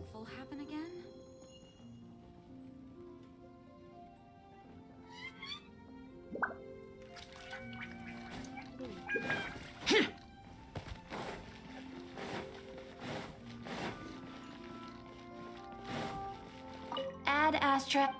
dreadful happen again? Add Astra.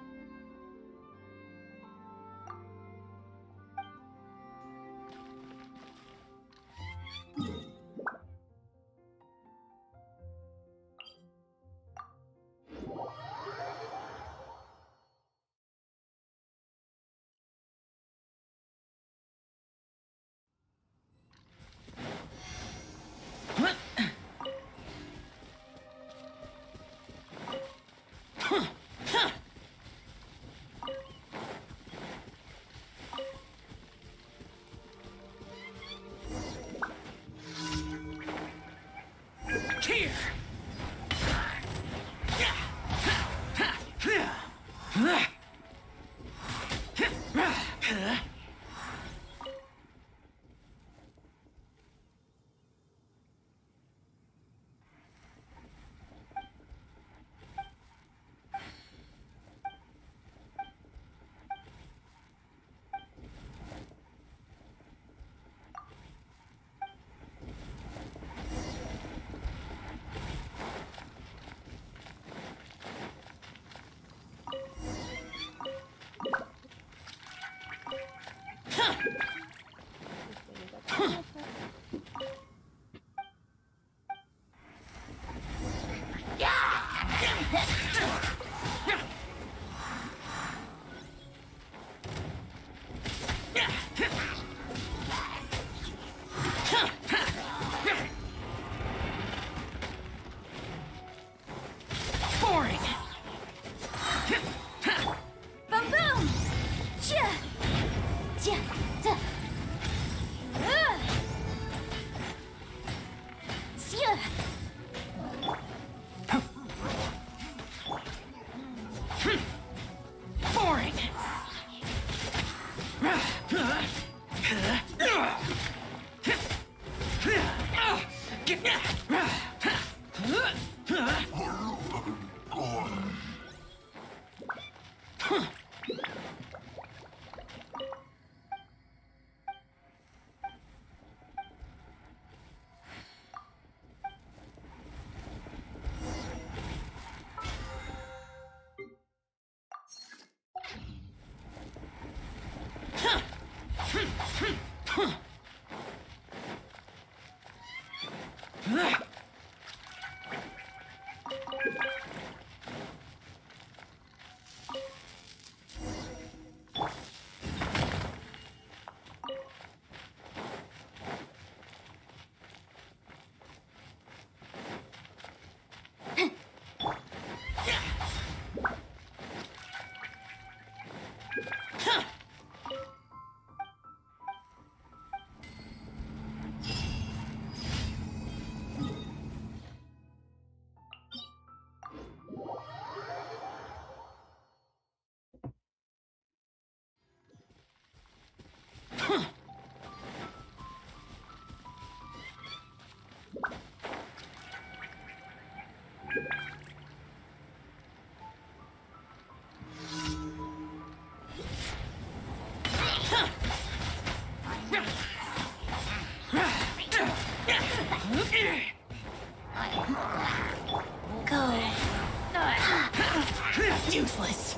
Useless.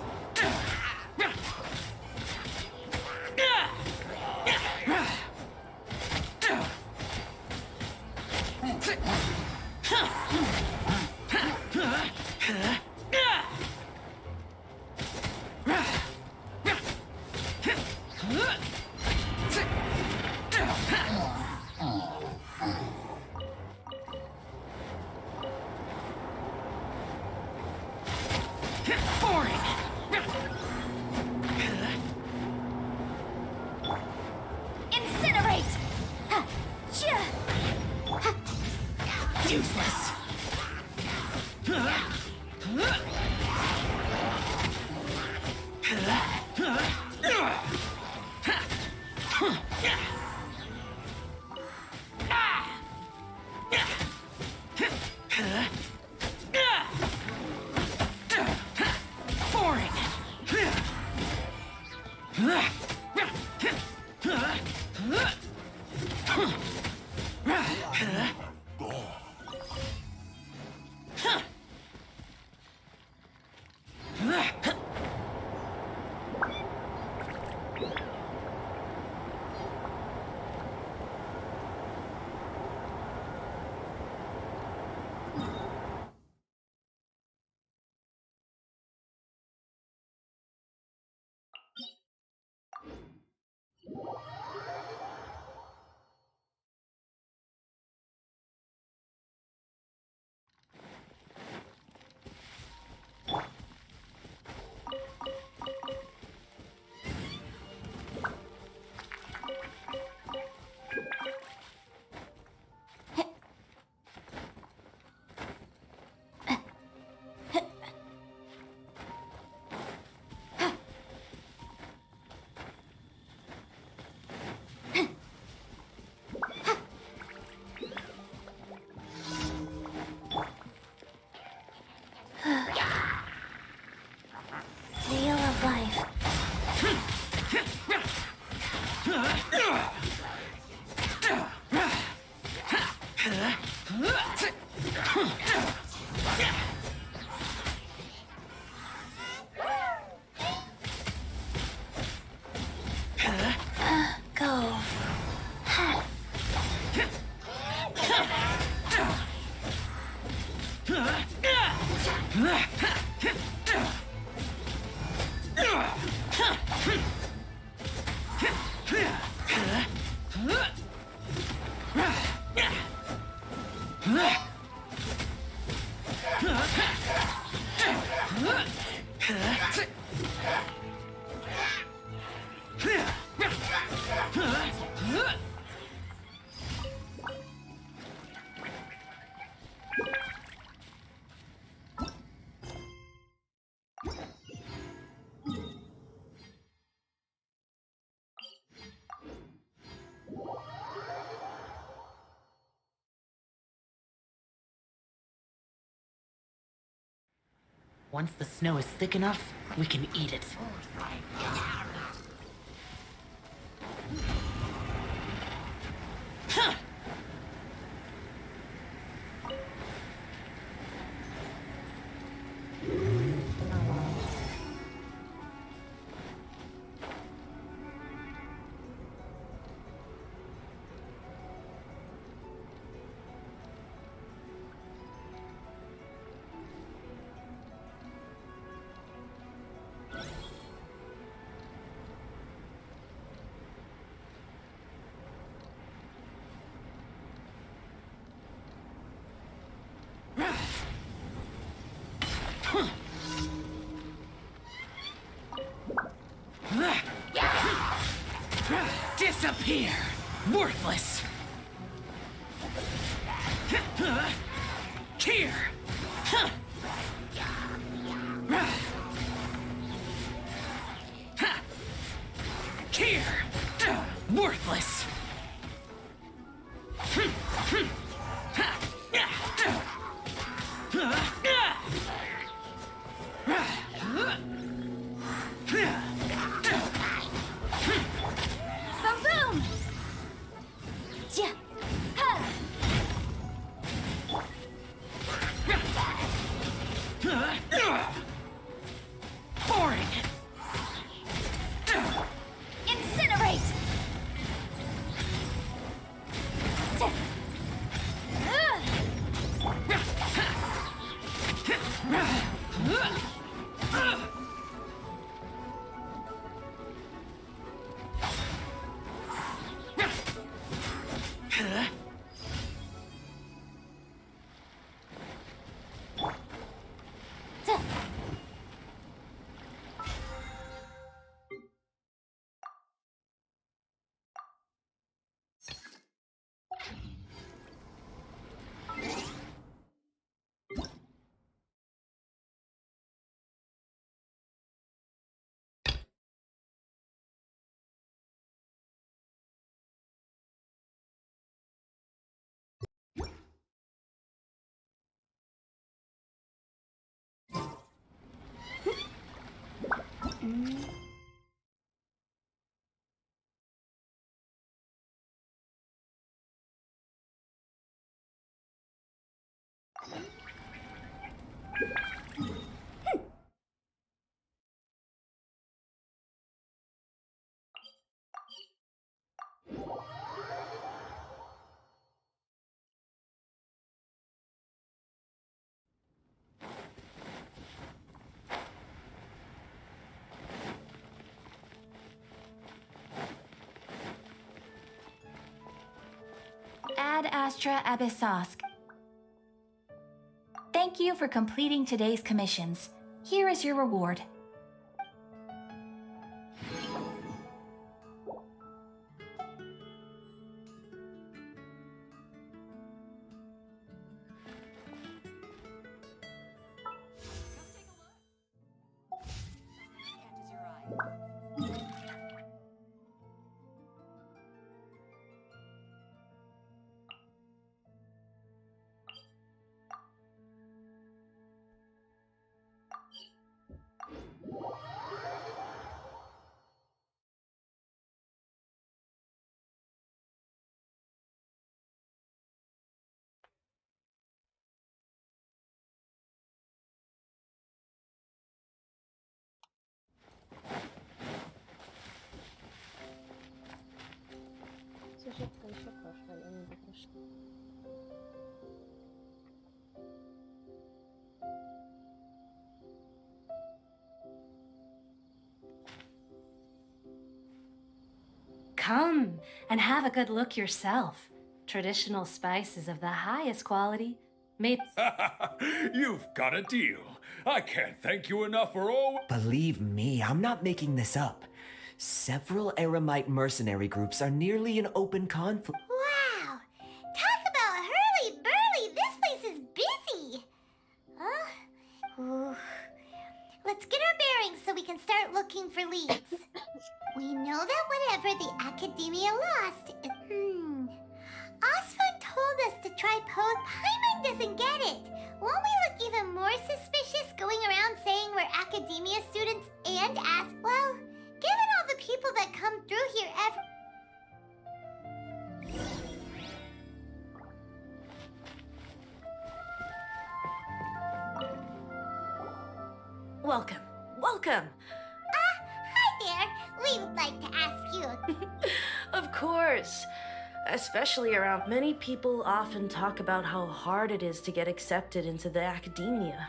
Useless. Go. Once the snow is thick enough, we can eat it. Disappear! Worthless! Here! Here! Worthless! Boom! Yeah. Ha! Boring! Incinerate! Ad Astra Abyssosk. Thank you for completing today's commissions. Here is your reward. Еще прошлое, я не допрошла. Come and have a good look yourself. Traditional spices of the highest quality, made. You've got a deal. I can't thank you enough for all. Believe me, I'm not making this up. Several Eremite mercenary groups are nearly in open conflict. Wow! Talk about hurly-burly! This place is busy! Ooh. Let's get our bearings so we can start looking for leads. We know that whatever the Academia lost... Osfund told us to try Paimon doesn't get it. Won't we look even more suspicious going around saying we're Academia students and ask... Well, given all the people that come through here Welcome, welcome. Hi there. We would like to ask you... Of course. Especially around many people often talk about how hard it is to get accepted into the academia.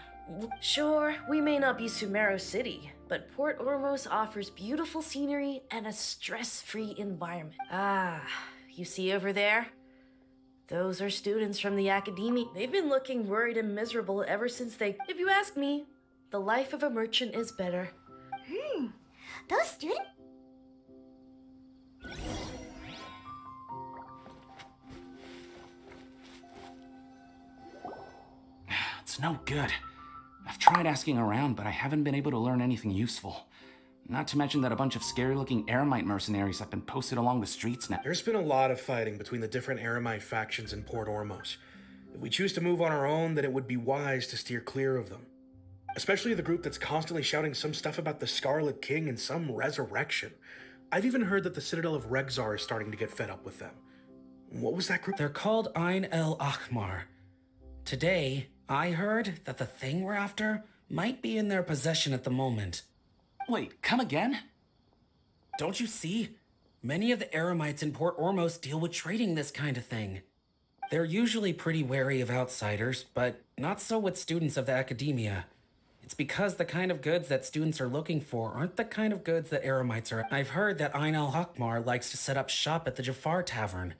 Sure, we may not be Sumero City, but Port Ormos offers beautiful scenery and a stress-free environment. Ah, you see over there? Those are students from the academia. They've been looking worried and miserable ever since if you ask me, the life of a merchant is better. Those students... It's no good. I've tried asking around, but I haven't been able to learn anything useful. Not to mention that a bunch of scary-looking Eremite mercenaries have been posted along the streets now. There's been a lot of fighting between the different Eremite factions in Port Ormos. If we choose to move on our own, then it would be wise to steer clear of them. Especially the group that's constantly shouting some stuff about the Scarlet King and some resurrection. I've even heard that the Citadel of Regzar is starting to get fed up with them. What was that group? They're called Ain el Akhmar. Today, I heard that the thing we're after might be in their possession at the moment. Wait, come again? Don't you see? Many of the Eremites in Port Ormos deal with trading this kind of thing. They're usually pretty wary of outsiders, but not so with students of the academia. It's because the kind of goods that students are looking for aren't the kind of goods that Eremites are. I've heard that Ain el Akhmar likes to set up shop at the Jafar Tavern.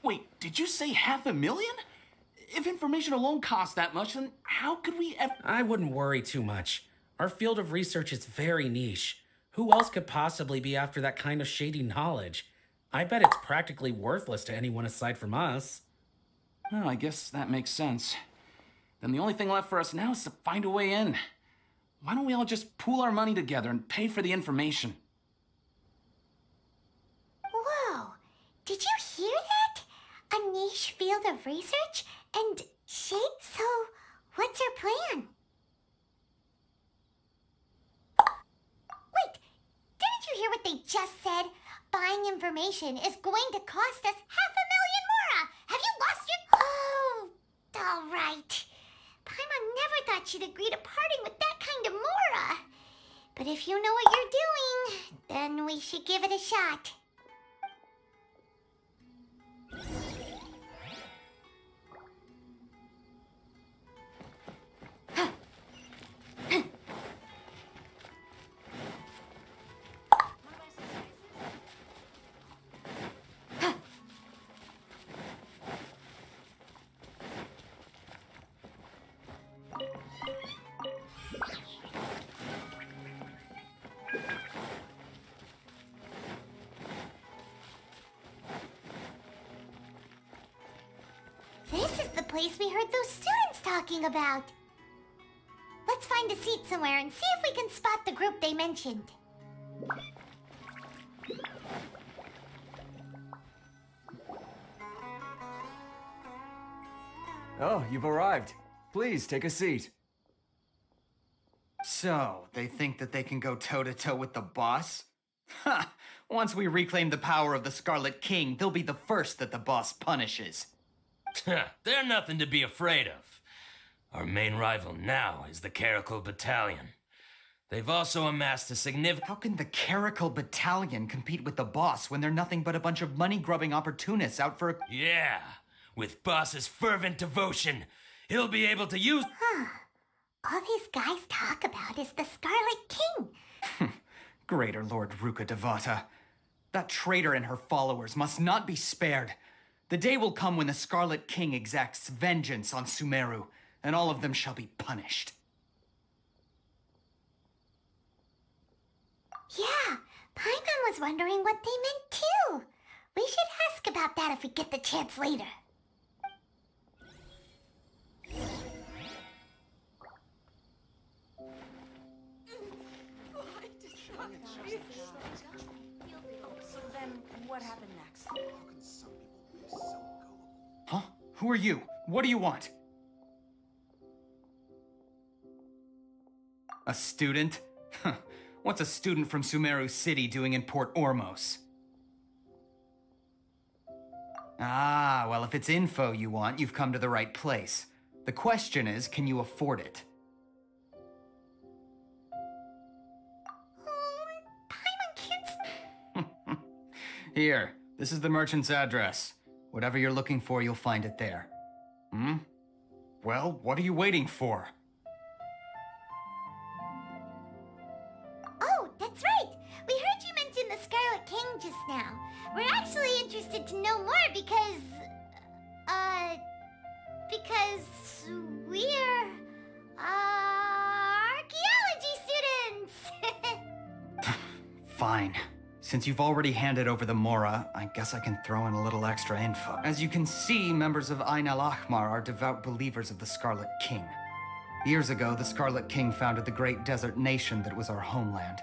Wait, did you say 500,000? If information alone costs that much, then how could we ever... I wouldn't worry too much. Our field of research is very niche. Who else could possibly be after that kind of shady knowledge? I bet it's practically worthless to anyone aside from us. Oh, I guess that makes sense. Then the only thing left for us now is to find a way in. Why don't we all just pool our money together and pay for the information? Whoa! Did you hear that? A niche field of research? And so what's our plan? Wait, didn't you hear what they just said? Buying information is going to cost us 500,000 mora! Have you lost your... Oh, all right. Paimon never thought she'd agree to parting with that kind of mora. But if you know what you're doing, then we should give it a shot. This is the place we heard those students talking about. Let's find a seat somewhere and see if we can spot the group they mentioned. Oh, you've arrived. Please, take a seat. So, they think that they can go toe-to-toe with the boss? Ha! Once we reclaim the power of the Scarlet King, they'll be the first that the boss punishes. They're nothing to be afraid of. Our main rival now is the Caracal Battalion. They've also amassed a significant... How can the Caracal Battalion compete with the boss when they're nothing but a bunch of money-grubbing opportunists out for a... Yeah, with boss's fervent devotion, he'll be able to use... All these guys talk about is the Scarlet King. Greater Lord Ruka Devata. That traitor and her followers must not be spared. The day will come when the Scarlet King exacts vengeance on Sumeru, and all of them shall be punished. Yeah, Paimon was wondering what they meant too. We should ask about that if we get the chance later. So then, what happened next? Huh? Who are you? What do you want? A student? What's a student from Sumeru City doing in Port Ormos? Ah, well, if it's info you want, you've come to the right place. The question is, can you afford it? Paimon can't... Here, this is the merchant's address. Whatever you're looking for, you'll find it there. Hmm? Well, what are you waiting for? Oh, that's right. We heard you mention the Scarlet King just now. We're actually interested to know more because we're, archaeology students! Fine. Since you've already handed over the Mora, I guess I can throw in a little extra info. As you can see, members of Ain al-Ahmar are devout believers of the Scarlet King. Years ago, the Scarlet King founded the great desert nation that was our homeland.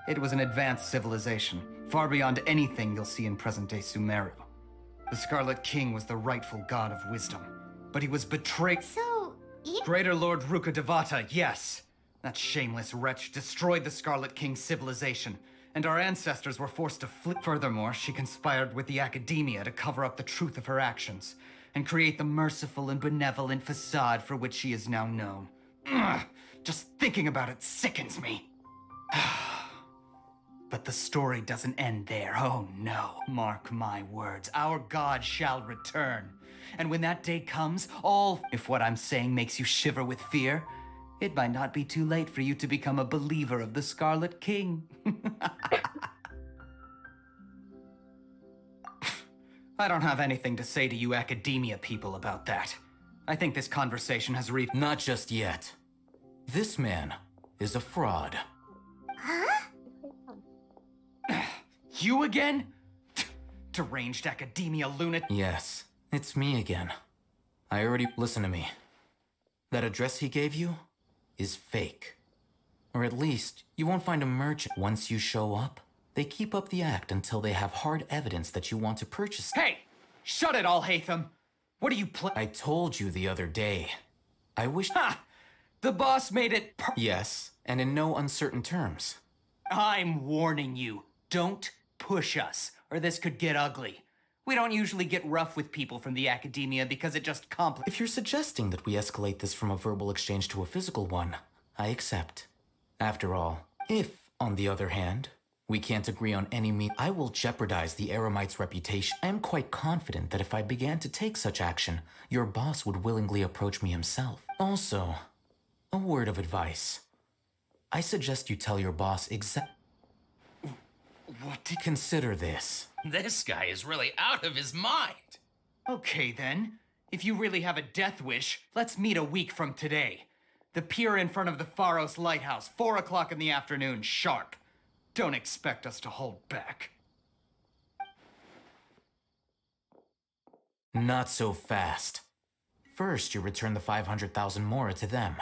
It was an advanced civilization, far beyond anything you'll see in present-day Sumeru. The Scarlet King was the rightful god of wisdom, but he was betrayed. So, you... Greater Lord Ruka Devata, yes! That shameless wretch destroyed the Scarlet King's civilization, and our ancestors were forced to flee. Furthermore, she conspired with the Academia to cover up the truth of her actions, and create the merciful and benevolent facade for which she is now known. Ugh, just thinking about it sickens me. But the story doesn't end there, oh no. Mark my words, our god shall return. And when that day comes, if what I'm saying makes you shiver with fear, it might not be too late for you to become a believer of the Scarlet King. I don't have anything to say to you Academia people about that. I think this conversation has reached... Not just yet. This man is a fraud. Huh? You again? Deranged Academia lunatic. Yes, it's me again. I already... Listen to me. That address he gave you is fake. Or at least, you won't find a merchant. Once you show up, they keep up the act until they have hard evidence that you want to purchase. Hey! Shut it all, Hatham! What are you I told you the other day. I wish... Ha! The boss made it Yes, and in no uncertain terms. I'm warning you. Don't push us, or this could get ugly. We don't usually get rough with people from the Academia because it just If you're suggesting that we escalate this from a verbal exchange to a physical one, I accept. After all, if, on the other hand, we can't agree on any means, I will jeopardize the Eremite's reputation. I am quite confident that if I began to take such action, your boss would willingly approach me himself. Also, a word of advice. I suggest you tell your boss What to consider this. This guy is really out of his mind. Okay then. If you really have a death wish, let's meet a week from today. The pier in front of the Pharos Lighthouse, 4 o'clock in the afternoon, sharp. Don't expect us to hold back. Not so fast. First, you return the 500,000 Mora to them.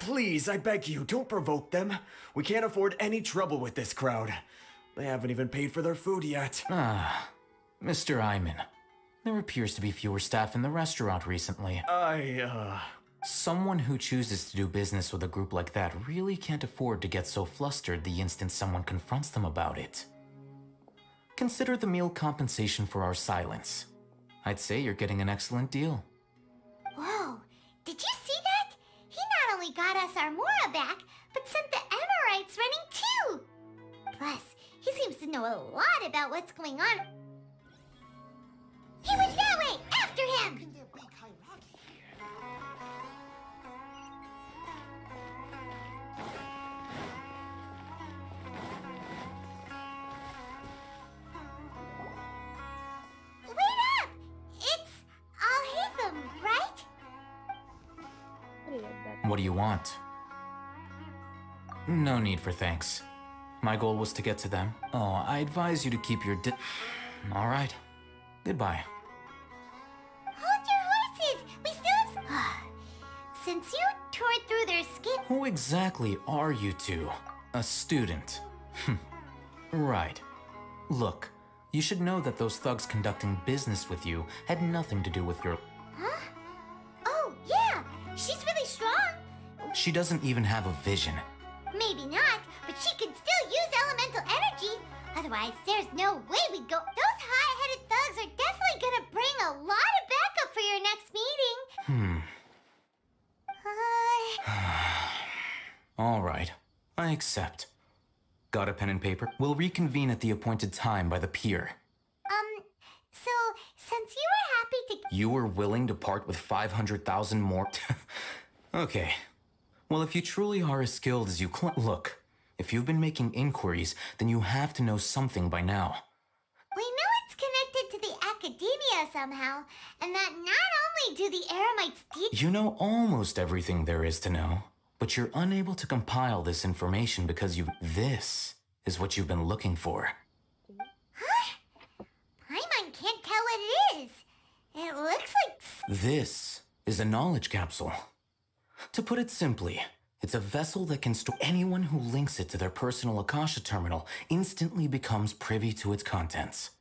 Please, I beg you, don't provoke them. We can't afford any trouble with this crowd. They haven't even paid for their food yet. Ah, Mr. Iman. There appears to be fewer staff in the restaurant recently. Someone who chooses to do business with a group like that really can't afford to get so flustered the instant someone confronts them about it. Consider the meal compensation for our silence. I'd say you're getting an excellent deal. Whoa, did you see that? He not only got us our Mora back, but sent the Amorites running too! Plus, he seems to know a lot about what's going on. He went that way! After him! Wait up! It's Al-Hatham, right? What do you want? No need for thanks. My goal was to get to them. Oh, I advise you to keep your All right. Goodbye. Hold your horses! We still have... Since you tore through their skin... Who exactly are you two? A student? Right. Look, you should know that those thugs conducting business with you had nothing to do with your... Huh? Oh, yeah! She's really strong! She doesn't even have a vision. Maybe not, but she can still use elemental energy. Otherwise, there's no way we'd go... Those hot-headed thugs are definitely gonna bring a lot of backup for your next meeting. All right. I accept. Got a pen and paper? We'll reconvene at the appointed time by the pier. So, since you were happy to... You were willing to part with 500,000 more? Okay. Well, if you truly are as skilled as you Look, if you've been making inquiries, then you have to know something by now. We know it's connected to the academia somehow, and that not only do the Eremites You know almost everything there is to know, but you're unable to compile this information because This is what you've been looking for. Huh? Paimon can't tell what it is. It looks like... This is a knowledge capsule. To put it simply, it's a vessel that can store anyone who links it to their personal Akasha terminal instantly becomes privy to its contents.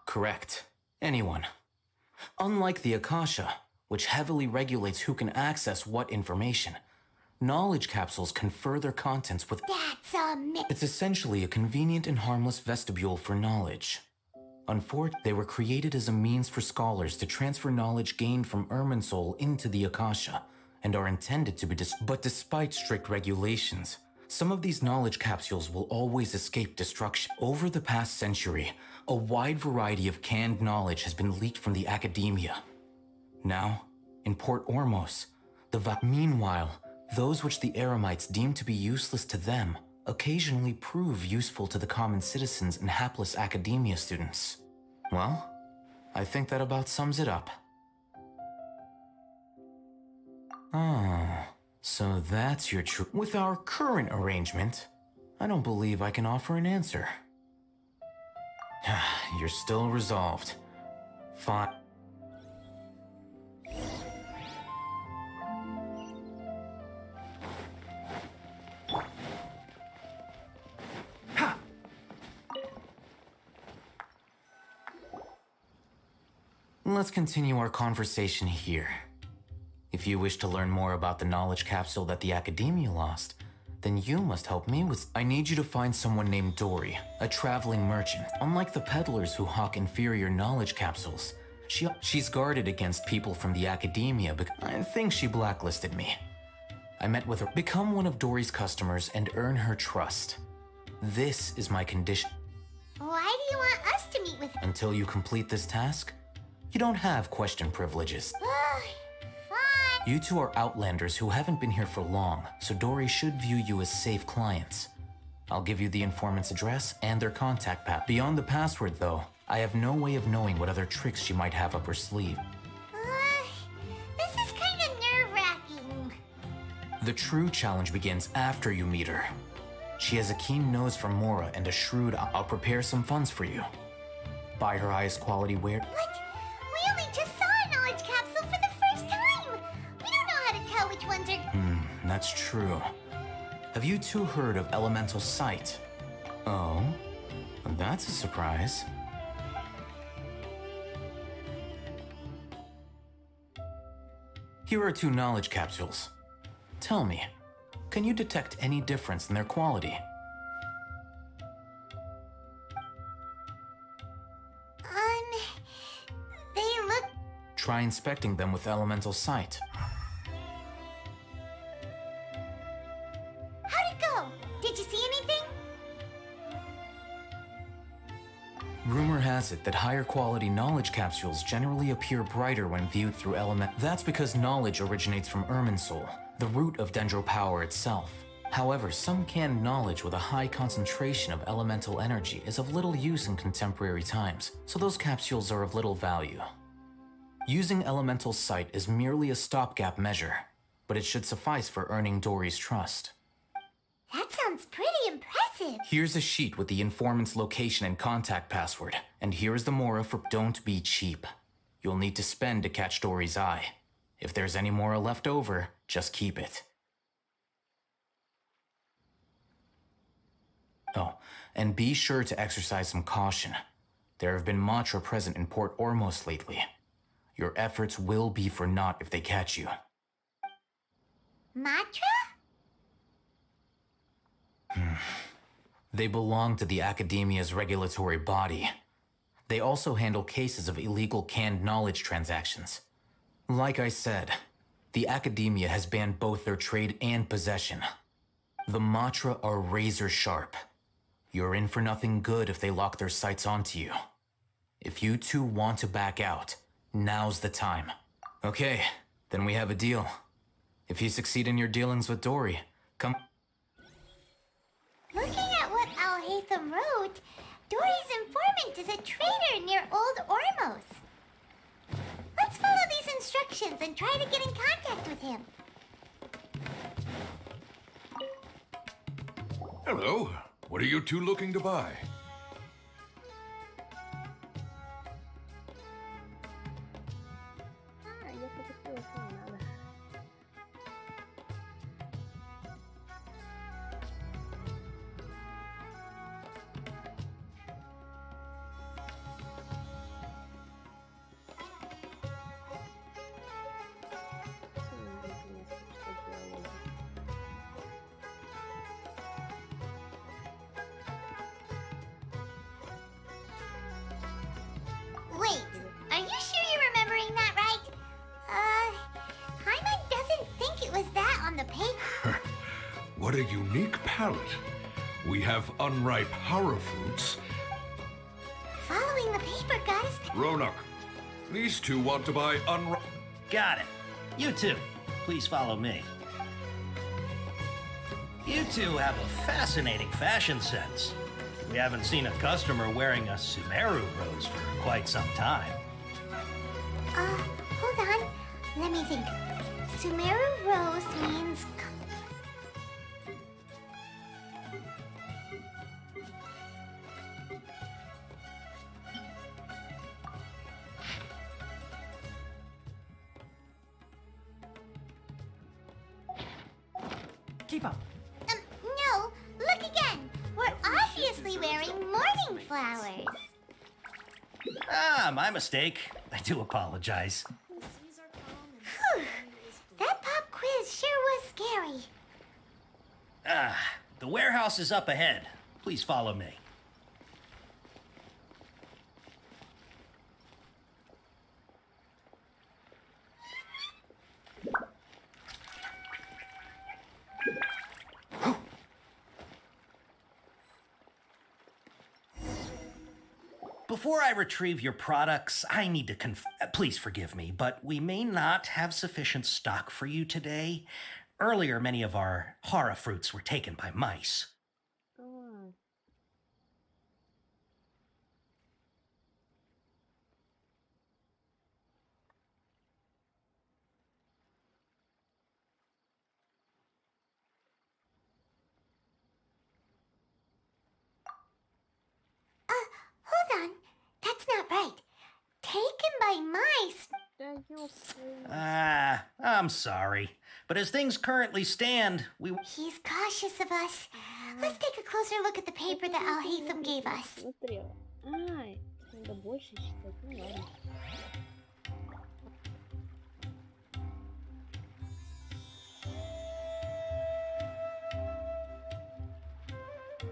Correct. Anyone. Unlike the Akasha, which heavily regulates who can access what information, knowledge capsules confer their contents with... That's a myth. It's essentially a convenient and harmless vestibule for knowledge. Unfortunately, they were created as a means for scholars to transfer knowledge gained from Irminsul into the Akasha, and are intended to be But despite strict regulations, some of these knowledge capsules will always escape destruction. Over the past century, a wide variety of canned knowledge has been leaked from the academia. Now, in Port Ormos, Meanwhile, those which the Eremites deem to be useless to them occasionally prove useful to the common citizens and hapless academia students. Well, I think that about sums it up. Ah, so that's your With our current arrangement, I don't believe I can offer an answer. You're still resolved. Fine. Let's continue our conversation here. If you wish to learn more about the knowledge capsule that the Academia lost, then you must help me with... I need you to find someone named Dory, a traveling merchant. Unlike the peddlers who hawk inferior knowledge capsules, she's guarded against people from the Academia because I think she blacklisted me. I met with her. Become one of Dory's customers and earn her trust. This is my condition. Why do you want us to meet with her? Until you complete this task, you don't have question privileges. Fine. You two are outlanders who haven't been here for long, so Dory should view you as safe clients. I'll give you the informant's address and their contact path. Beyond the password, though, I have no way of knowing what other tricks she might have up her sleeve. This is kind of nerve-wracking. The true challenge begins after you meet her. She has a keen nose for Mora and a shrewd... I'll prepare some funds for you. Buy her highest quality wear... But we only just saw a knowledge capsule for the first time. We don't know how to tell which ones are... That's true. Have you two heard of elemental sight? Oh, that's a surprise. Here are two knowledge capsules. Tell me, can you detect any difference in their quality? try inspecting them with elemental sight. How'd it go? Did you see anything? Rumor has it that higher quality knowledge capsules generally appear brighter when viewed through element. That's because knowledge originates from Irminsul, the root of Dendro power itself. However, some canned knowledge with a high concentration of elemental energy is of little use in contemporary times, so those capsules are of little value. Using elemental sight is merely a stopgap measure, but it should suffice for earning Dory's trust. That sounds pretty impressive. Here's a sheet with the informant's location and contact password, and here's the Mora for don't be cheap. You'll need to spend to catch Dory's eye. If there's any Mora left over, just keep it. Oh, and be sure to exercise some caution. There have been Matra present in Port Ormos lately. Your efforts will be for naught if they catch you. Matra? They belong to the Academia's regulatory body. They also handle cases of illegal canned knowledge transactions. Like I said, the Academia has banned both their trade and possession. The Matra are razor sharp. You're in for nothing good if they lock their sights onto you. If you two want to back out, now's the time. Okay, then we have a deal. If you succeed in your dealings with Dory, come... Looking at what Al-Haytham wrote, Dory's informant is a traitor near Old Ormos. Let's follow these instructions and try to get in contact with him. Hello. What are you two looking to buy? Ah, я пропустила что не надо. Wait, are you sure you're remembering that right? Hyman doesn't think it was that on the paper. What a unique palette. We have unripe horror fruits. Following the paper got us... Ronak, these two want to buy unripe... Got it. You two, please follow me. You two have a fascinating fashion sense. We haven't seen a customer wearing a Sumero rose for quite some time. Hold on. Let me think. Sumeru Rose means... Keep up. No. Look again. We're obviously wearing morning flowers. Ah, my mistake. I do apologize. Whew. That pop quiz sure was scary. Ah, the warehouse is up ahead. Please follow me. Before I retrieve your products, I need to please forgive me, but we may not have sufficient stock for you today. Earlier, many of our hara fruits were taken by mice. А, Hold on. That's not right. Taken by mice. да ёпта. Ah, I'm sorry. But as things currently stand, He's cautious of us. Let's take a closer look at the paper that Al-Haytham gave us. Смотрела. Ай, надо больше считать. Ну ладно.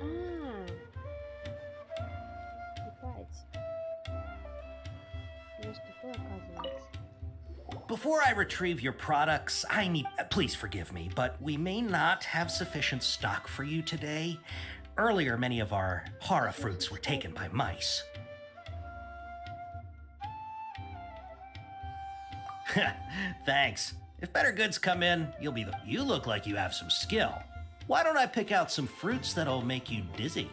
А, китайцы. Есть такое, оказывается. Before I retrieve your products, I need. Please forgive me, but we may not have sufficient stock for you today. Earlier, many of our hara fruits were taken by mice. Thanks. If better goods come in, you'll be the. You look like you have some skill. Why don't I pick out some fruits that'll make you dizzy?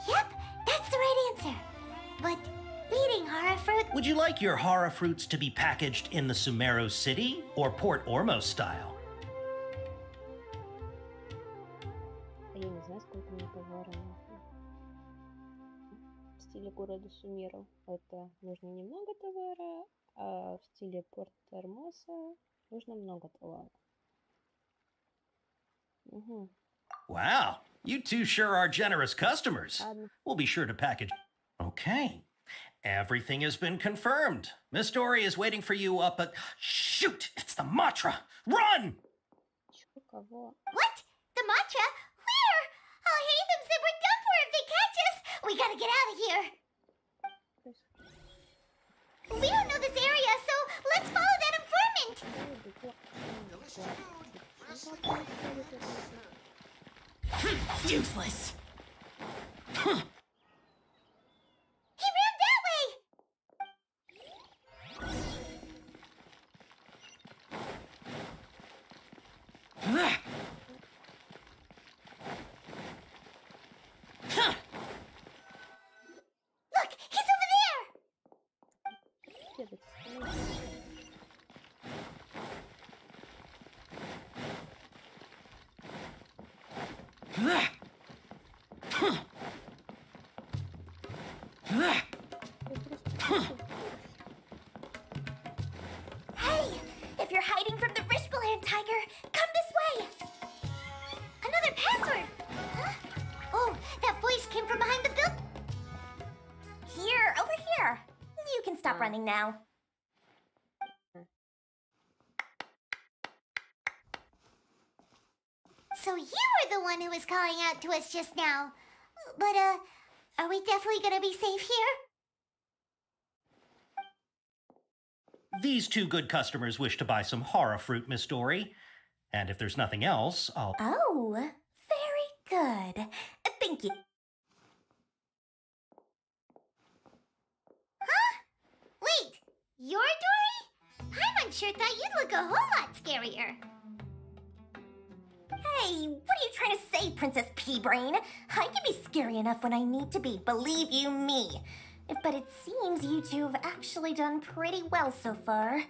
Yep, that's the right answer. But eating hara fruit... Would you like your hara fruits to be packaged in the Sumero City or Port Ormos style? Я не знаю, сколько у меня товара нужно. В стиле города Сумеру это нужно немного товара, а в стиле Порт Ормоса нужно много товара. Угу. Wow, you two sure are generous customers. We'll be sure to package. Okay, everything has been confirmed. Miss Dory is waiting for you up at. Shoot, it's the Matra. Run! Чё, кого? What? The matcha? Where? I'll hate them said we're done for if they catch us. We gotta get out of here. We don't know this area, so let's follow that informant. Useless. He ran that way. Look, he's over there. Hey, if you're hiding from the Rishbaland tiger, come this way. Another password. Huh? Oh, that voice came from behind the building. Here, over here. You can stop running now. So you were the one who was calling out to us just now. But, are we definitely gonna be safe here? These two good customers wish to buy some hara fruit, Miss Dory. And if there's nothing else, I'll. Oh, very good. Thank you. Huh? Wait, you're Dory? Paimon sure thought you'd look a whole lot scarier. Hey, what are you trying to say, Princess Pea-Brain? I can be scary enough when I need to be, believe you me. But it seems you two have actually done pretty well so far.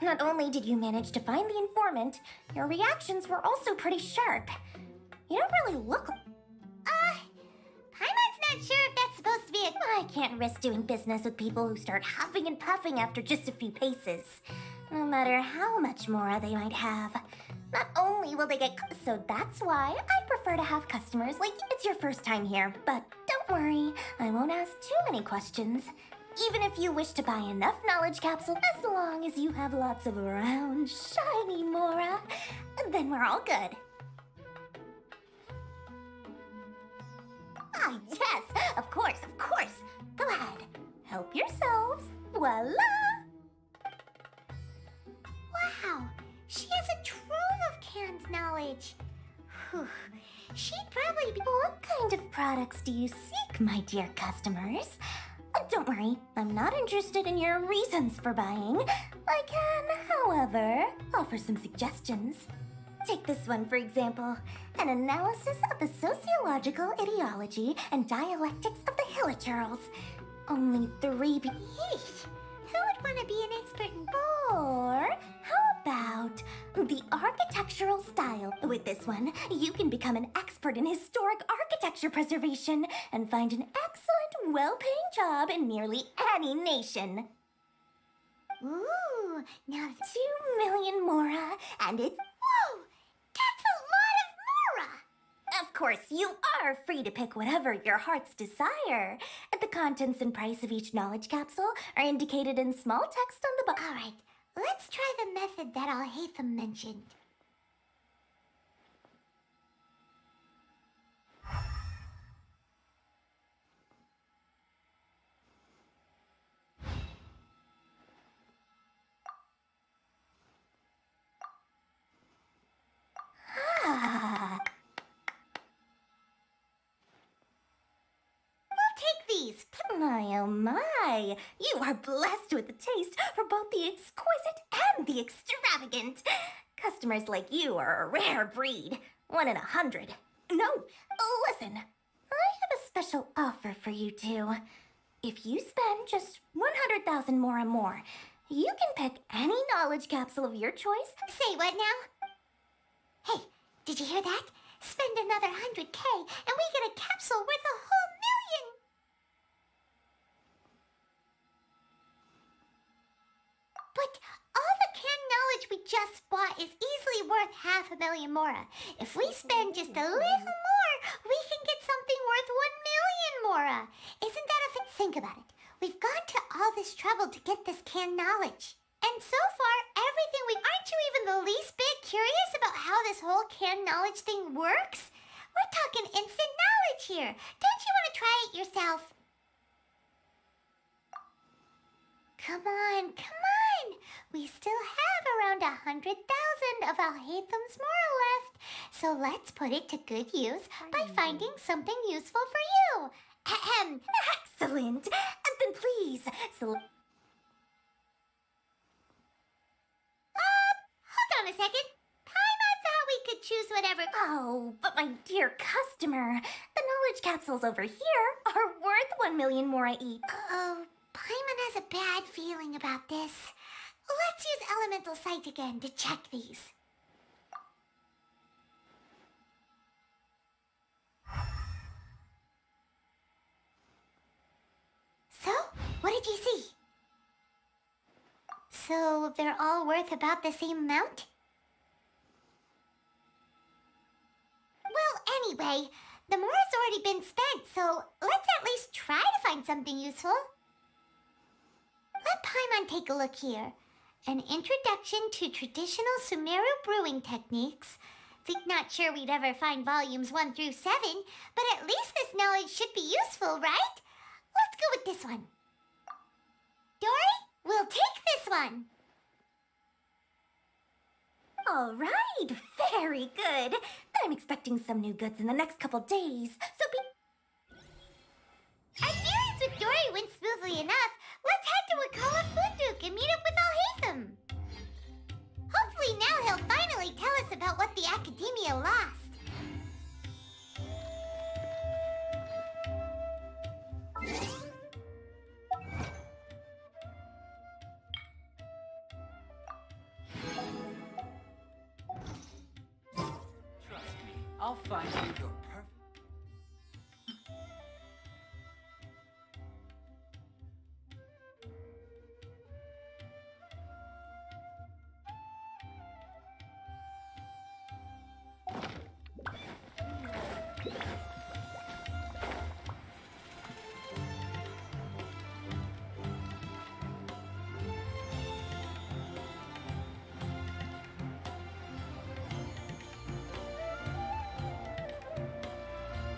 Not only did you manage to find the informant, your reactions were also pretty sharp. You don't really look... Paimon's not sure if that's supposed to be a... I can't risk doing business with people who start huffing and puffing after just a few paces. No matter how much more they might have. Not only will they get... So that's why I prefer to have customers like it's your first time here. But don't worry, I won't ask too many questions. Even if you wish to buy enough knowledge capsule, as long as you have lots of round, shiny Mora, then we're all good. Ah, yes, of course, of course. Go ahead, help yourselves. Voila! Wow, she has a trove of canned knowledge. Whew, she'd probably be... What kind of products do you seek, my dear customers? Don't worry, I'm not interested in your reasons for buying. I can, however, offer some suggestions. Take this one, for example. An analysis of the sociological ideology and dialectics of the Hilichurls. Only 3 Yeesh. Who would want to be an expert in... Or how about the architectural style? With this one, you can become an expert in historic architecture preservation and find an excellent, well-paying job in nearly any nation. Ooh, now 2 million mora, and it's... Whoa! That's a lot of mora! Of course, you are free to pick whatever your heart's desire. The contents and price of each knowledge capsule are indicated in small text on the box. Alright, let's try the method that Al-Haytham mentioned. These. My, oh my! You are blessed with a taste for both the exquisite and the extravagant. Customers like you are a rare breed. 1 in 100. No, listen. I have a special offer for you two. If you spend just 100,000 more, you can pick any knowledge capsule of your choice. Say what now? Hey, did you hear that? Spend another 100K and we get a capsule worth a whole million! But all the canned knowledge we just bought is easily worth 500,000 mora. If we spend just a little more, we can get something worth 1 million mora. Isn't that a think about it. We've gone to all this trouble to get this canned knowledge. And so far, everything we... Aren't you even the least bit curious about how this whole canned knowledge thing works? We're talking instant knowledge here. Don't you want to try it yourself? Come on, come on! We still have around 100,000 of Al-Haytham's mora left. So let's put it to good use by finding something useful for you. Ahem. Excellent. Then please, Hold on a second. Paimon thought we could choose whatever... Oh, but my dear customer, the knowledge capsules over here are worth 1 million mora each. Uh-oh. Paimon has a bad feeling about this. Let's use Elemental Sight again to check these. So, what did you see? So, they're all worth about the same amount? Well, anyway, the mora's already been spent, so let's at least try to find something useful. Let Paimon take a look here. An introduction to traditional Sumero brewing techniques. Not sure we'd ever find volumes 1 through 7, but at least this knowledge should be useful, right? Let's go with this one. Dory, we'll take this one. All right, very good. I'm expecting some new goods in the next couple days, so be... Our dealings with Dory went smoothly enough. Let's head to Wakala Funduk and meet up with Al-Haytham. Hopefully now he'll finally tell us about what the Academia lost. Trust me, I'll find you your perfect...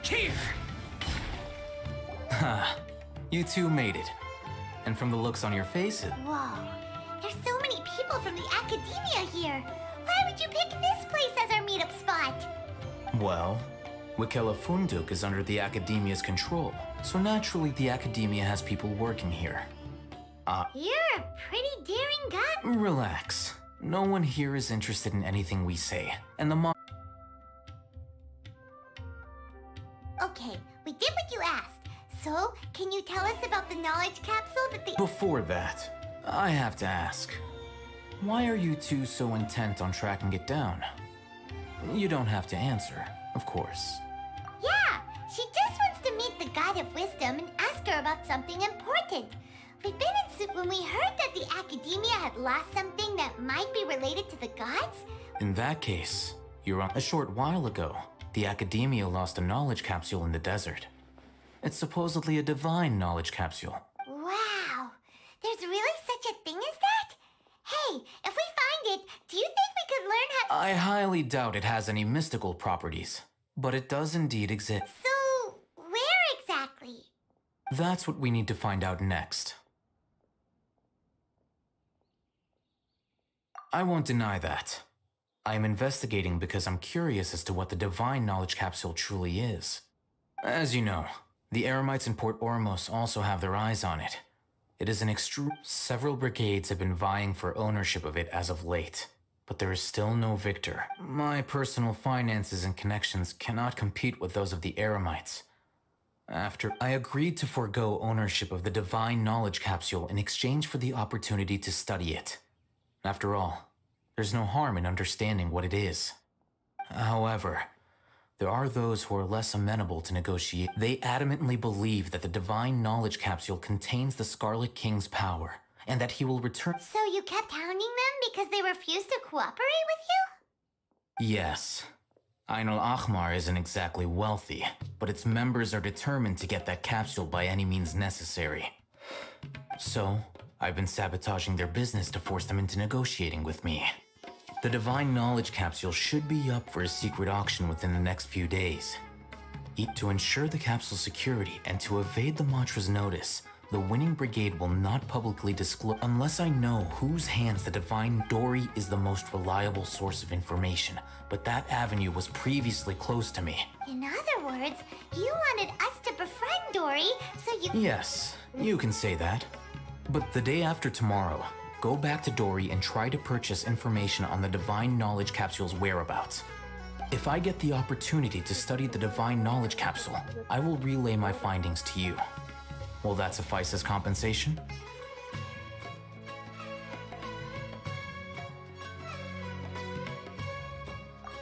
Here! You two made it. And from the looks on your faces... Whoa, there's so many people from the Academia here. Why would you pick this place as our meetup spot? Well, Wakela Funduk is under the Academia's control, so naturally the Academia has people working here. You're a pretty daring guy. Relax. No one here is interested in anything we say, and the Okay, we did what you asked. So, can you tell us about the knowledge capsule that the— Before that, I have to ask. Why are you two so intent on tracking it down? You don't have to answer, of course. Yeah, she just wants to meet the God of Wisdom and ask her about something important. We've been when we heard that the Academia had lost something that might be related to the gods. In that case, you're on. A short while ago, the Academia lost a knowledge capsule in the desert. It's supposedly a divine knowledge capsule. Wow, there's really such a thing as that? Hey, if we find it, do you think we could learn how— I highly doubt it has any mystical properties, but it does indeed exist. So, where exactly? That's what we need to find out next. I won't deny that. I am investigating because I'm curious as to what the divine knowledge capsule truly is. As you know, the Eremites in Port Ormos also have their eyes on it. It is an Several brigades have been vying for ownership of it as of late, but there is still no victor. My personal finances and connections cannot compete with those of the Eremites. After I agreed to forego ownership of the divine knowledge capsule in exchange for the opportunity to study it. After all, there's no harm in understanding what it is. However, there are those who are less amenable to negotiate. They adamantly believe that the divine knowledge capsule contains the Scarlet King's power, and that he will return— So you kept hounding them because they refused to cooperate with you? Yes. Ain al-Ahmar isn't exactly wealthy, but its members are determined to get that capsule by any means necessary. So, I've been sabotaging their business to force them into negotiating with me. The divine knowledge capsule should be up for a secret auction within the next few days. To ensure the capsule's security and to evade the mantra's notice, the winning brigade will not publicly disclose unless I know whose hands the divine Dory is the most reliable source of information, but that avenue was previously closed to me. In other words, you wanted us to befriend Dory, so you— Yes, you can say that. But the day after tomorrow, go back to Dory and try to purchase information on the divine knowledge capsule's whereabouts. If I get the opportunity to study the divine knowledge capsule, I will relay my findings to you. Will that suffice as compensation?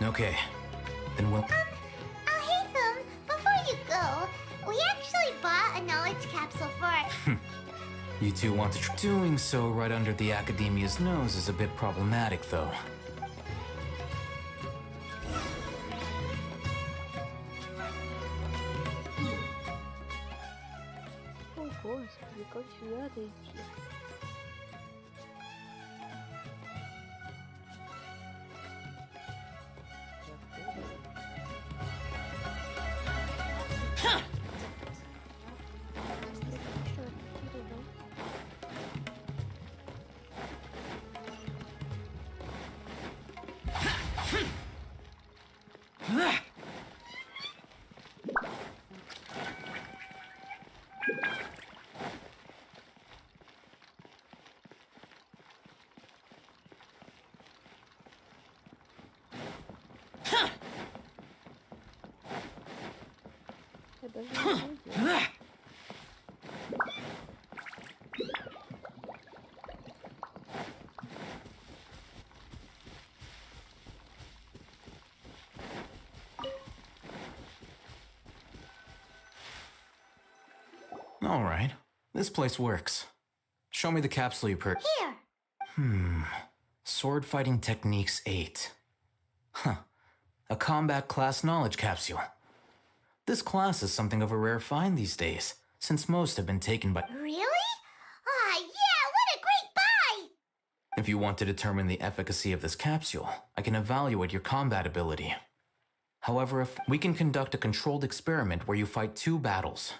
Okay, then we'll— Alhaitham, before you go, we actually bought a knowledge capsule for— You two want to doing so right under the Academia's nose is a bit problematic, though. О, Господи, как сюда дойти? Я даже не знаю. All right, this place works. Show me the capsule you Here! Sword Fighting Techniques 8. Huh. A combat class knowledge capsule. This class is something of a rare find these days, since most have been taken by— Really? Ah, yeah, what a great buy! If you want to determine the efficacy of this capsule, I can evaluate your combat ability. However, if we can conduct a controlled experiment where you fight 2 battles.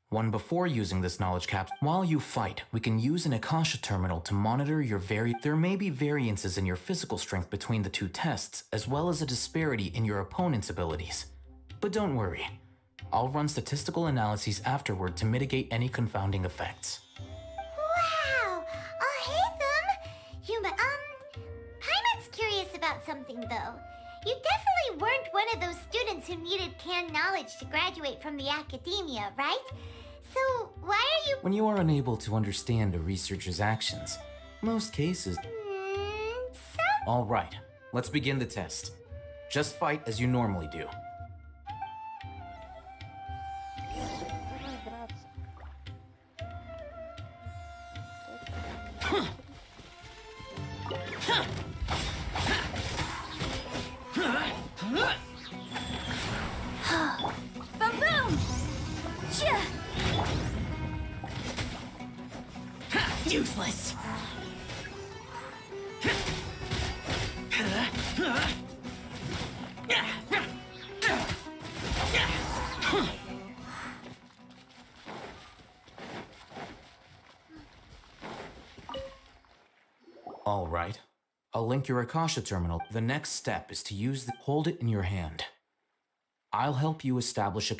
One before using this knowledge capsule. While you fight, we can use an Akasha terminal to monitor your There may be variances in your physical strength between the 2 tests, as well as a disparity in your opponent's abilities. But don't worry. I'll run statistical analyses afterward to mitigate any confounding effects. Wow! something, though. You definitely weren't one of those students who needed canned knowledge to graduate from the academia, right? So, why are you... When you are unable to understand a researcher's actions, most cases... All right, let's begin the test. Just fight as you normally do. Boom boom! Chia! Useless. All right. I'll link your Akasha terminal. The next step is to hold it in your hand. I'll help you establish a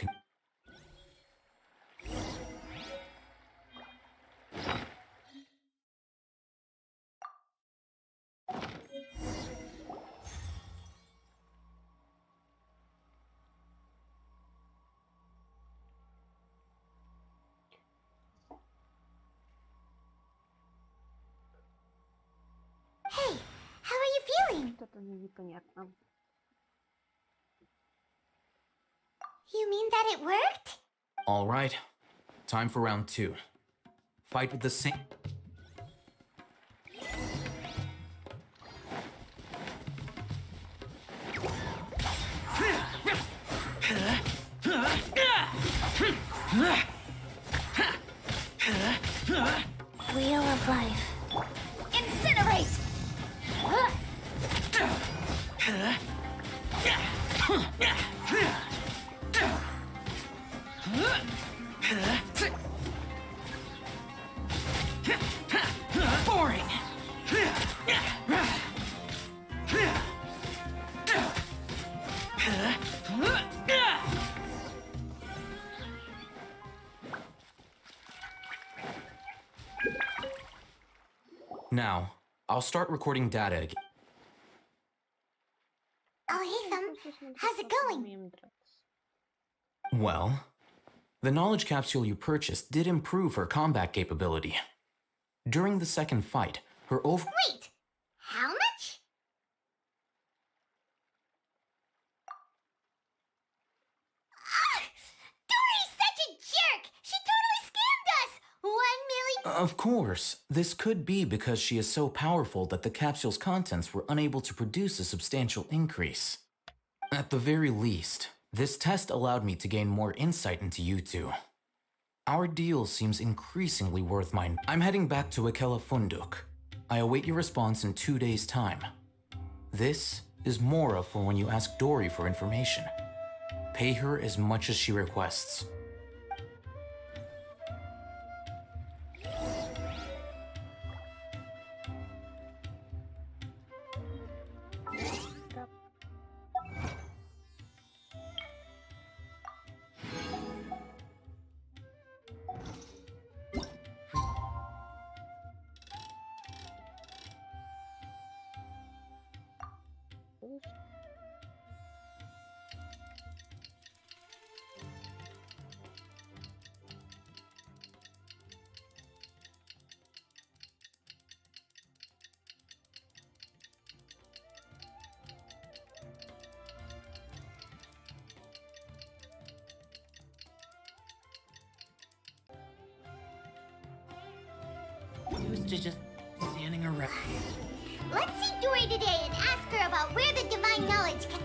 Hey, how are you feeling? Что-то мне непонятно. You mean that it worked? All right. Time for round 2. Fight with the same... Wheel of life. Incinerate! Boring. Now, I'll start recording data again. Oh, hey, Thumb. How's it going? Well, the knowledge capsule you purchased did improve her combat capability. During the second fight, her Wait! How much? Dory's such a jerk! She totally scammed us! 1 million... Of course, this could be because she is so powerful that the capsule's contents were unable to produce a substantial increase. At the very least, this test allowed me to gain more insight into you two. Our deal seems increasingly worth mine. I'm heading back to Akela Funduk. I await your response in 2 days' time. This is Mora for when you ask Dory for information. Pay her as much as she requests. Used to just standing around. Let's see Dory today and ask her about where the divine knowledge can...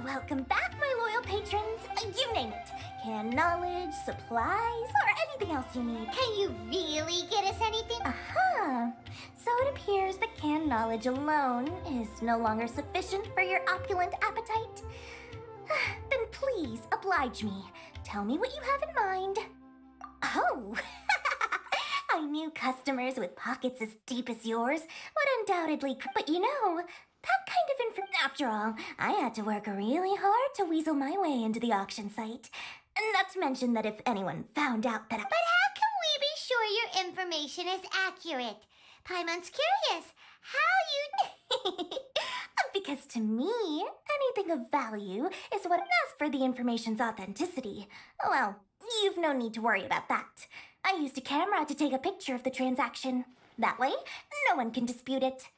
Welcome back, my loyal patrons. You name it. Canned knowledge, supplies, or anything else you need. Can you really get us anything? Uh-huh. So it appears that canned knowledge alone is no longer sufficient for your opulent appetite. Then please oblige me. tell me what you have in mind. Oh, I knew customers with pockets as deep as yours would undoubtedly, but you know, that kind of after all, I had to work really hard to weasel my way into the auction site. Not to mention that if anyone found out that I— But how can we be sure your information is accurate? Paimon's curious. How you... Because to me, anything of value is what— As for the information's authenticity, well, you've no need to worry about that. I used a camera to take a picture of the transaction. That way, no one can dispute it.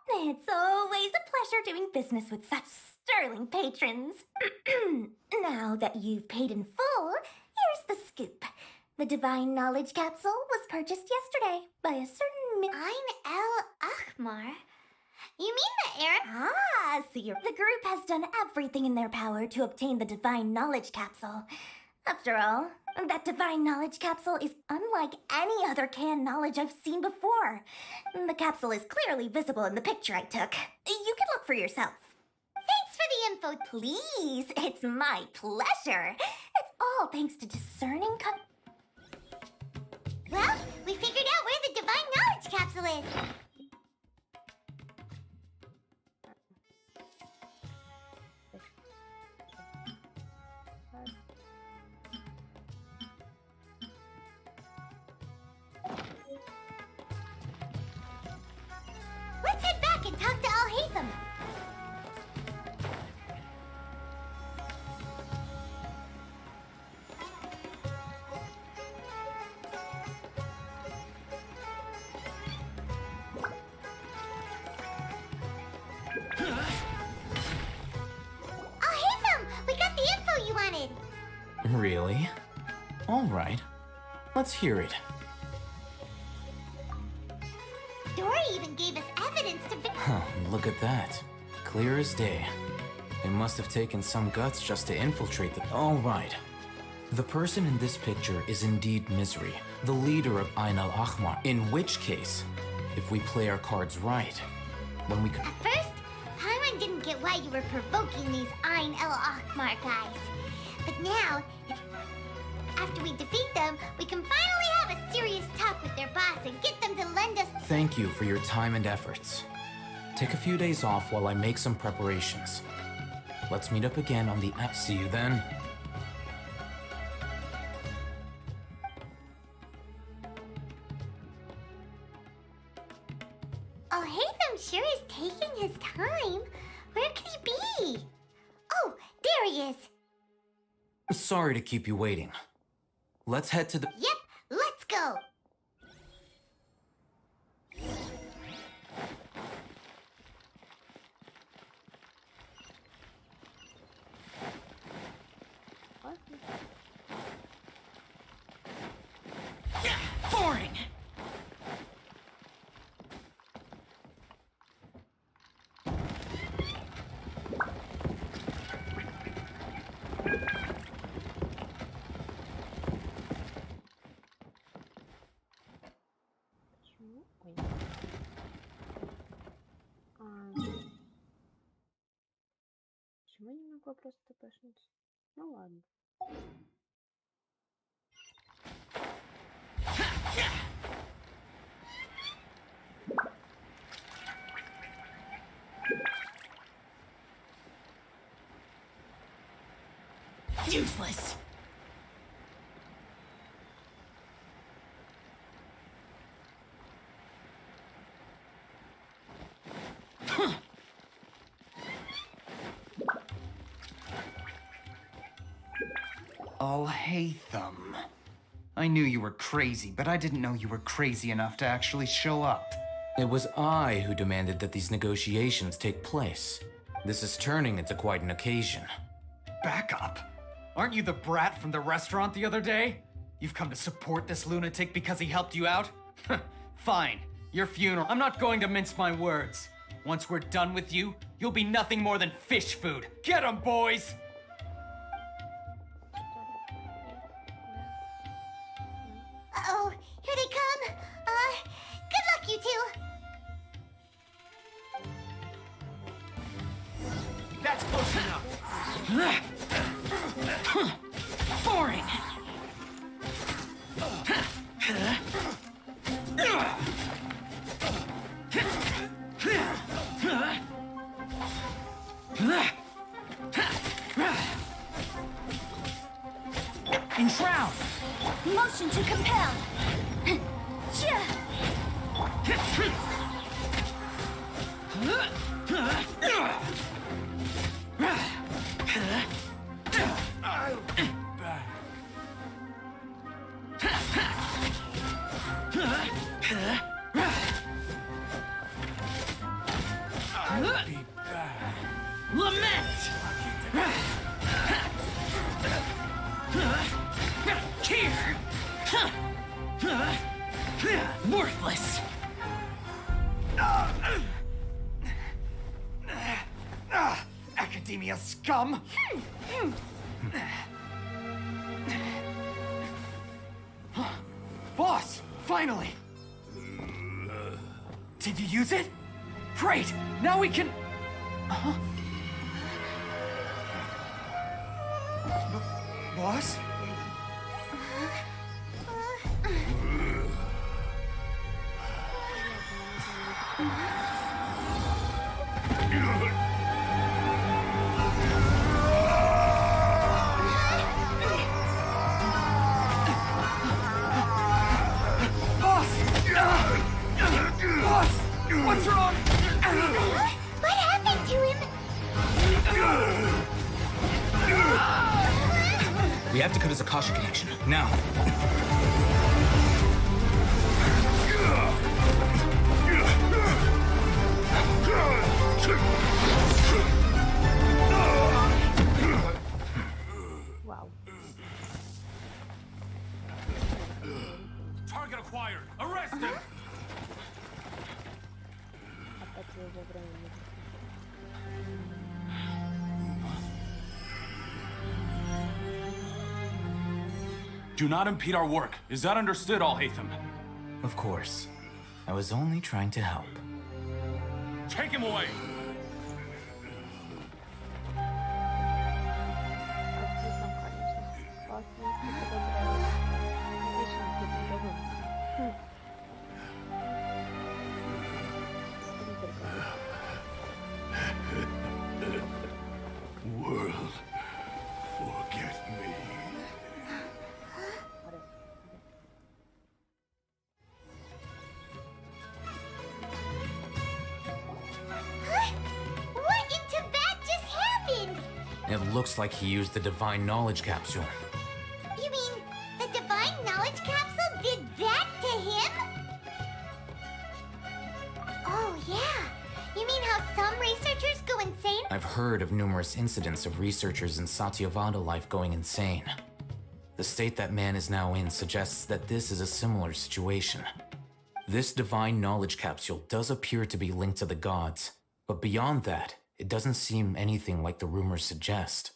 It's always a pleasure doing business with such sterling patrons. Now that you've paid in full, here's the scoop. The Divine Knowledge Capsule was purchased yesterday by a certain Ein El Achmar? You mean the air... Ah, so the group has done everything in their power to obtain the Divine Knowledge Capsule. After all, that Divine Knowledge Capsule is unlike any other canned knowledge I've seen before. The capsule is clearly visible in the picture I took. You can look for yourself. Thanks for the info. Please, it's my pleasure. It's all thanks to discerning Well, we figured out where the Divine Knowledge Capsule is. Let's head back and talk to Al-Haytham. Al-Haytham, we got the info you wanted. Really? All right. Let's hear it. Dory even gave us evidence to... Huh, look at that. Clear as day. It must have taken some guts just to infiltrate the... All right. The person in this picture is indeed Misery, the leader of Ain al-Ahmar. In which case, if we play our cards right, then we could... At first, Paimon didn't get why you were provoking these Ain el-Ahmar guys. But now, after we defeat them, we can finally have a serious talk with their boss and get them to lend us... Thank you for your time and efforts. Take a few days off while I make some preparations. Let's meet up again on the app. See you then. Al-Haytham sure is taking his time. Where could he be? Oh, there he is. Sorry to keep you waiting. Let's head to the... Yep, let's go. Boring! Почему я не могла просто тпшнуться? Ну ладно. Useless! Al-Haytham. I knew you were crazy, but I didn't know you were crazy enough to actually show up. It was I who demanded that these negotiations take place. This is turning into quite an occasion. Back up. Aren't you the brat from the restaurant the other day? You've come to support this lunatic because he helped you out? Fine. Your funeral. I'm not going to mince my words. Once we're done with you, you'll be nothing more than fish food. Get 'em, boys! Uh-oh, here they come. Good luck, you two. That's close enough. Lament! Here! Worthless! Academia scum! Boss! Finally! Did you use it? Great! Now we can... Boss? Boss! What's wrong? What happened to him? We have Dakota's Akasha connection. Now. Вау. Target acquired. Arrest him. Опять его вовремя не Do not impede our work. Is that understood, Al-Haytham? Of course. I was only trying to help. Take him away! World, forget me. What in Tibet just happened? It looks like he used the Divine Knowledge Capsule. You mean the Divine Knowledge Capsule did that to him? Oh, yeah. You mean how some researchers go insane? I've heard of numerous incidents of researchers in Satyavada life going insane. The state that man is now in suggests that this is a similar situation. This Divine Knowledge Capsule does appear to be linked to the gods, but beyond that, it doesn't seem anything like the rumors suggest.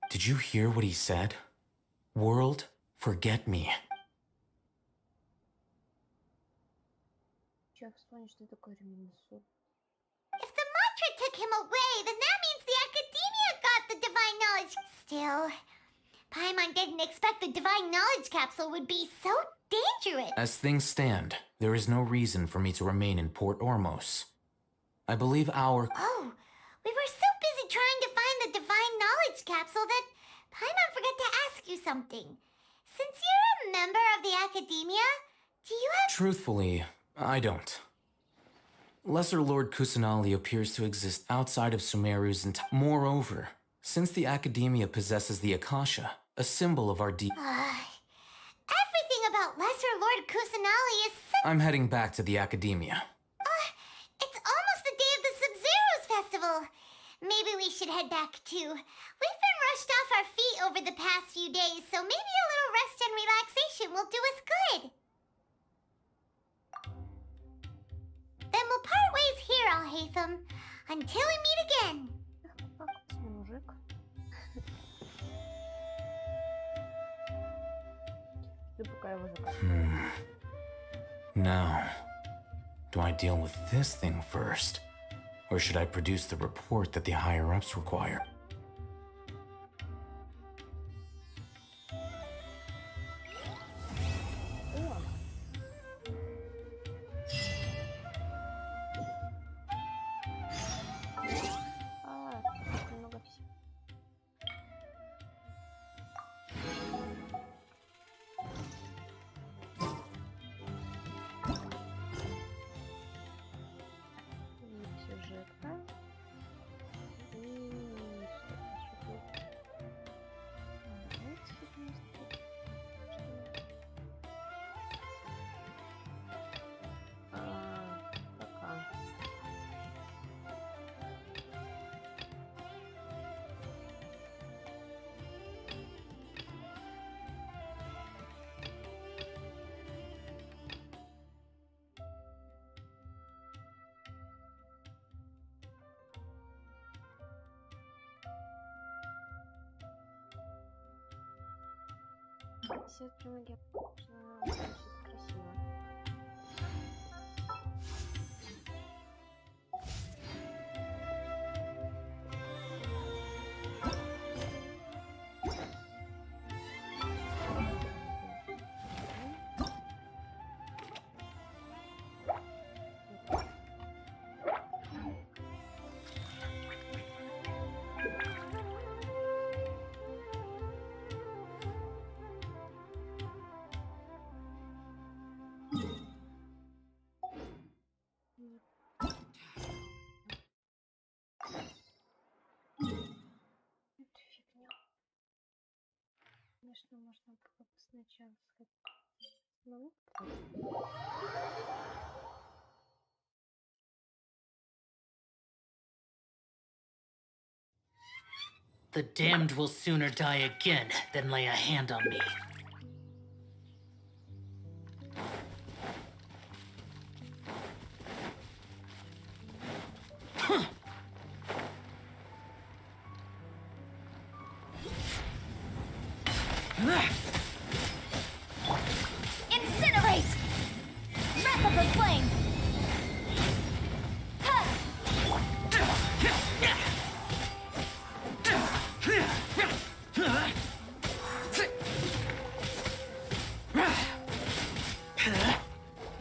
Did you hear what he said? World, forget me. Человек вспомнит, что такое ременный суд. If the mantra took him away, then that means the academia got the divine knowledge. Still, Paimon didn't expect the divine knowledge capsule would be so dangerous. As things stand, there is no reason for me to remain in Port Ormos. I believe our... Oh, we were so busy trying to find the divine knowledge capsule that Paimon forgot to ask you something. Since you're a member of the academia, do you have... Truthfully, I don't. Lesser Lord Kusanali appears to exist outside of Sumeru's Moreover, since the Academia possesses the Akasha, a symbol of our Everything about Lesser Lord Kusanali is I'm heading back to the Academia. It's almost the day of the Sub-Zero's festival. Maybe we should head back too. We've been rushed off our feet over the past few days, so maybe a little rest and relaxation will do us good. Then we'll part ways here, Al-Haytham, until we meet again. Мужик. Жду, пока его закажут. Now, do I deal with this thing first? Or should I produce the report that the higher-ups require? Немного всего. Сюжетка. И Красиво. Это фигня. Конечно, можно было бы сначала сказать. Ну, The damned will sooner die again than lay a hand on me. Incinerate! Wrap up the flame!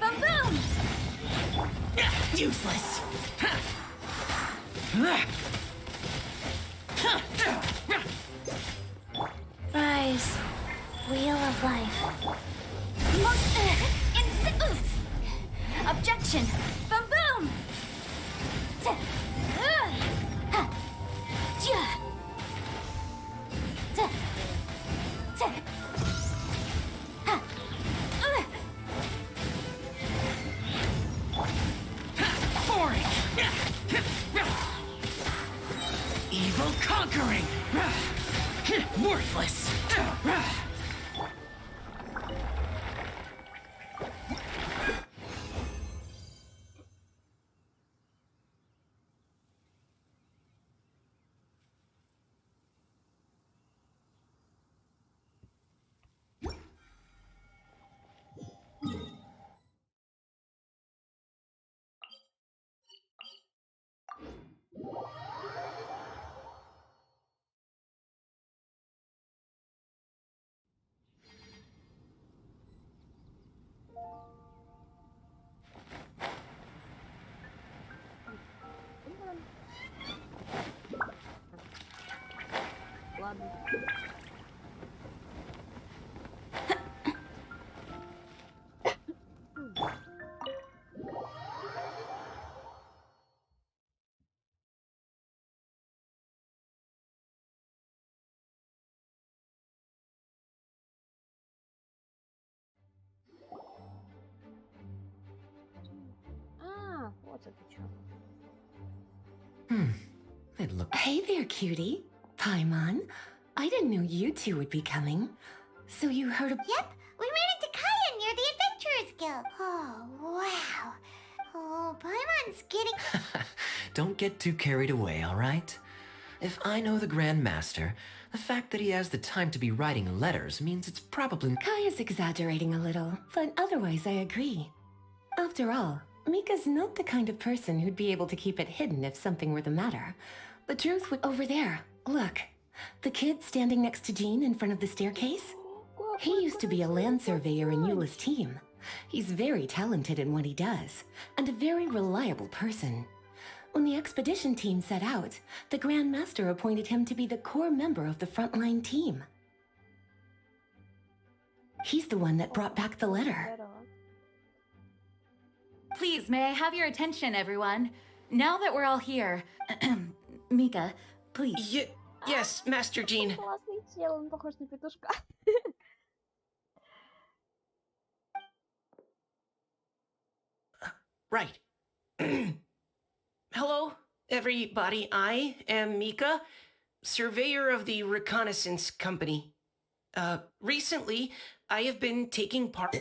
Boom boom! Useless! Rise, wheel of life. Objection! Boom boom! Boring! Evil conquering! Worthless! ладно. Вот это что. It look. Hey there, cutie. Paimon. I didn't know you two would be coming. So you heard of... Yep, we ran into Kaya near the Adventurers Guild. Oh, wow. Oh, Paimon's getting... Don't get too carried away, all right? If I know the Grand Master, the fact that he has the time to be writing letters means it's probably... Kaya's exaggerating a little, but otherwise I agree. After all, Mika's not the kind of person who'd be able to keep it hidden if something were the matter. The truth would... Over there, look. The kid standing next to Jean in front of the staircase? He used to be a land surveyor in Eula's team. He's very talented in what he does, and a very reliable person. When the expedition team set out, the Grand Master appointed him to be the core member of the frontline team. He's the one that brought back the letter. Please, may I have your attention, everyone? Now that we're all here... Mika, please. Yes, Master Jean. Классный чел, он похож на петушка. Right. Hello, everybody. I am Mika, surveyor of the Reconnaissance Company. Recently, I have been taking part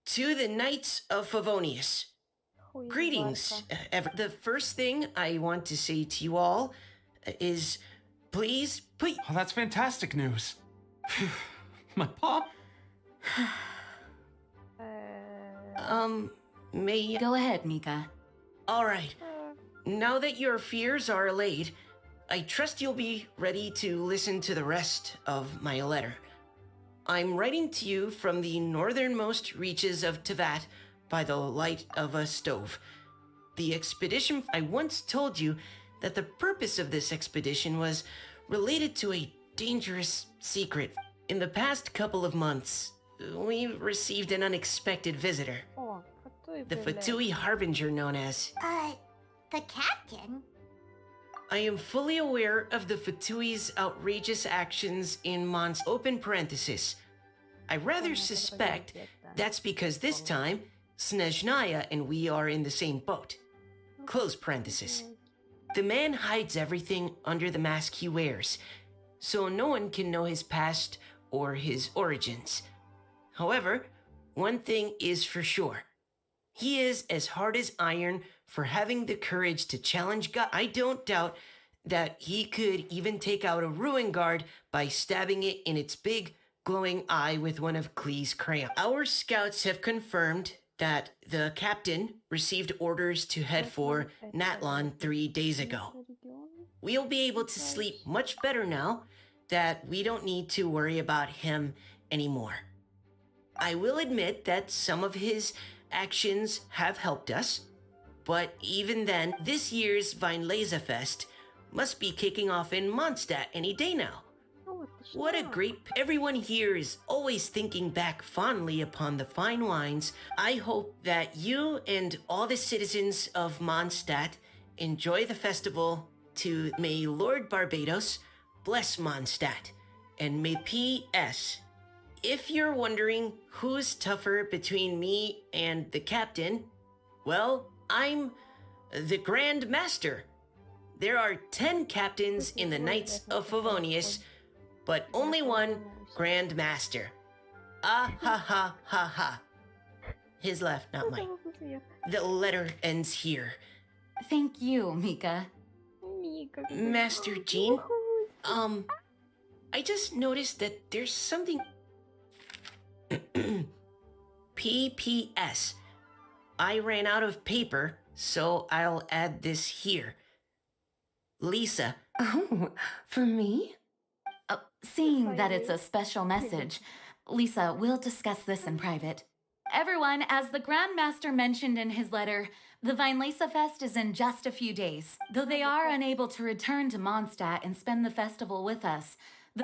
to the Knights of Favonius. Greetings. The first thing I want to say to you all is, please. Oh, that's fantastic news. My paw? May... Go ahead, Mika. All right. Now that your fears are allayed, I trust you'll be ready to listen to the rest of my letter. I'm writing to you from the northernmost reaches of Tevat by the light of a stove. The expedition, I once told you that the purpose of this expedition was related to a dangerous secret. In the past couple of months, we received an unexpected visitor. The Fatui Harbinger known as... the captain? I am fully aware of the Fatui's outrageous actions in Mon's open parenthesis. I rather suspect that's because this time, Snezhnaya and we are in the same boat. Close parenthesis. The man hides everything under the mask he wears, so no one can know his past or his origins. However, one thing is for sure. He is as hard as iron for having the courage to challenge God. I don't doubt that he could even take out a ruin guard by stabbing it in its big, glowing eye with one of Klee's crayons. Our scouts have confirmed that the captain received orders to head for Natlan 3 days ago. We'll be able to sleep much better now that we don't need to worry about him anymore. I will admit that some of his actions have helped us, but even then, this year's Weinlesefest must be kicking off in Mondstadt any day now. What a great... Everyone here is always thinking back fondly upon the fine wines. I hope that you and all the citizens of Mondstadt enjoy the festival. May Lord Barbados bless Mondstadt, and may P.S. If you're wondering who's tougher between me and the captain, well, I'm the Grand Master. There are 10 captains in the Knights of Favonius, but only one Grand Master. Ah ha ha ha ha. His laugh, not mine. The letter ends here. Thank you, Mika. Master Jean, I just noticed that there's something... P.P.S. I ran out of paper, so I'll add this here. Lisa. Oh, for me? Seeing that it's a special message, Lisa, we'll discuss this in private. Everyone, as the Grand Master mentioned in his letter, the Weinlesefest is in just a few days. Though they are unable to return to Mondstadt and spend the festival with us,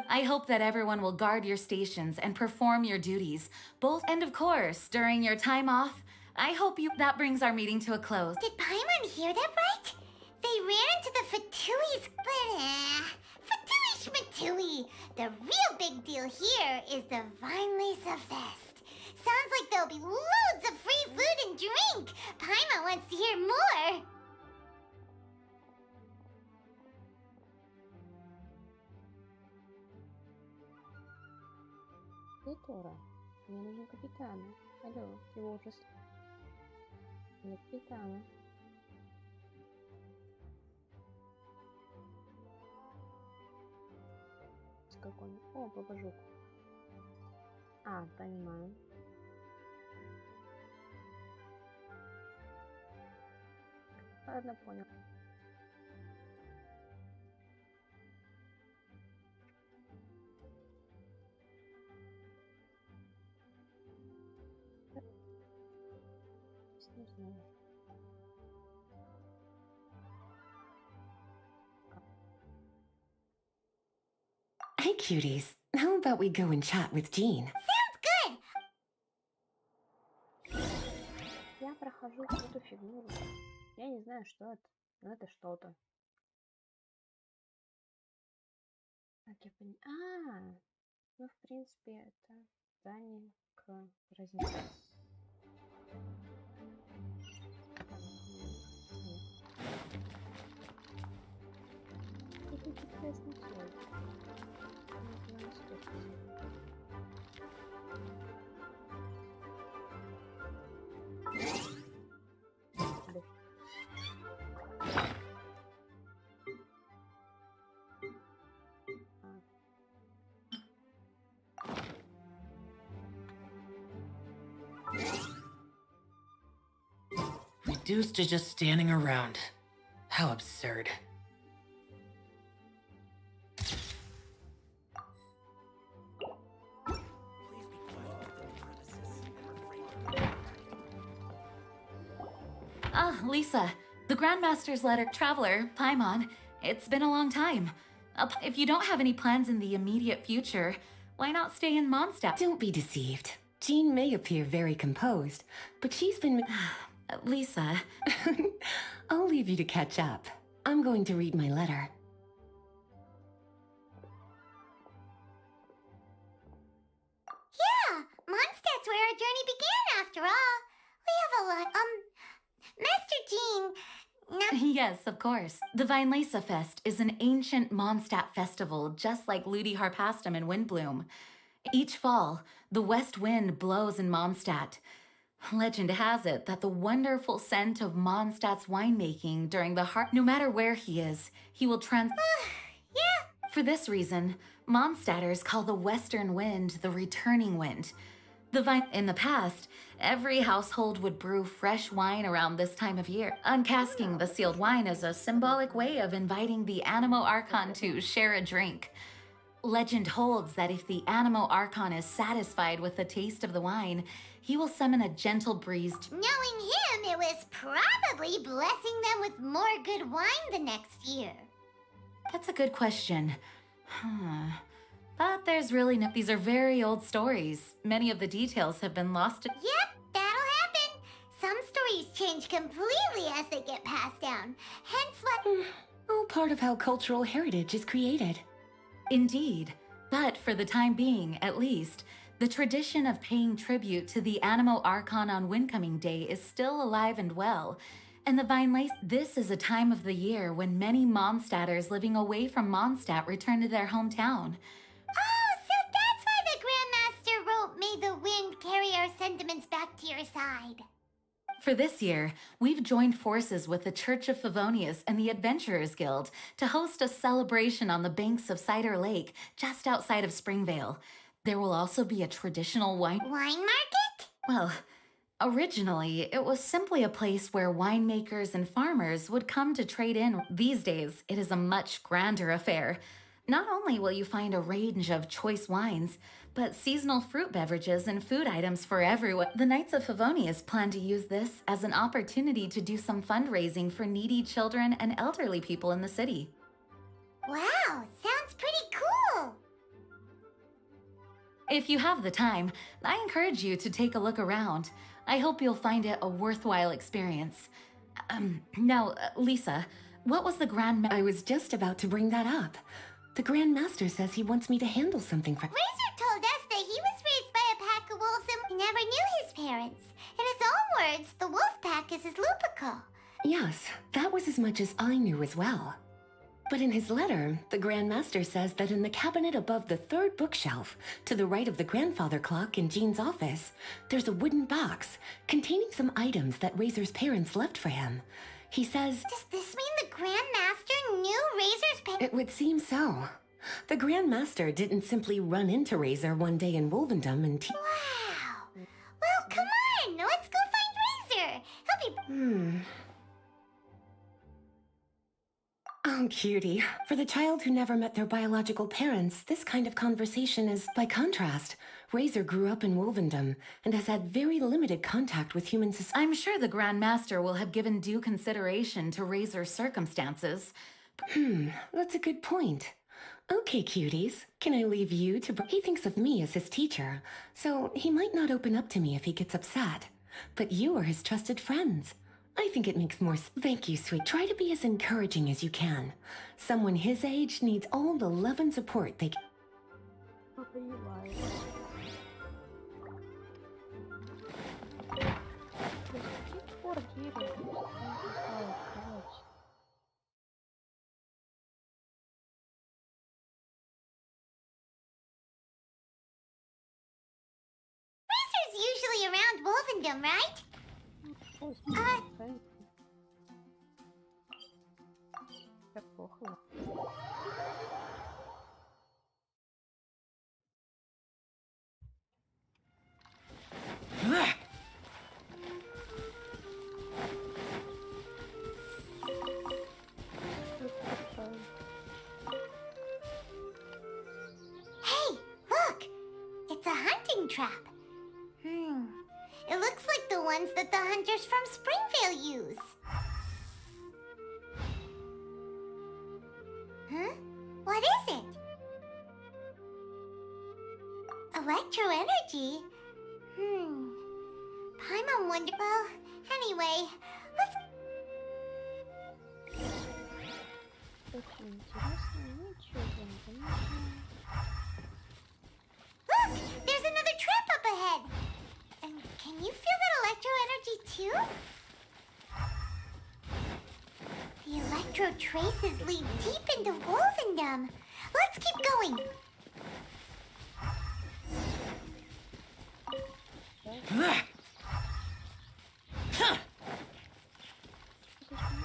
I hope that everyone will guard your stations and perform your duties, both and of course, during your time off. I hope that brings our meeting to a close. Did Paimon hear that right? They ran into the Fatui's... Fatui Schmatui! The real big deal here is the Weinlesefest. Sounds like there'll be loads of free food and drink. Paimon wants to hear more. Тора, мне нужен капитана. Алло, его уже... Нет капитана. Как он? О, бабажук. А, понимаю. Ладно, понял. Не знаю. Hey, cuties. How about we go and chat with Jean? Sounds good! Я прохожу какую-то фигню. Я не знаю, что это, но это что-то. Так, я поняла. Ну, в принципе, это задание к разнесу. Это прекрасный слой. reduced to just standing around. How absurd. Ah, Lisa, the Grandmaster's letter. Traveler, Paimon, it's been a long time. If you don't have any plans in the immediate future, why not stay in Mondstadt? Don't be deceived. Jean may appear very composed, but she's been... Lisa... I'll leave you to catch up. I'm going to read my letter. Yeah, Mondstadt's where our journey began after all. We have a lot, Master Jean... Yes, of course. The Weinlese Fest is an ancient Mondstadt festival, just like Ludi Harpastum and Windbloom. Each fall, the west wind blows in Mondstadt. Legend has it that the wonderful scent of Mondstadt's winemaking during the no matter where he is, he will Yeah. For this reason, Mondstadters call the western wind the returning wind. In the past, every household would brew fresh wine around this time of year. Uncasking the sealed wine is a symbolic way of inviting the Animo Archon to share a drink. Legend holds that if the Animo Archon is satisfied with the taste of the wine, he will summon a gentle breeze. Knowing him, it was probably blessing them with more good wine the next year. That's a good question. But there's really no... These are very old stories. Many of the details have been lost. Yep, that'll happen. Some stories change completely as they get passed down. Hence what... All part of how cultural heritage is created. Indeed. But for the time being, at least, the tradition of paying tribute to the Animo Archon on Windcoming Day is still alive and well. And the Weinlese... This is a time of the year when many Mondstadters living away from Mondstadt return to their hometown. Oh, so that's why the Grandmaster wrote, "May the wind carry our sentiments back to your side." For this year, we've joined forces with the Church of Favonius and the Adventurers Guild to host a celebration on the banks of Cider Lake, just outside of Springvale. There will also be a traditional wine market? Well, originally, it was simply a place where winemakers and farmers would come to trade in. These days, it is a much grander affair. Not only will you find a range of choice wines, but seasonal fruit beverages and food items for everyone. The Knights of Favonius plan to use this as an opportunity to do some fundraising for needy children and elderly people in the city. Wow, sounds pretty cool. If you have the time, I encourage you to take a look around. I hope you'll find it a worthwhile experience. Now, Lisa, what was the I was just about to bring that up. The Grand Master says he wants me to handle something for... Razor told us that he was raised by a pack of wolves and he never knew his parents. In his own words, the wolf pack is his lupical. Yes, that was as much as I knew as well. But in his letter, the Grand Master says that in the cabinet above the third bookshelf, to the right of the grandfather clock in Jean's office, there's a wooden box containing some items that Razor's parents left for him. He says... Does this mean the Grand Master knew Razor's parents? It would seem so. The Grand Master didn't simply run into Razor one day in Wolvendom and... Wow. Well, come on, let's go find Razor. He'll be... Oh, cutie. For the child who never met their biological parents, this kind of conversation is... By contrast, Razor grew up in Wolvendom and has had very limited contact with human society. I'm sure the Grand Master will have given due consideration to Razor's circumstances. That's a good point. Okay, cuties. Can I leave you to... He thinks of me as his teacher, so he might not open up to me if he gets upset. But you are his trusted friends. I think it makes more... Thank you, sweet. Try to be as encouraging as you can. Someone his age needs all the love and support they can... Razor's usually around Wolvendom, right? trap. It looks like the ones that the hunters from Springvale use. Huh? What is it? Electro energy? Paimon wonder... Well, anyway, let's... Очень интересно, ничего не понятно. Look! There's another trap up ahead! And can you feel that electro energy too? The electro traces lead deep into Wolvendom. Let's keep going.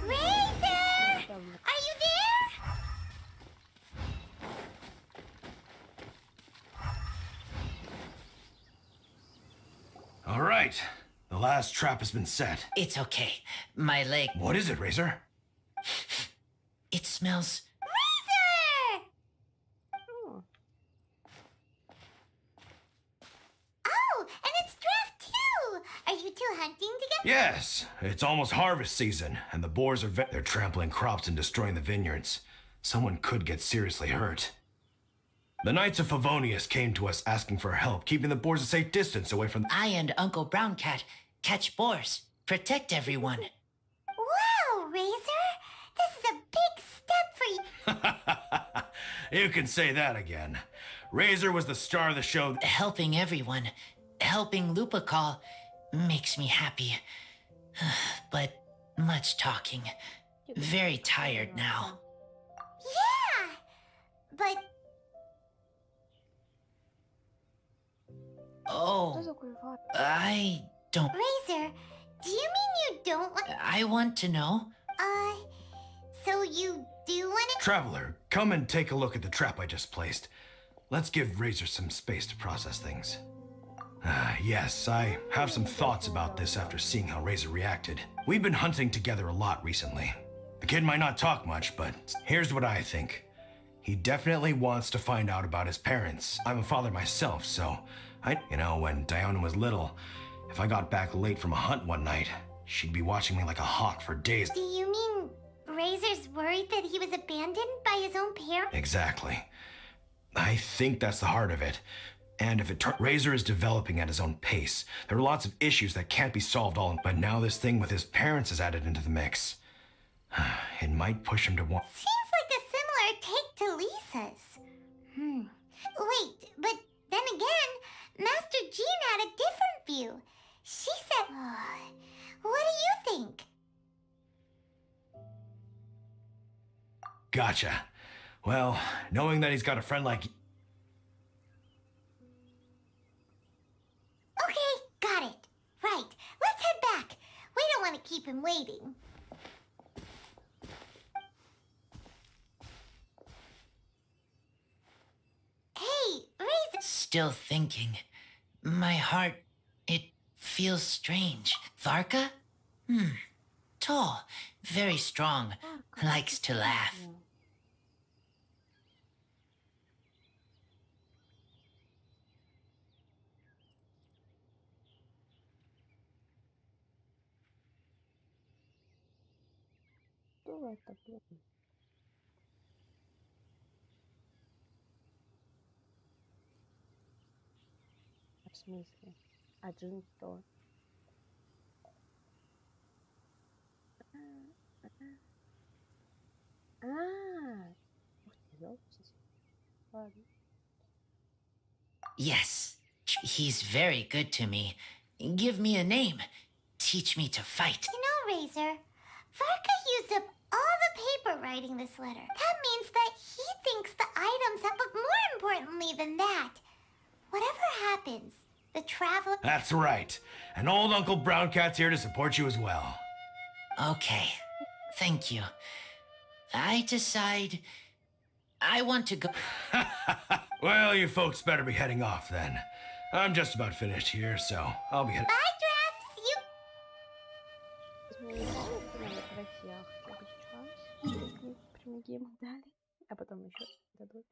Razor! Are you there? All right. The last trap has been set. It's okay. My leg. What is it, Razor? It smells. Razor! Oh, and it's Draft too! Are you two hunting together? Yes. It's almost harvest season, and the boars are they're trampling crops and destroying the vineyards. Someone could get seriously hurt. The Knights of Favonius came to us asking for help, keeping the boars a safe distance away from... I and Uncle Brown Cat catch boars, protect everyone. Wow, Razor! This is a big step for you. You can say that again. Razor was the star of the show. Helping everyone, helping Lupical makes me happy. But much talking. Very tired now. Yeah! But... Oh, I don't... Razor, do you mean you don't want... I want to know. So you do want to... Traveler, come and take a look at the trap I just placed. Let's give Razor some space to process things. Yes, I have some thoughts about this after seeing how Razor reacted. We've been hunting together a lot recently. The kid might not talk much, but here's what I think. He definitely wants to find out about his parents. I'm a father myself, so when Diana was little, if I got back late from a hunt one night, she'd be watching me like a hawk for days. Do you mean Razor's worried that he was abandoned by his own parents? Exactly. I think that's the heart of it. And if Razor is developing at his own pace, there are lots of issues that can't be solved but now this thing with his parents is added into the mix. It might push him to want... Seems like a similar take to Lisa's. Wait, but then again, Master Jean had a different view. She said... what do you think? Gotcha. Well, knowing that he's got a friend like... Okay, got it. Right, let's head back. We don't want to keep him waiting. Hey, Razor... Still thinking. My heart, it feels strange. Varka? Tall, very strong, likes to laugh. Что это, блин? В смысле? А Джин кто? Ух ты, ёлки. Ладно. Yes, he's very good to me. Give me a name. Teach me to fight. You know, Razor, Varka used up all the paper writing this letter. That means that he thinks the items have... But more importantly than that, whatever happens, the traveler... That's right. And old Uncle Brown Cat's here to support you as well. Okay, thank you. I decide I want to go. Well, you folks better be heading off then. I'm just about finished here, so I'll be heading... Bye, Drafts! You... Прям гейм дали, а потом еще дадут.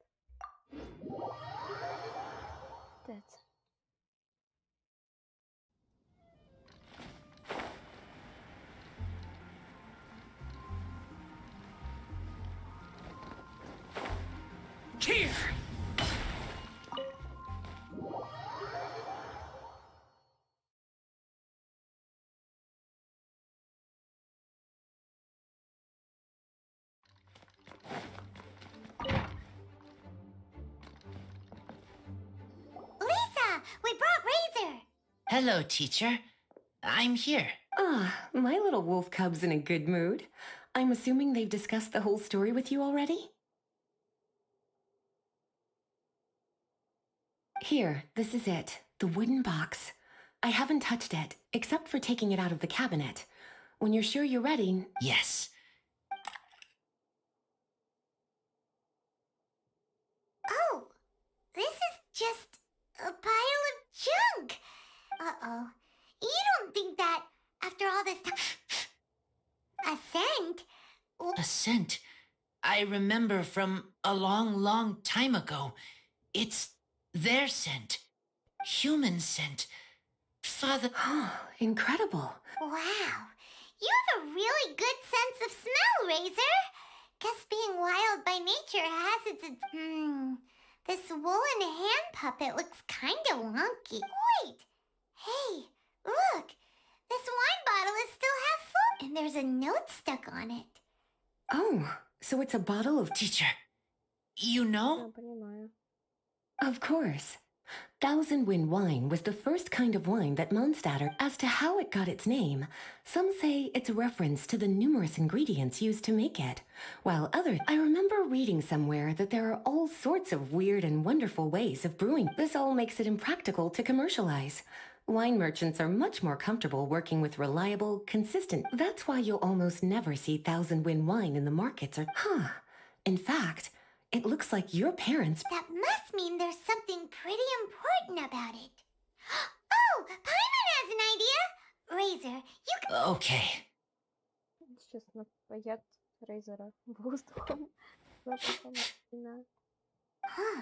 We brought Razor! Hello, teacher. I'm here. Ah, my little wolf cub's in a good mood. I'm assuming they've discussed the whole story with you already? Here, this is it. The wooden box. I haven't touched it, except for taking it out of the cabinet. When you're sure you're ready... Yes. Oh, this is just a pile of junk! Uh-oh. You don't think that, after all this time... A scent? A scent. I remember from a long, long time ago. It's their scent. Human scent. Father... Incredible. Wow. You have a really good sense of smell, Razor. Guess being wild by nature has its... This woolen hand puppet looks kinda wonky. Wait! Hey, look! This wine bottle is still half full, and there's a note stuck on it. Oh, so it's a bottle of... Teacher, you know? Of course. Thousand Wind wine was the first kind of wine that Mondstadt. As to how it got its name, some say it's a reference to the numerous ingredients used to make it, while others... I remember reading somewhere that there are all sorts of weird and wonderful ways of brewing. This all makes it impractical to commercialize. Wine merchants are much more comfortable working with reliable, consistent... That's why you'll almost never see Thousand Wind wine in the markets or... In fact... It looks like your parents... That must mean there's something pretty important about it. Oh, Paimon has an idea! Razor, you can... Okay. Сейчас напоят Рейзера воздухом. Запахом вина. Huh.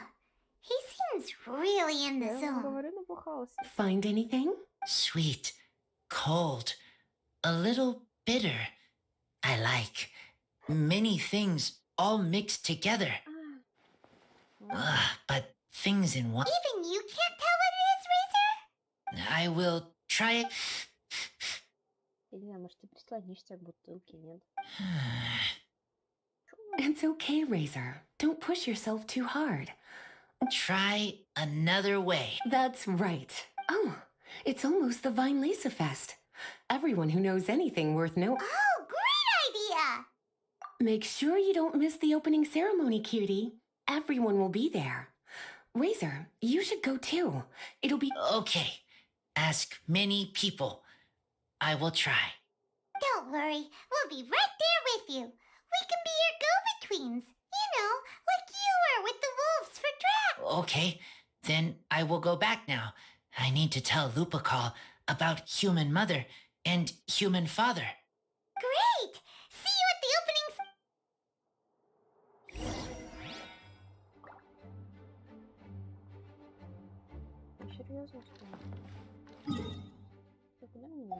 He seems really in the Я zone. говорю, набухался. Find anything? Sweet. Cold. A little bitter. I like. Many things all mixed together. But things in one... Even you can't tell what it is, Razor? I will try it. Я не знаю, может, ты прислонишься к бутылке, нет? It's okay, Razor. Don't push yourself too hard. Try another way. That's right. Oh, it's almost the Weinlese Fest. Everyone who knows anything worth knowing... Oh, great idea! Make sure you don't miss the opening ceremony, cutie. Everyone will be there. Razor, you should go too. It'll be... Okay. Ask many people. I will try. Don't worry, we'll be right there with you. We can be your go-betweens. You know, like you were with the wolves for Drac. Okay. Then I will go back now. I need to tell Lupacol about Human Mother and Human Father. Great! See you at the opening... Серьезно, что ли? Ты куда меня?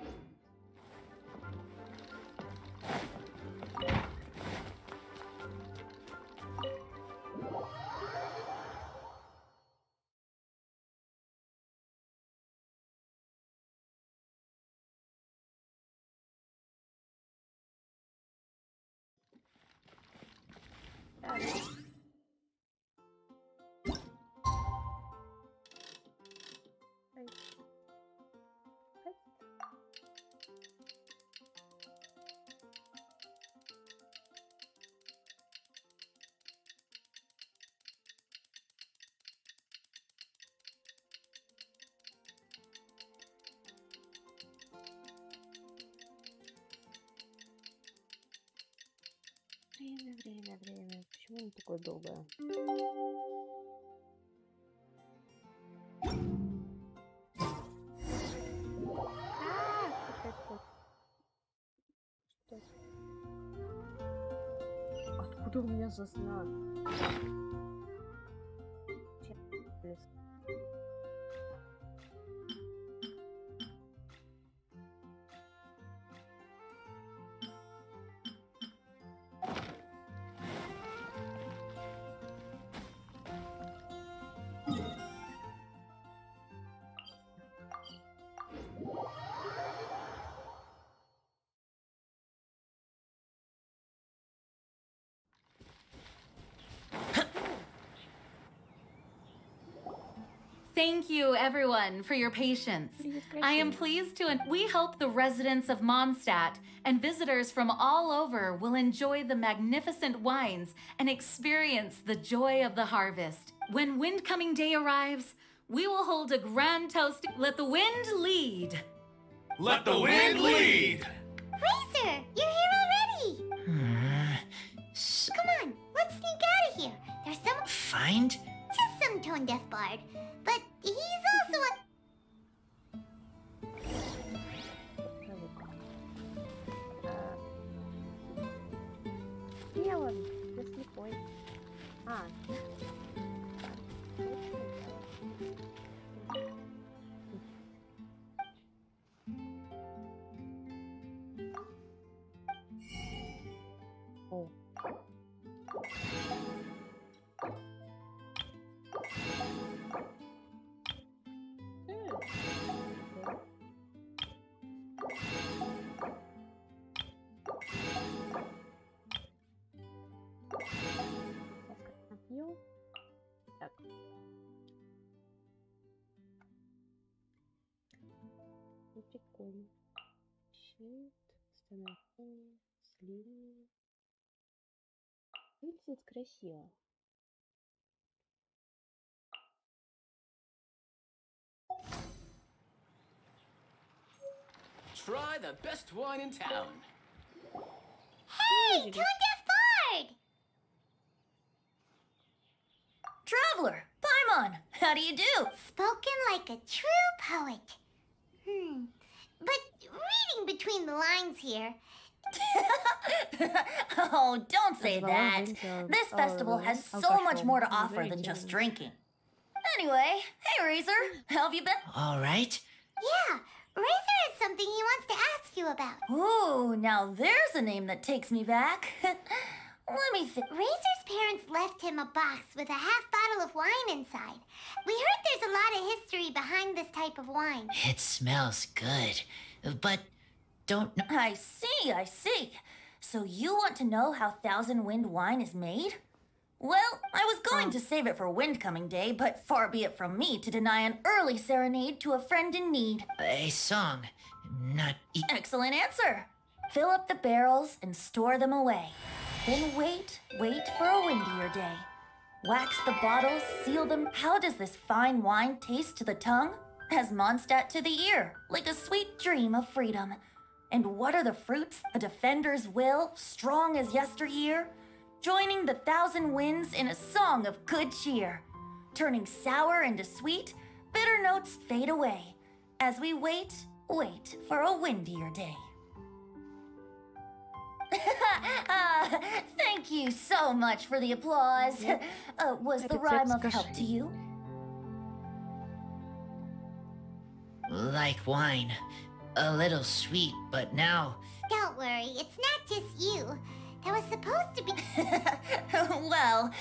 Время. Почему оно такое долгое? Что? Откуда у меня знак? Thank you, everyone, for your patience. I am pleased to... We hope the residents of Mondstadt and visitors from all over will enjoy the magnificent wines and experience the joy of the harvest. When Windcoming Day arrives, we will hold a grand toast. Let the wind lead. Let the wind lead! Razor, you're here already! Come on, let's sneak out of here. There's some... Find? Just some tone-deaf bard. But he's also a... Не, ладно, ты слепой. А. О. Напью. Так. Ну, прикольно. Щит, становление, слив. Выглядит красиво. Try the best wine in town. Hey, tone-deaf bard! Traveler, Paimon, how do you do? Spoken like a true poet. But reading between the lines here... Oh, don't say that. This festival has so much more to offer than just drinking. Anyway, hey Razor, how have you been? All right. Yeah, Razor has something he wants to ask you about. Ooh, now there's a name that takes me back. Let me think. Razor's parents left him a box with a half bottle of wine inside. We heard there's a lot of history behind this type of wine. It smells good, but don't know. I see. So you want to know how Thousand Wind wine is made? Well, I was going to save it for Windcoming Day, but far be it from me to deny an early serenade to a friend in need. A song, not... Excellent answer. Fill up the barrels and store them away. Then wait for a windier day. Wax the bottles, seal them. How does this fine wine taste to the tongue? As Mondstadt to the ear, like a sweet dream of freedom. And what are the fruits? A defender's will, strong as yesteryear? Joining the thousand winds in a song of good cheer. Turning sour into sweet, bitter notes fade away. As we wait for a windier day. Thank you so much for the applause. Was the rhyme of help to you? Like wine. A little sweet, but now... Don't worry, it's not just you. That was supposed to be... Well,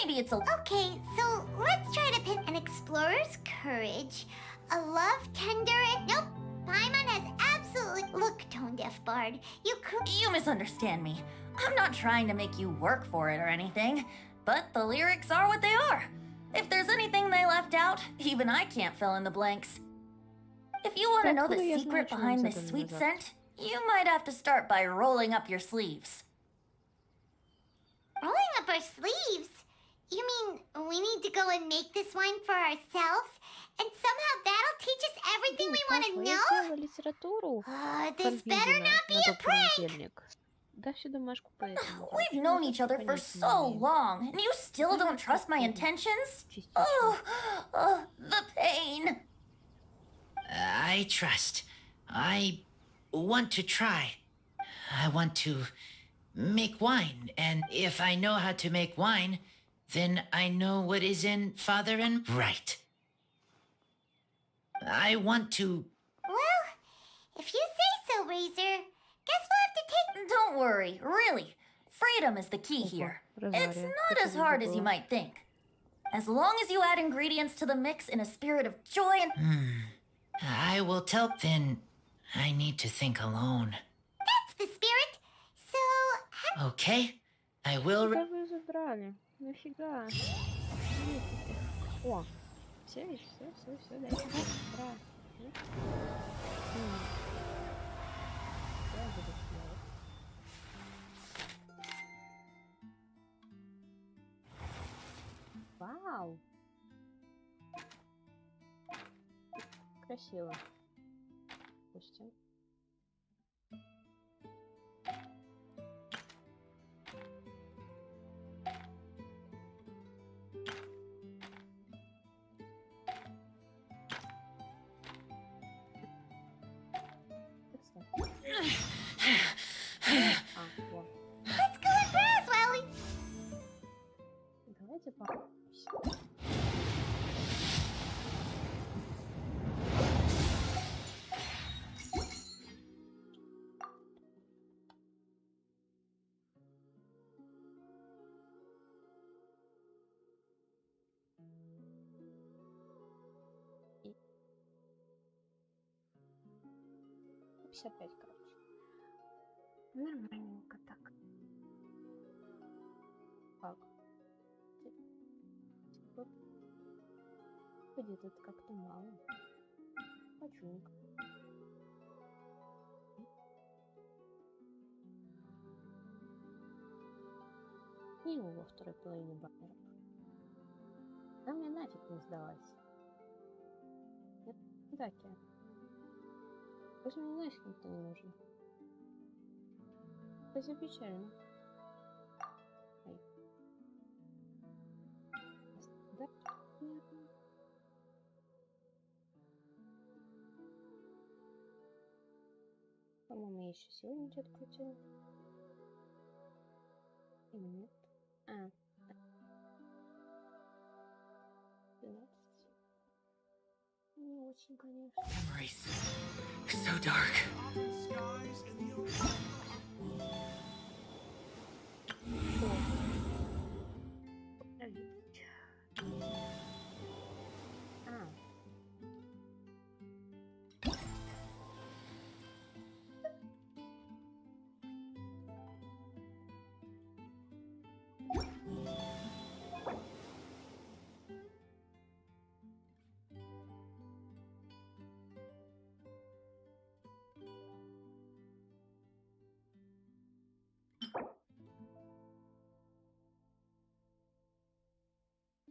maybe it's a... Okay, so let's try to pin an explorer's courage, a love tender, and... Nope, Paimon has absolutely... Look, tone-deaf bard, You misunderstand me. I'm not trying to make you work for it or anything, but the lyrics are what they are. If there's anything they left out, even I can't fill in the blanks. If you want to know the secret behind this sweet scent, you might have to start by rolling up your sleeves. Rolling up our sleeves? You mean we need to go and make this wine for ourselves? And somehow that'll teach us everything we want to know? Литературу. This better not be a prank! Дай всю домашку по этому. We've known each other for so long, and you still don't trust my intentions? Oh, the pain. I trust. I want to try. I want to make wine, and if I know how to make wine, then I know what is in father and right. I want to... Well, if you say so, Razor, guess we'll have to take... Don't worry, really. Freedom is the key here. It's not as hard as you might think. As long as you add ingredients to the mix in a spirit of joy and... I will tell, then I need to think alone. That's the spirit. So... Okay, I will... Куда вы забрали? Нафига? О, Все, видишь, все, да, ура. Я буду делать. Вау! Красиво. Пустим. Вот. Let's go in fast, Wowie! Давайте попробуем. И 55, короче. Нормальненько так. Так. Вот. Будет это как-то мало. Почему-то. Не его во второй половине баннеров. А мне нафиг не сдалась. Это так я. Пусть мне нафиг никто не нужен. Это печально. Ай. Да? По-моему, я еще сегодня что-то крутила. Или нет? А. 12. Не очень, конечно. Memories. So dark. А.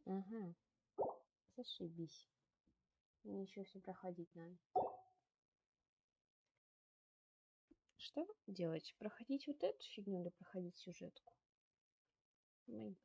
Ага. Зашибись. Мне еще все проходить надо. Что делать? Проходить вот эту фигню или проходить сюжетку? Мать.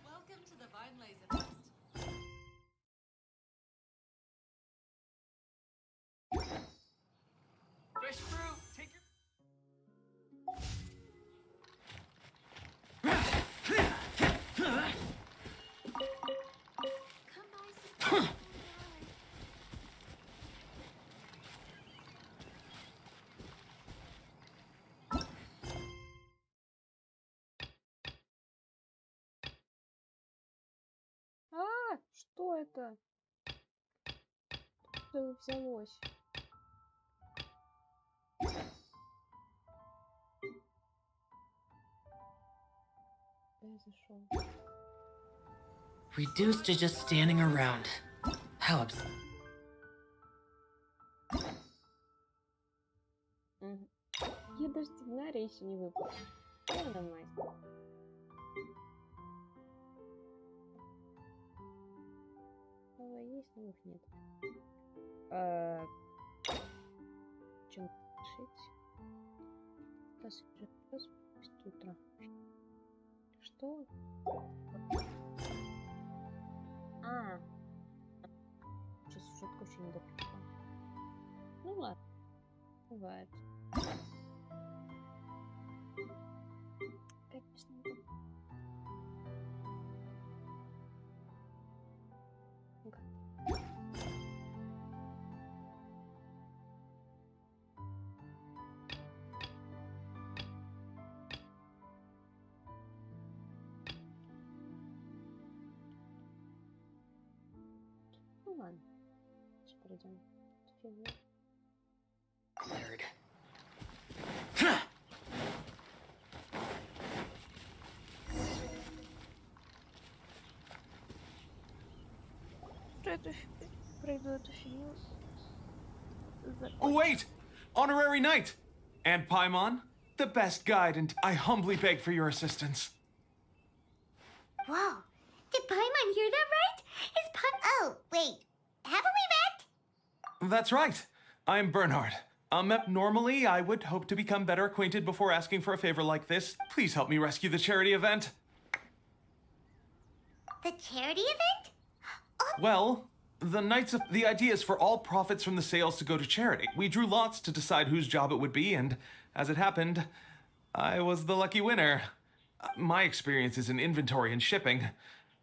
Welcome to the Vine Laser Fest. Fresh fruit, take your. А, что это? Что взялось? Я зашел. Reduced to just standing around. How Я даже сценарий еще не выпал. Ладно, мастер. Новое есть, новых нет. Чем шить? Пусть утро. Что? А. Сейчас сюжетку еще не дописала. Ну ладно. Бывает. Конечно. Ну-ка. пройдем. Фигня. Nerd. Пройду эту фигню. Oh, wait! Honorary Knight! And Paimon, the best guide, and I humbly beg for your assistance. Whoa. Did Paimon hear that right? Is Oh, wait. Haven't we met? That's right. I'm Bernhard. Normally, I would hope to become better acquainted before asking for a favor like this. Please help me rescue the charity event. The charity event? Well, the idea is for all profits from the sales to go to charity. We drew lots to decide whose job it would be, and as it happened, I was the lucky winner. My experience is in inventory and shipping.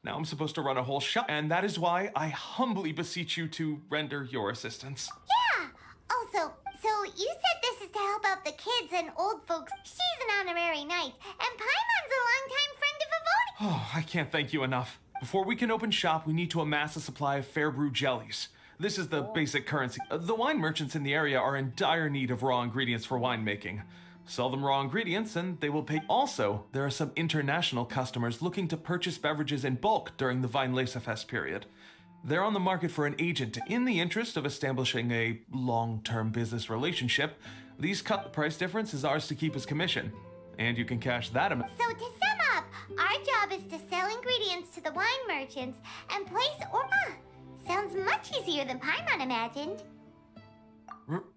Now I'm supposed to run a whole shop, and that is why I humbly beseech you to render your assistance. Yeah. Also, so you said this is to help out the kids and old folks. She's an honorary knight, and Paimon's a longtime friend of Avoni. Oh, I can't thank you enough. Before we can open shop, we need to amass a supply of fair brew jellies. This is the basic currency. The wine merchants in the area are in dire need of raw ingredients for winemaking. Sell them raw ingredients and they will pay. Also, there are some international customers looking to purchase beverages in bulk during the Weinlesefest period. They're on the market for an agent. In the interest of establishing a long-term business relationship, these cut the price difference is ours to keep as commission. And you can cash that amount. So to sum up, our job is to sell ingredients to the wine merchants and place sounds much easier than Paimon imagined.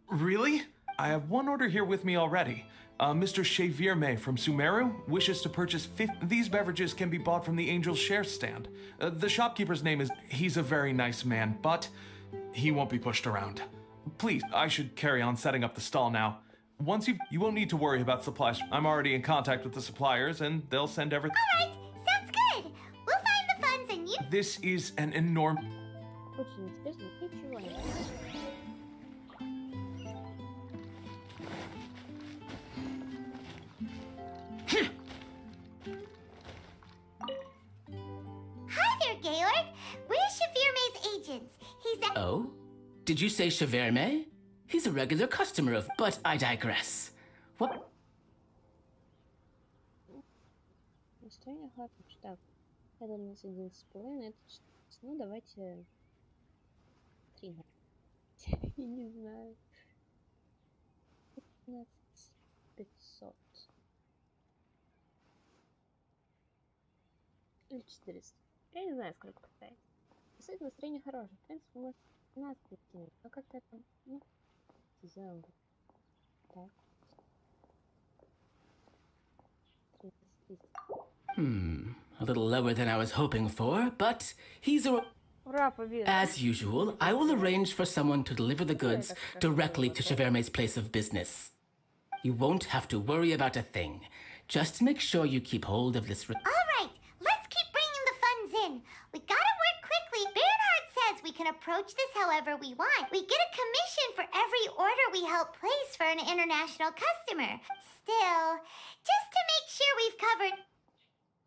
Really? I have one order here with me already. Mr. Xavier May from Sumero wishes to purchase 50. These beverages can be bought from the Angel's Share stand. The shopkeeper's name is. He's a very nice man, but he won't be pushed around. Please, I should carry on setting up the stall now. Once you won't need to worry about supplies. I'm already in contact with the suppliers, and they'll send everything. All right, sounds good. We'll find the funds and you. This is an enormous. Очень интересно. Ничего не Hi there, Georg. We're Xavier May's agents. He's a. Oh? Did you say Cheverme? He's a regular customer of. But I digress. What? Настроение хватит. Так, это у нас 11,5, это 14. Ну, давайте 3. Я не знаю. 15,500. Или 400. Я не знаю, сколько поставить. Кстати, настроение хорошее. В принципе, может 15 кинуть. Но как-то там, зангу. Так. 30 000. A little lower than I was hoping for, but he's a. Ура, победа! As usual, I will arrange for someone to deliver the goods directly to Cheverme's place of business. You won't have to worry about a thing. Just make sure you keep hold of this. All right, let's keep bringing the funds in. We gotta work quickly. Bernhard says we can approach this however we want. We get a commission for every order we help place for an international customer. Still, just to make sure we've covered.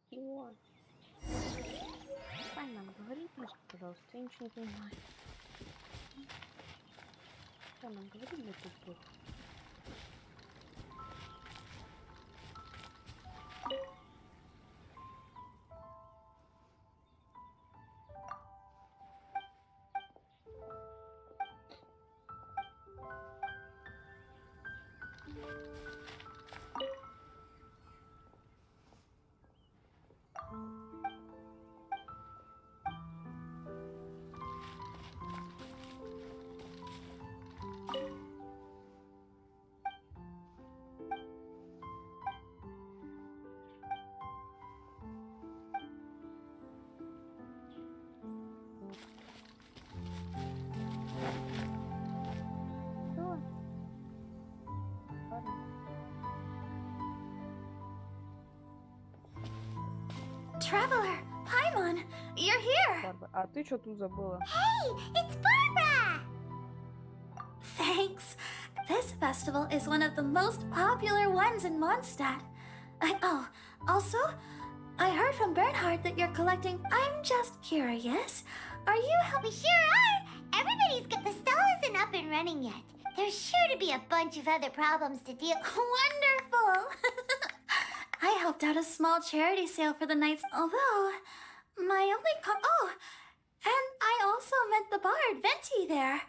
Его. Правильно нам говорить, может, пожалуйста, я ничего не понимаю. Что нам говорить для тут? Traveler, Paimon, you're here. Барбара, а ты что тут забыла? Hey, it's Barbara! Thanks. This festival is one of the most popular ones in Mondstadt. Also, I heard from Bernhard that you're collecting. I'm just curious. Are you We sure are! Everybody's got the stall isn't up and running yet. There's sure to be a bunch of other problems to deal. Wonderful! I helped out a small charity sale for the Knights, although my only oh, and I also met the bard, Venti, there.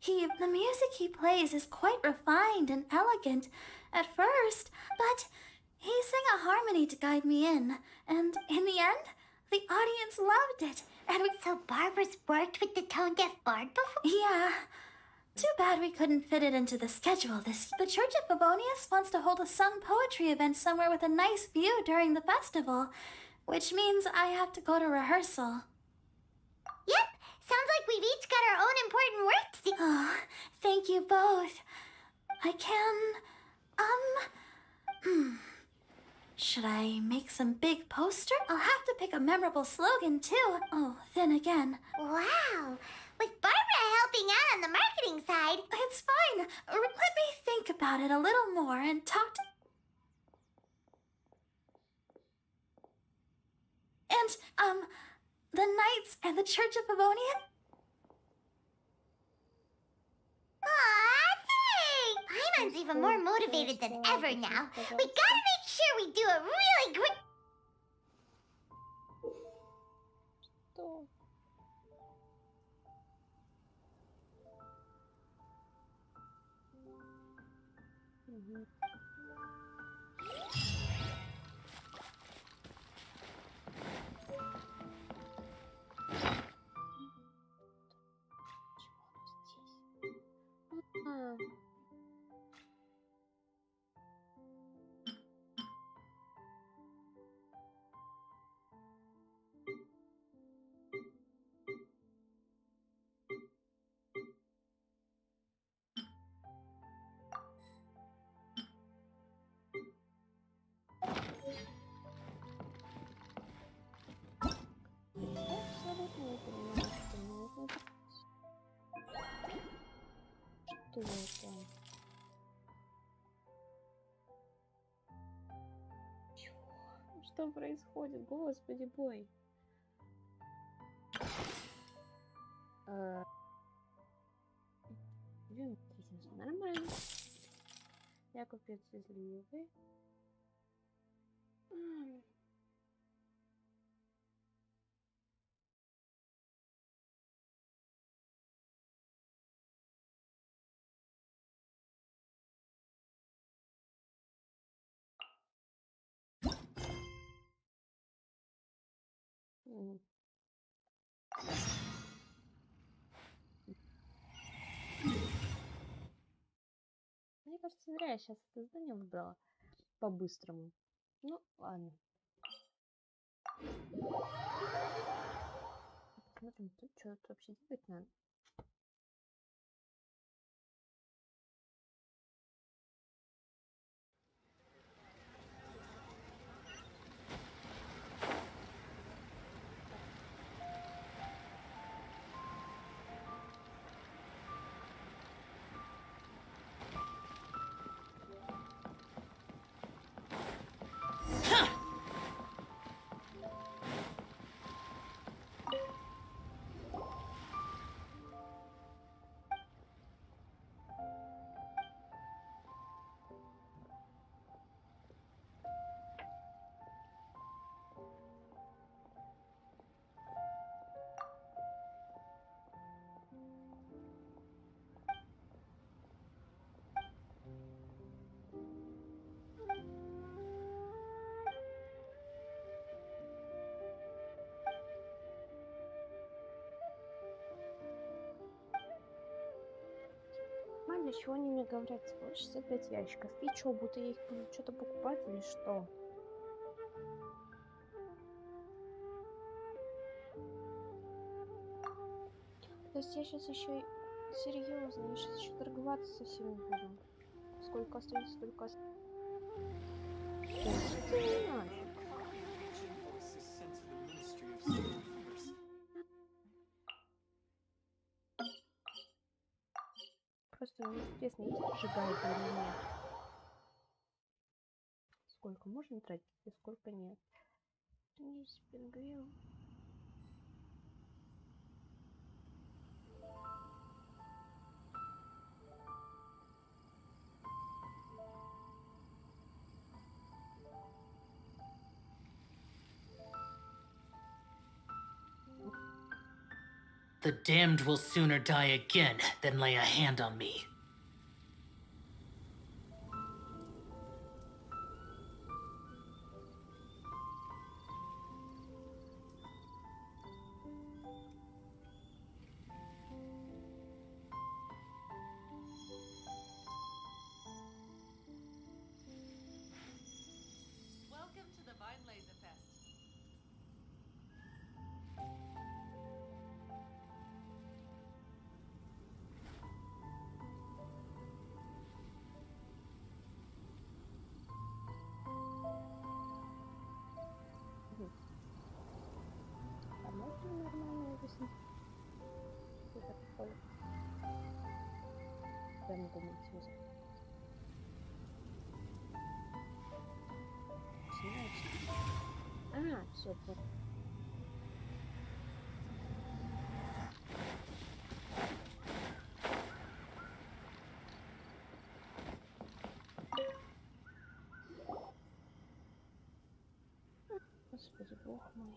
The music he plays is quite refined and elegant at first, but he sang a harmony to guide me in, and in the end, the audience loved it. And So Barbara's worked with the tone-deaf bard before? Yeah. Too bad we couldn't fit it into the schedule this year. The Church of Favonius wants to hold a sung poetry event somewhere with a nice view during the festival, which means I have to go to rehearsal. Yep, sounds like we've each got our own important work to do. Oh, thank you both. I can, should I make some big poster? I'll have to pick a memorable slogan, too. Oh, then again. Wow, with Barbara helping out on the marketing side. It's fine. Let me think about it a little more and talk to... And, the Knights and the Church of Pavonia? Aw, thanks! Paimon's even more motivated than ever now. We gotta make sure we do a really great... Что? Мгм. А, абсолютно не понимаю, что нужно делать. Что это? Чего? Что происходит? Господи бой. Нормально. Я купил слезливый. Мне кажется, зря я сейчас это здание выбрала по-быстрому. Ну, ладно. Посмотрим, тут что-то вообще делать надо. Для чего они мне говорят, всего 65 ящиков? И что, будто я их буду что-то покупать или что? То есть я сейчас еще серьезно, я сейчас еще торговаться со всеми буду. Сколько остается, столько остается. Что ты нафиг? Просто мне интересно, есть прожигайка или нет? Сколько можно тратить и сколько нет? Есть пингвин. The damned will sooner die again than lay a hand on me. Welcome to the Vine Laser Fest. А можно нормально объяснить? Что такое? Прям думать сразу. Значит. Все, понял. Господи, бог мой.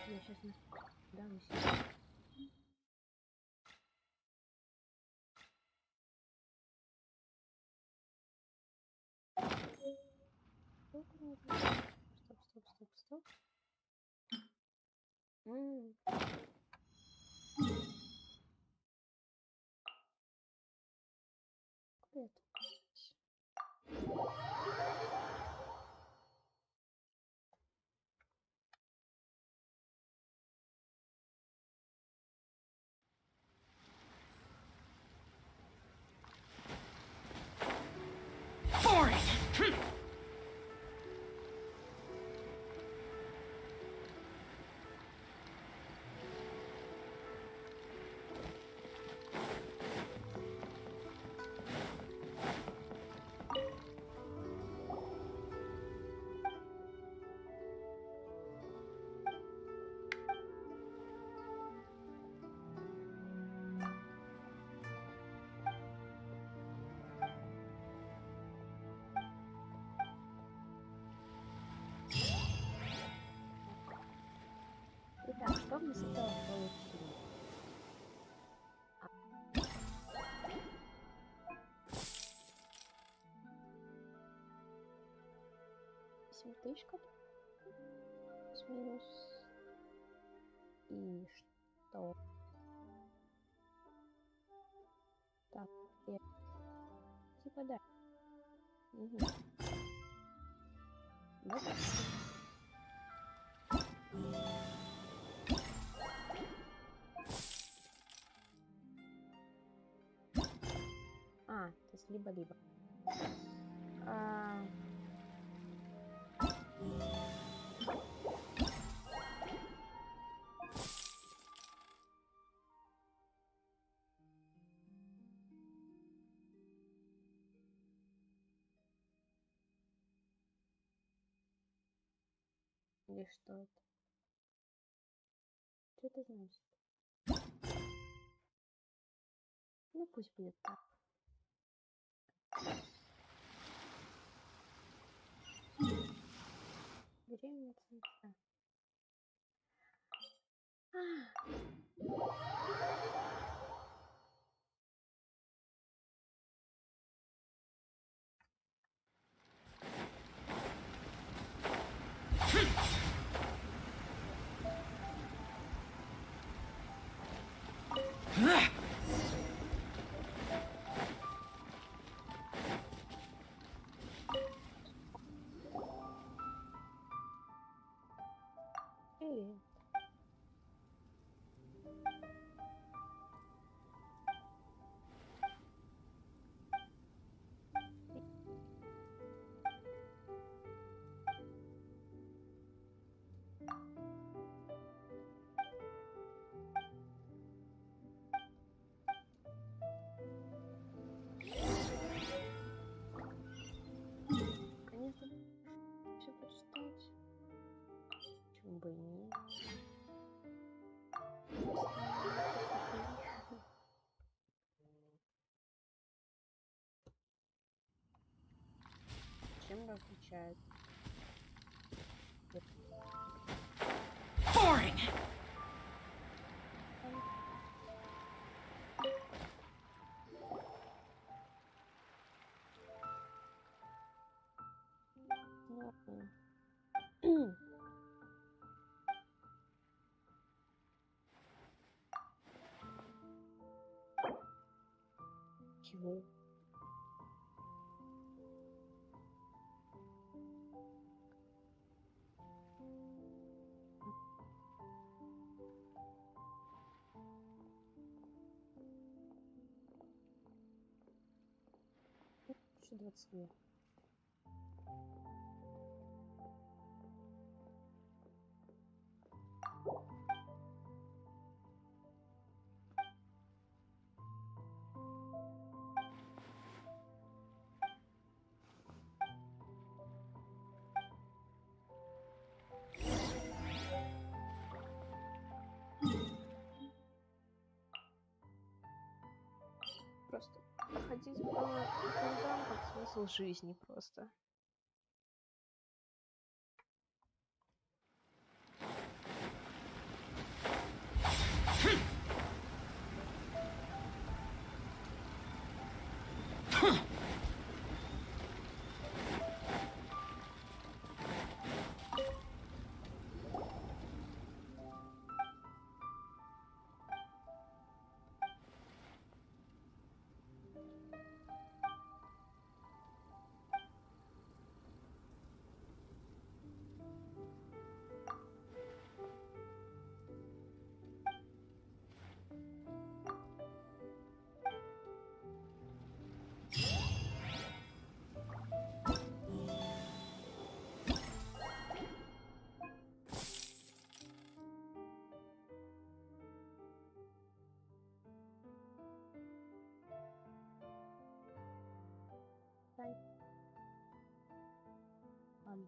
Я сейчас не... Да, вы сейчас. Стоп. Кто это? Итак, что мы с этого получили? Тысячка плюс-минус. И что? Так, типа да. Угу. Вот. То есть либо-либо. Или что это? Что это значит? Ну пусть будет так. Беременница. Привет. отвечает. Boring. Чего? Еще 22. Просто ходить по кругам как смысл жизни просто. Ладно.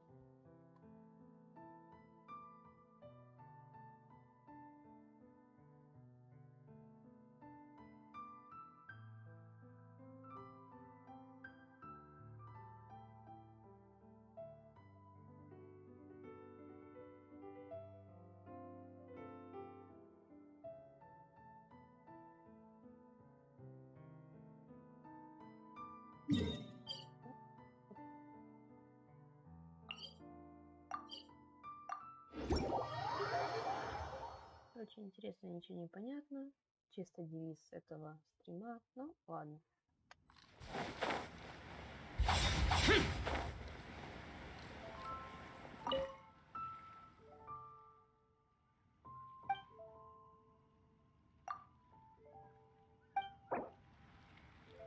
Очень интересно, ничего не понятно. Чисто девиз этого стрима. Ну, ладно.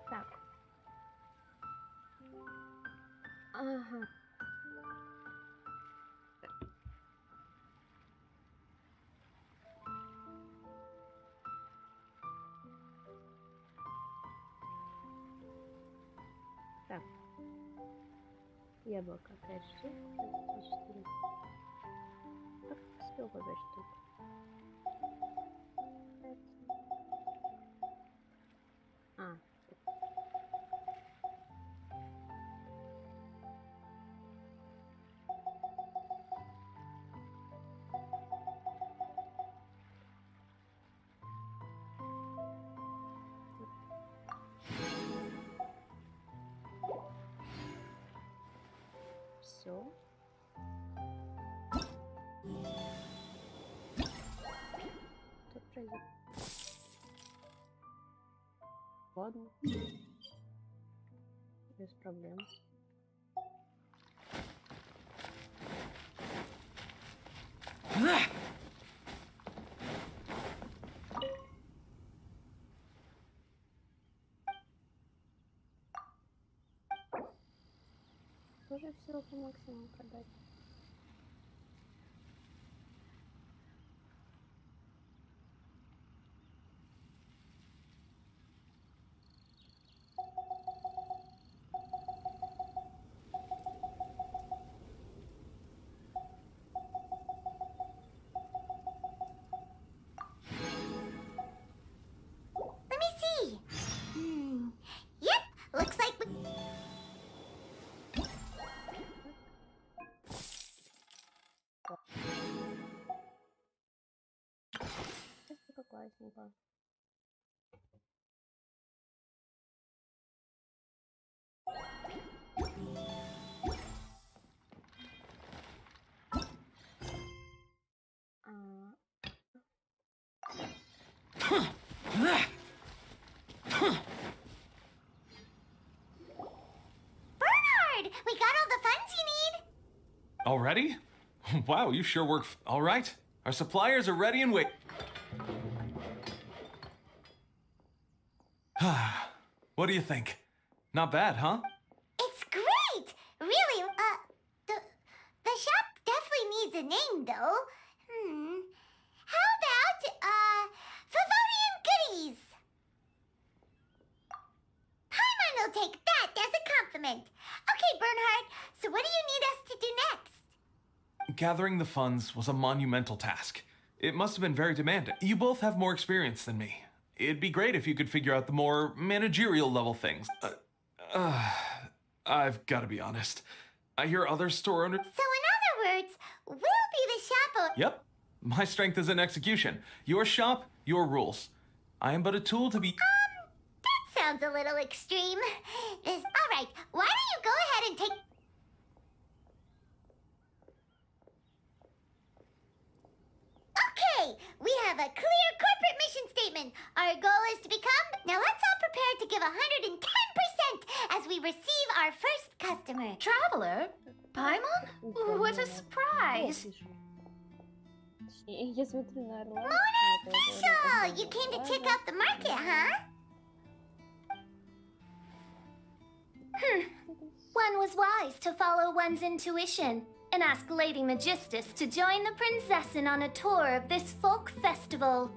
Так. Ага. Так. Яблоко 5 штук. 4. Так, всего 5 штук. 5. А. Все. Что произошло? Ладно. Без проблем. Тоже всего по максимуму продать. Let me see. Yep, looks like we... Ага. Bernard, we got all the funds you need. Already? Wow, you sure work. All right. Our suppliers are ready and wait. What do you think? Not bad, huh? It's great! Really, the shop definitely needs a name, though. How about, Favonian Goodies? Paimon will take that as a compliment. Okay, Bernhard, so what do you need us to do next? Gathering the funds was a monumental task. It must have been very demanding. You both have more experience than me. It'd be great if you could figure out the more managerial level things. I've got to be honest. I hear other store owners... So in other words, we'll be the shop owner. Yep. My strength is in execution. Your shop, your rules. I am but a tool to be... That sounds a little extreme. All right, why don't you go ahead and take... Okay, we have a clear corporate mission statement. Our goal is to become... Now let's all prepare to give 110% as we receive our first customer. Traveler? Paimon? What a surprise! Я смотрю на орла. Mona Official! You came to check out the market, huh? One was wise to follow one's intuition and ask Lady Magistus to join the Prinzessin on a tour of this folk festival.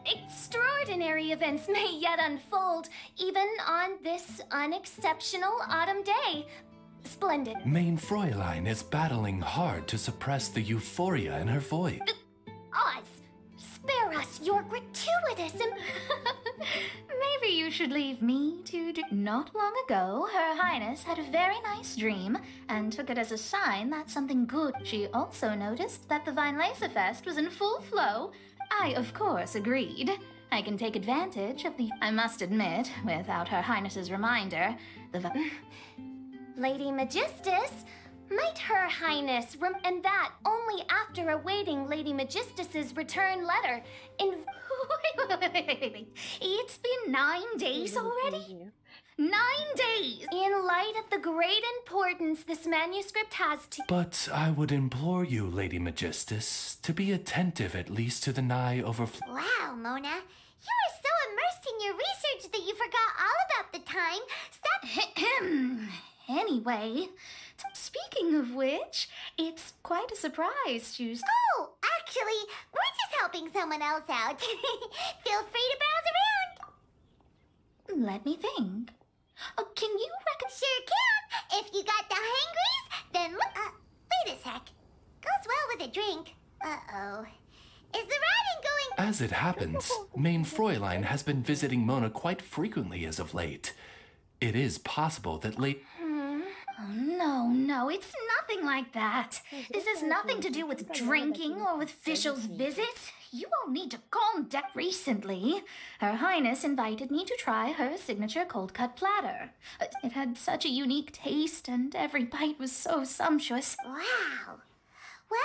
Extraordinary events may yet unfold, even on this unexceptional autumn day. Splendid. Main Fräulein is battling hard to suppress the euphoria in her voice. Oz, spare us your gratuitous Maybe you should leave me to do... Not long ago, Her Highness had a very nice dream and took it as a sign that something good... She also noticed that the Weinlesefest was in full flow. I, of course, agreed. I can take advantage of the... I must admit, without Her Highness's reminder, Lady Magistus? Might Her Highness and that only after awaiting Lady Magistus's return letter in... Wait. It's been 9 days already? 9 days! In light of the great importance this manuscript has to... But I would implore you, Lady Magistus, to be attentive at least to the nigh overflow. Wow, Mona. You were so immersed in your research that you forgot all about the time. Stop... Anyway, speaking of which, it's quite a surprise to... Oh, actually, we're just helping someone else out. Feel free to browse around. Let me think. Can you Sure can. If you got the hangries, then look... wait a sec. Goes well with a drink. Uh-oh. Is the riding going... As it happens, Main Fräulein has been visiting Mona quite frequently as of late. It is possible that Oh, no, it's nothing like that. This has nothing to do with drinking or with Fischl's visits. You all need to calm down. Recently, Her Highness invited me to try her signature cold-cut platter. It had such a unique taste, and every bite was so sumptuous. Wow. Well,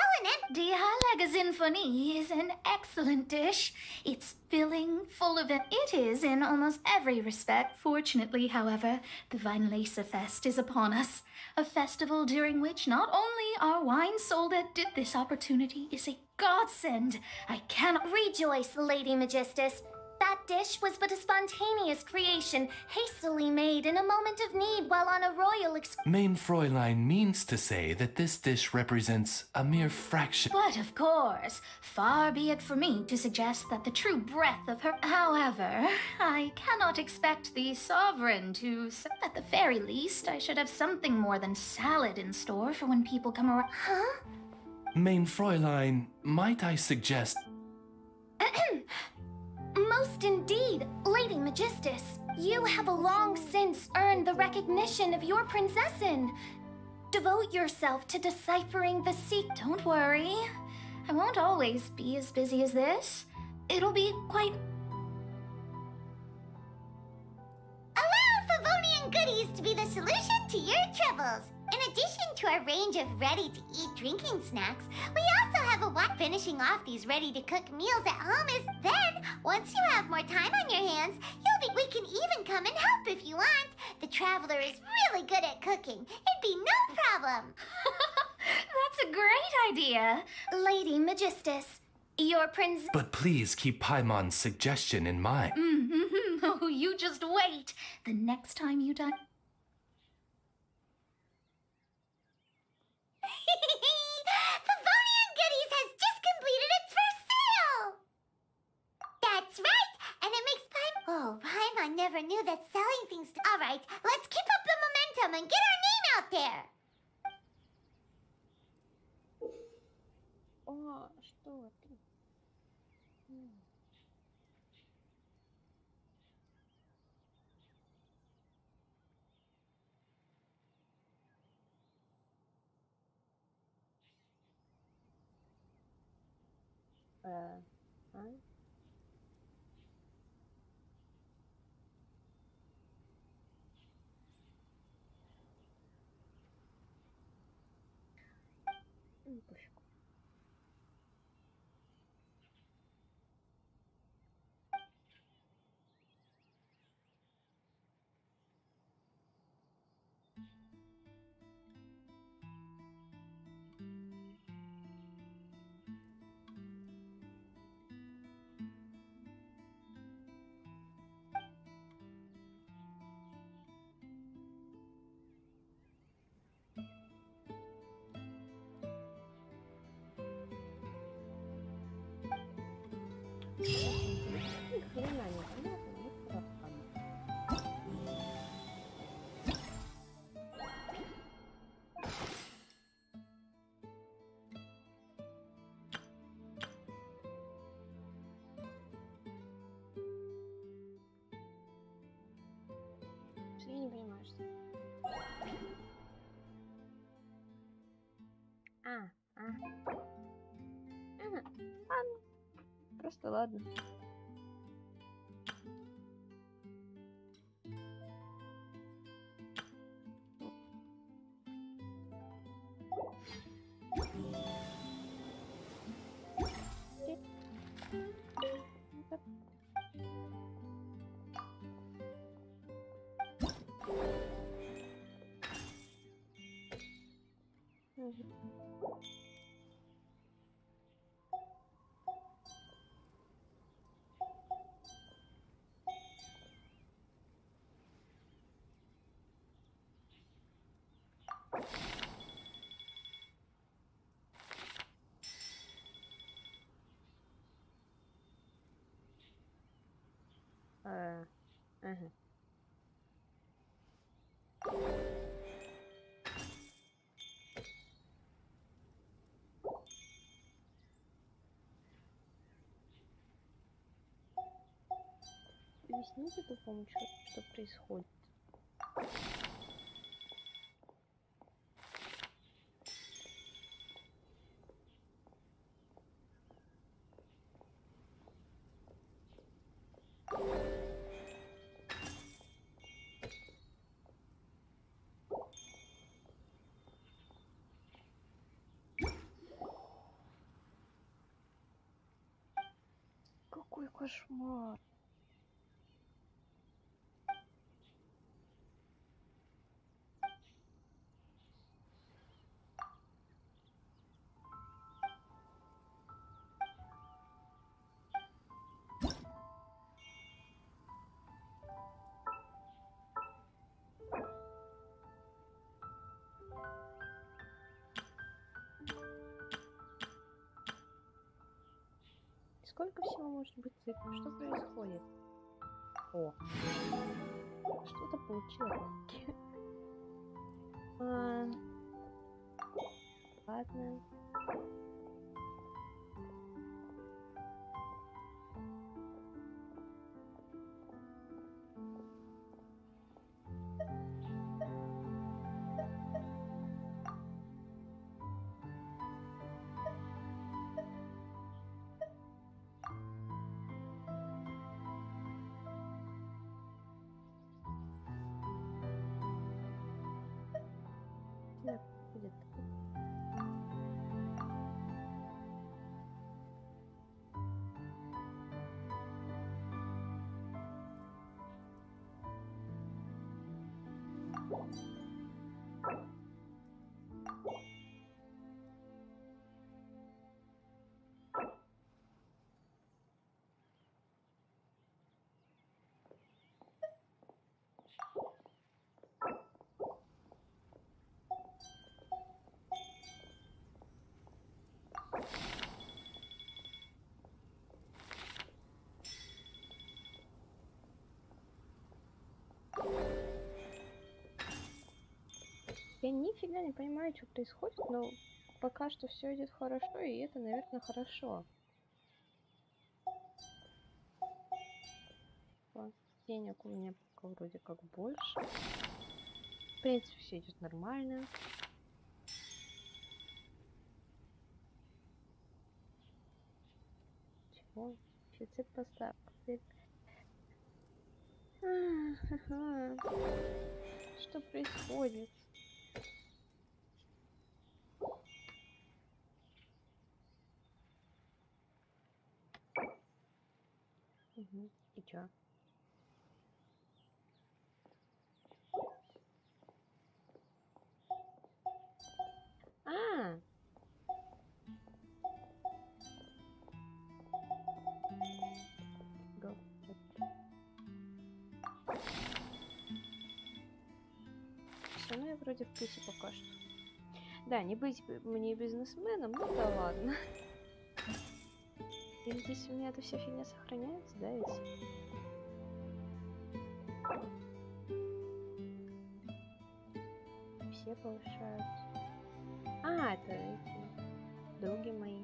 Die Heilige Sinfonie is an excellent dish. It's filling, full of it. It is in almost every respect. Fortunately, however, the Weinlesefest is upon us. A festival during which not only are wines sold at... This opportunity is a godsend. I cannot... Rejoice, Lady Magistus. That dish was but a spontaneous creation, hastily made in a moment of need while on a royal Main Fräulein means to say that this dish represents a mere fraction. But of course, far be it from me to suggest that the true breadth of her... However, I cannot expect the sovereign to... At the very least, I should have something more than salad in store for when people come around. Huh? Main Fräulein, might I suggest... Most indeed, Lady Magistus. You have long since earned the recognition of your Prinzessin. Devote yourself to deciphering the secret. Don't worry. I won't always be as busy as this. It'll be quite... Allow Favonian goodies to be the solution to your troubles. In addition to our range of ready-to-eat drinking snacks, we also have a wide finishing off these ready-to-cook meals at home is then, once you have more time on your hands, we can even come and help if you want. The Traveler is really good at cooking. It'd be no problem. That's a great idea. Lady Magistus, your prince... But please keep Paimon's suggestion in mind. Oh, you just wait. The next time you dine... Favonian Goodies has just completed its first sale! That's right, and it makes Paimon never knew that selling things... Alright, let's keep up the momentum and get our name out there! О, что это? А? Ну, пофигу. Ни хрена непонятно, ни правда. Я не понимаю, что... Ладно. Просто ладно. Ага. Объясните тупому человеку, что происходит. Какой кошмар. Сколько всего может быть цифр? Что происходит? О, что-то получилось. Ладно. Я нифига не понимаю, что происходит, но пока что все идет хорошо, и это, наверное, хорошо. Денег у меня пока вроде как больше. В принципе, все идет нормально. Чего? Дефицит поставок. Что происходит? Угу. И чё? А! Го. Все, ну я вроде в плюсе пока что. Да, не быть мне бизнесменом, ну да ладно. Или здесь у меня эта вся фигня сохраняется, да, ведь? Все повышают. А, это эти други мои.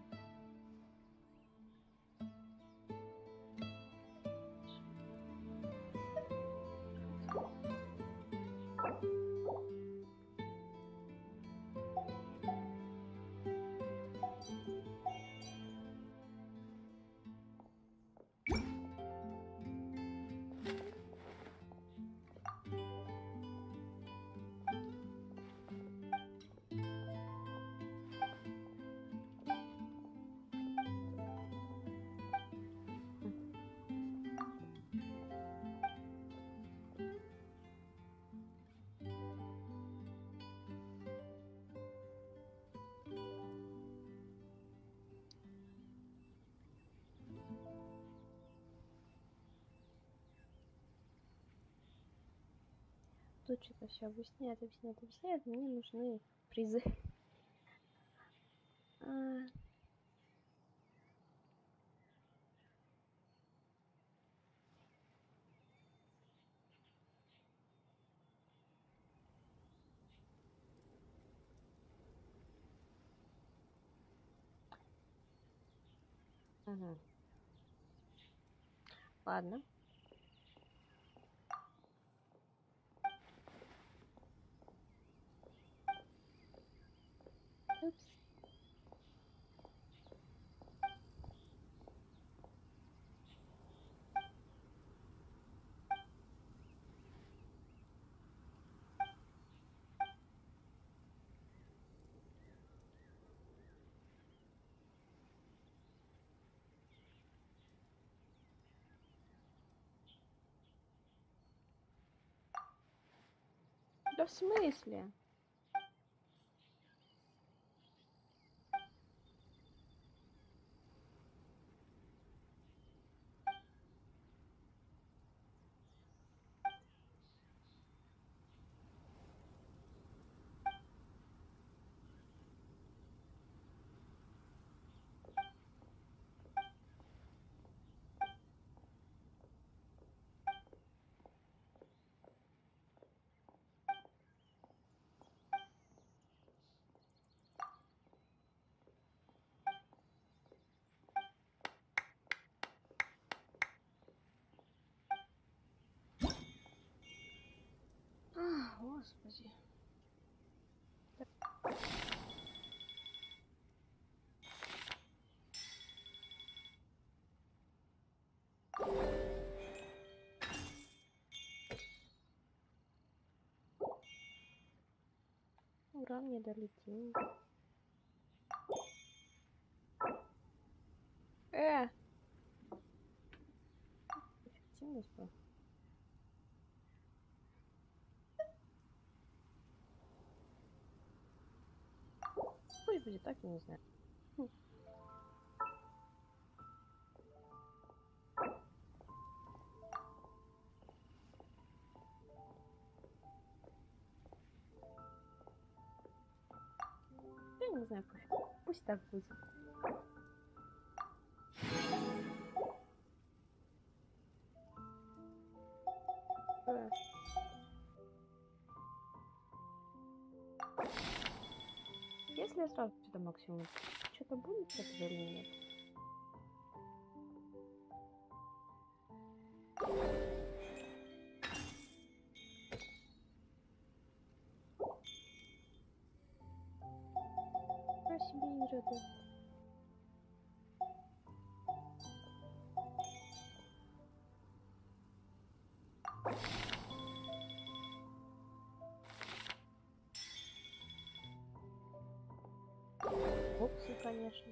Тут что-то все объясняет, объясняет, объясняет. Мне нужны призы. Угу. Ладно. Упс. Да в смысле? А, господи. Ура, мне дали деньги. Эффективность была. Пусть будет так, я не знаю. Я не знаю, пусть так будет. Если я сразу сюда максимум, что-то будет с этого или нет? Я себе не рада. Опции, конечно.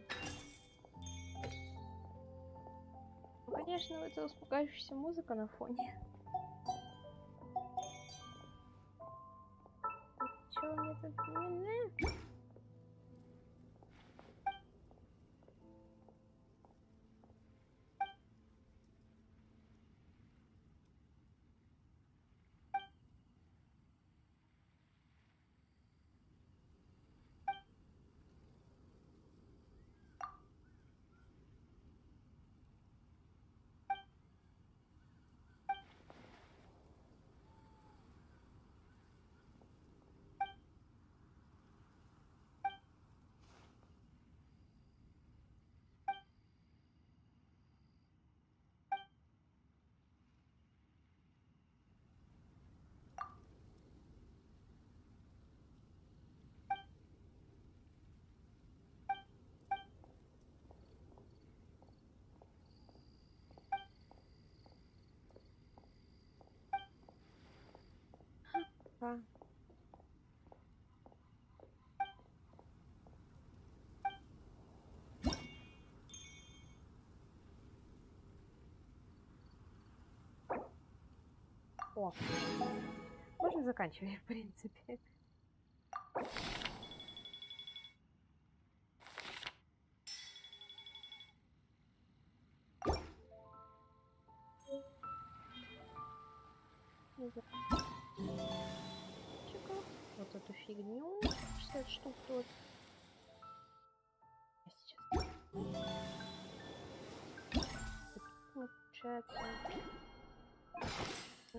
Ну, конечно, это успокаивающаяся музыка на фоне. Чё мне тут... О, можно заканчивать, в принципе. Вот эту фигню, 60 штук тут. Сейчас. Получается.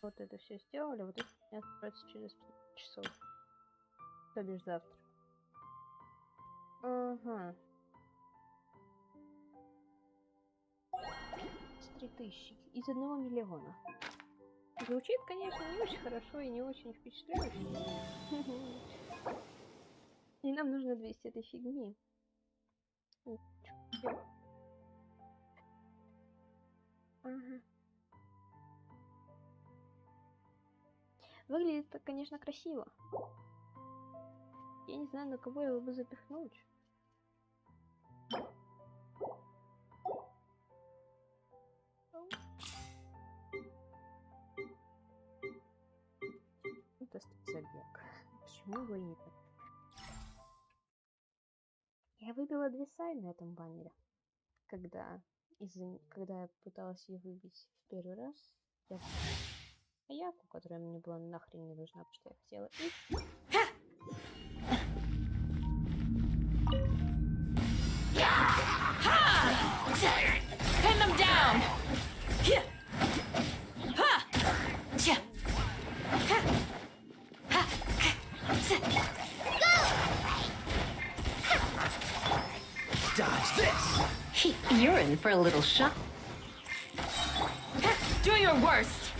Вот это все сделали, вот это у меня откроется через 15 часов. То бишь завтра. Ага. 3000 из 1 миллиона. Звучит, конечно, не очень хорошо и не очень впечатляюще. И нам нужно 200 этой фигни. Ага. Выглядит это, конечно, красиво. Я не знаю, на кого его бы запихнуть. Это забег. Почему бы и нет? Я выбила 2 сай на этом баннере. Когда я пыталась ее выбить в первый раз, я Аяку, которая мне была нахрен не нужна, потому что я хотела их. Pin them down! Dodge this! You're in for a little shock. Do your worst!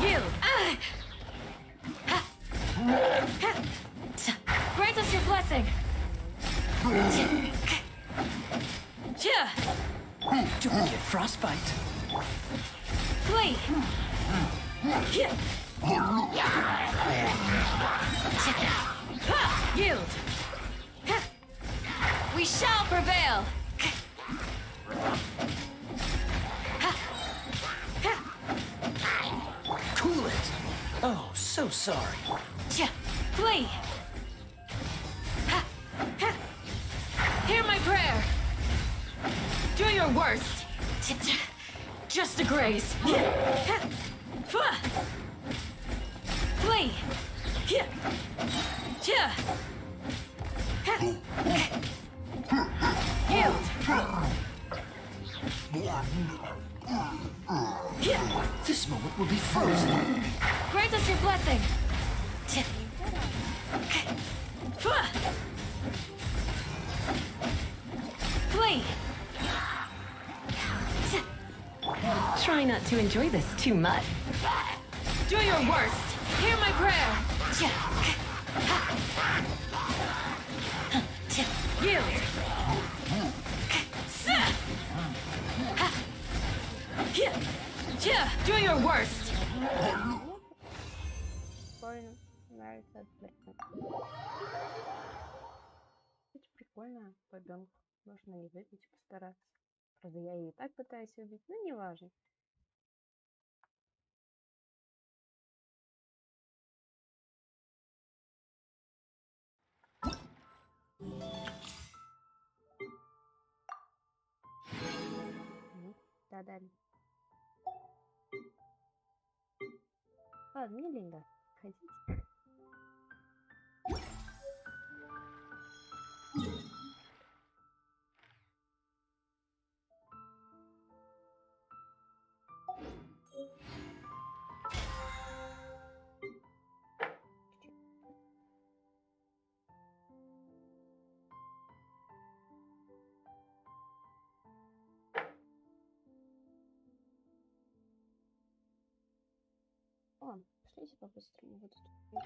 You! Grant us your blessing! Don't get frostbite. Flee! Yield! We shall prevail! Cool it. Oh, so sorry. Flee! Hear my prayer! Do your worst! Just a graze! Flee! Yield! This moment will be frozen. Grant us your blessing. Flee. Try not to enjoy this too much. Do your worst. Hear my prayer. Yield. Do your worst. Прикольно. Нравится отвлекать. Это прикольно. Побенку. Можно и выпить, постараться. Правда, я ее и так пытаюсь убить, но не важно. Да, далее. Ладно, мне лень, да. Ходите. О, пошлите по-быстрому вот тут.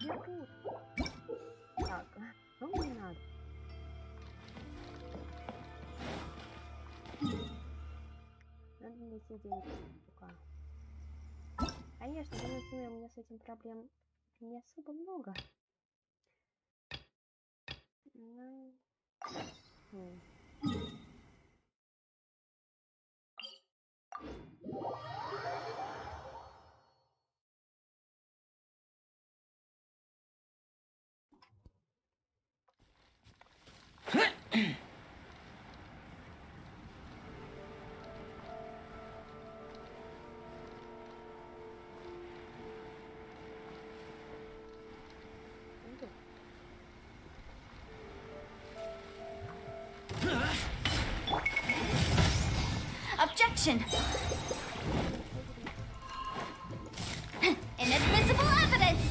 Бегут. Так, ну не надо. Надо найти деньги. Конечно, думаете, у меня с этим проблем не особо много. Objection! Inadmissible evidence!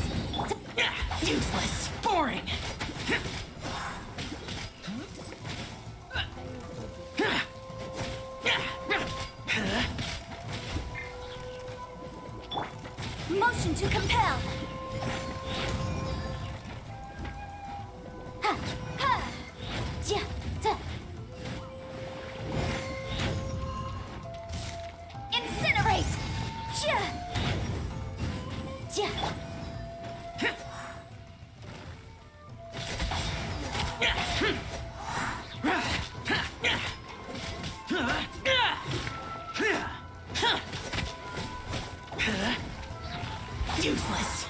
Useless! Boring! Motion to compel! Useless.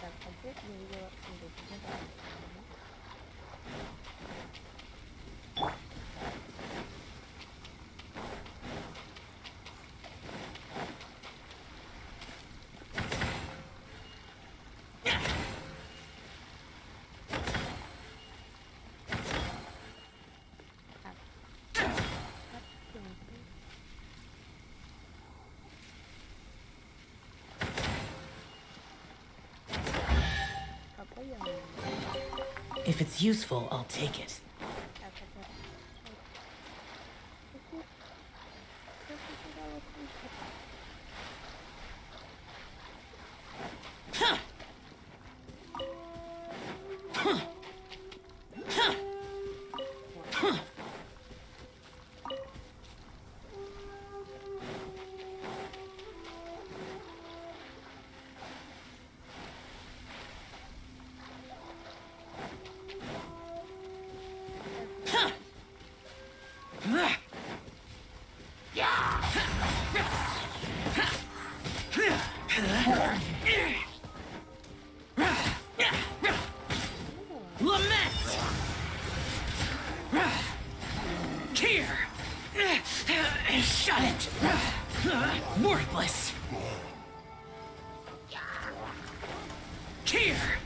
Так, а где я видела сундук? Ну да. If it's useful, I'll take it. Lament! Here! Shut it! Worthless! Here!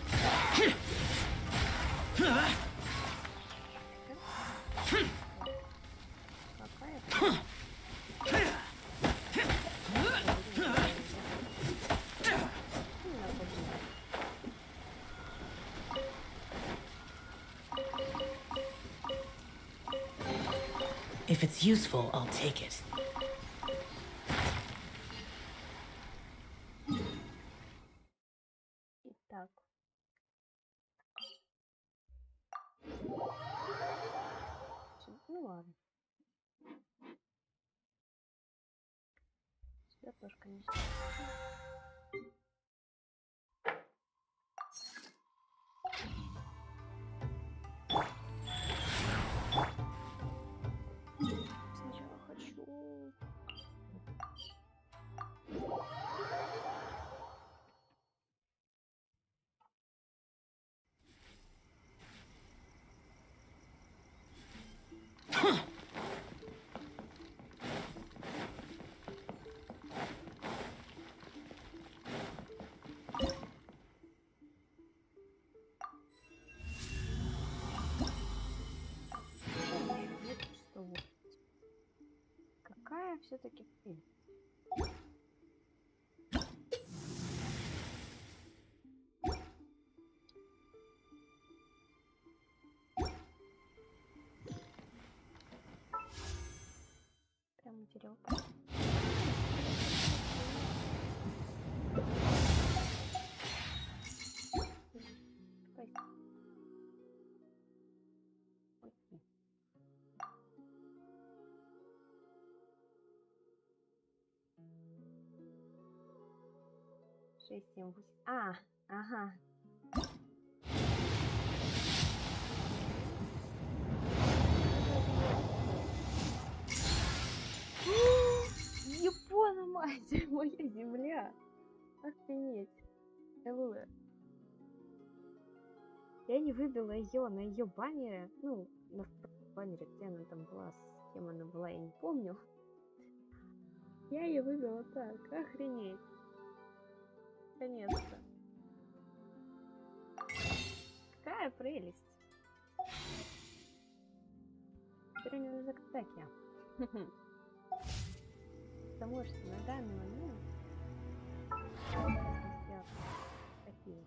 If it's useful, I'll take it. Итак. Ну ладно. Сюда тоже, конечно. Сначала хочу... Какая все-таки фильм? Прям материал. Шесть, семь, восемь. Ага. Япона, мать, моя земля. Охренеть. ЛВ. Я не выбила ее на ее баннере. Ну, на баннере, где она там была, с кем она была, я не помню. Я ее выбила так. Охренеть. Наконец-то. Какая прелесть. Теперь мне нужно к атаке. Потому что на данный момент такие.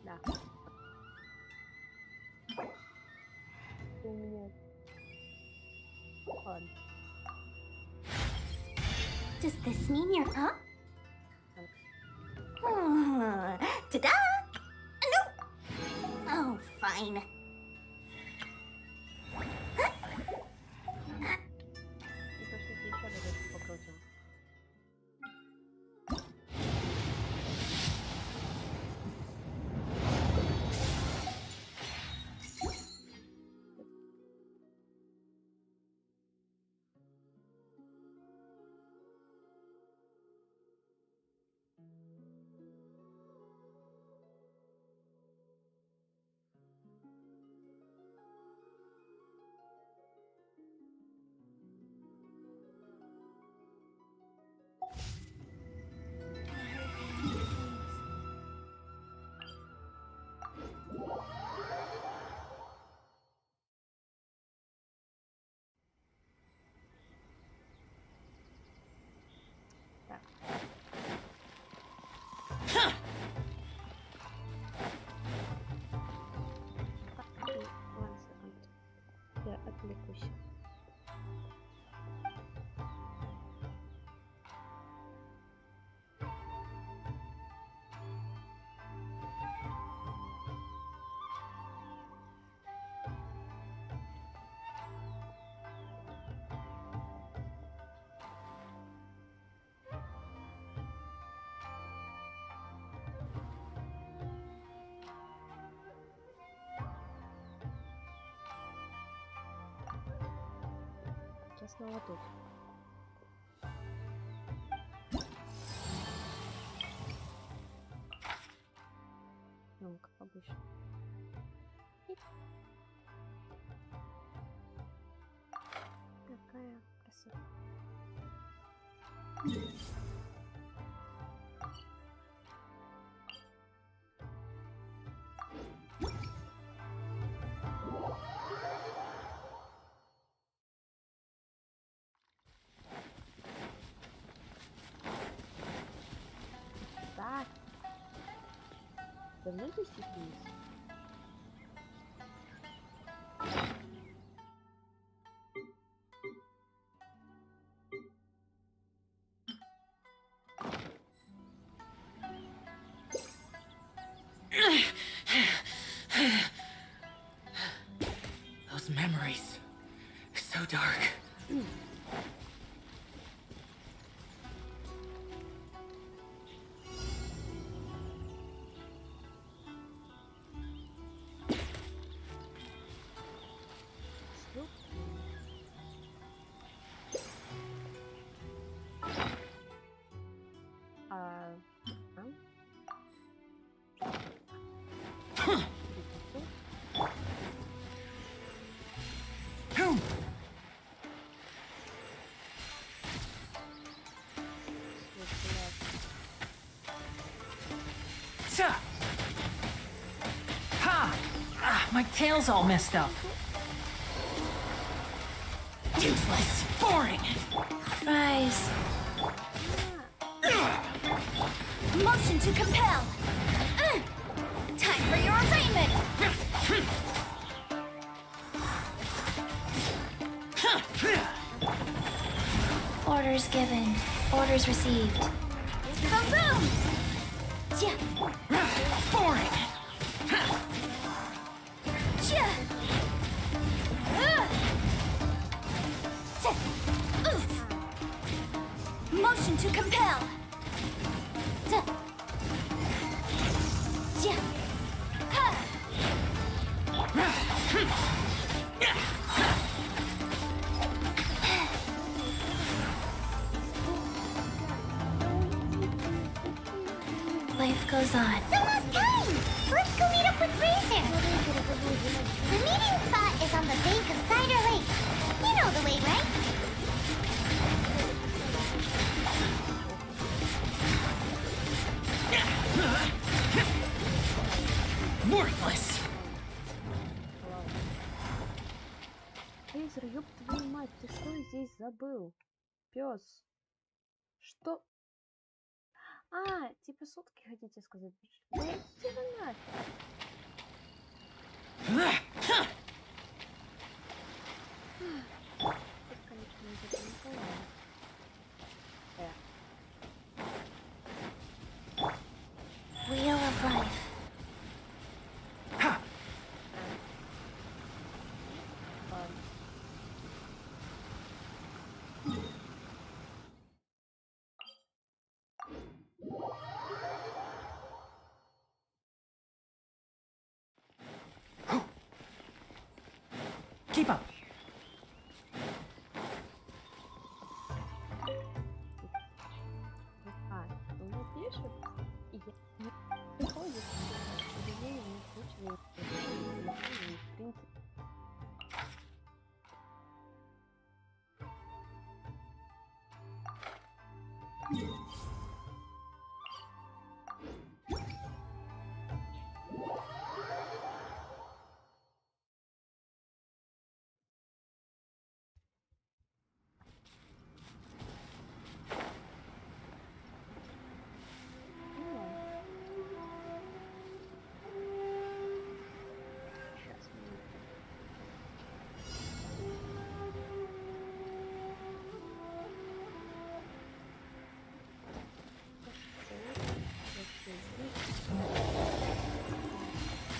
Да. у меня... Ладно. Does this mean you're up? Ta-da! No! Oh, fine. И пошлите еще разочек покрутим. Я отвлекусь. Я снова тут. Ну, как обычно. Какая красота. Так. Давно здесь сидишь? Those memories. So dark. Ha! Ah, my tail's all messed up. Useless. Boring. Rise. Motion to compel. Time for your arraignment. Orders given. Orders received. Boom boom. Boring. Motion to compel. Life goes on. It's almost time! Let's go meet up with Razor! The meeting spot is on the bank of Cider Lake. You know the way, right? Worthless. Рейзер, ёб твою мать, ты что здесь забыл? Пёс. Что? А, типа сутки хотите сказать? Да иди вы нафиг. Keep up. Он пишет, и я не приходит, к сожалению, не случилось, в принципе.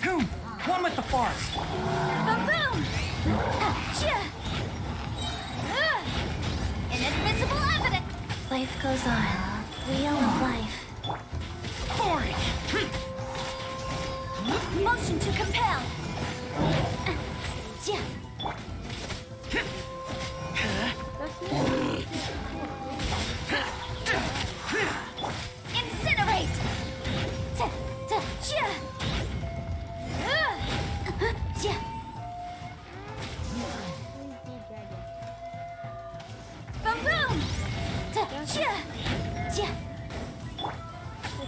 Boom! One with the force. Boom! Inadmissible evidence! Life goes on. Wheel of life. Boring! Motion to compel. Incinerate! Boom boom!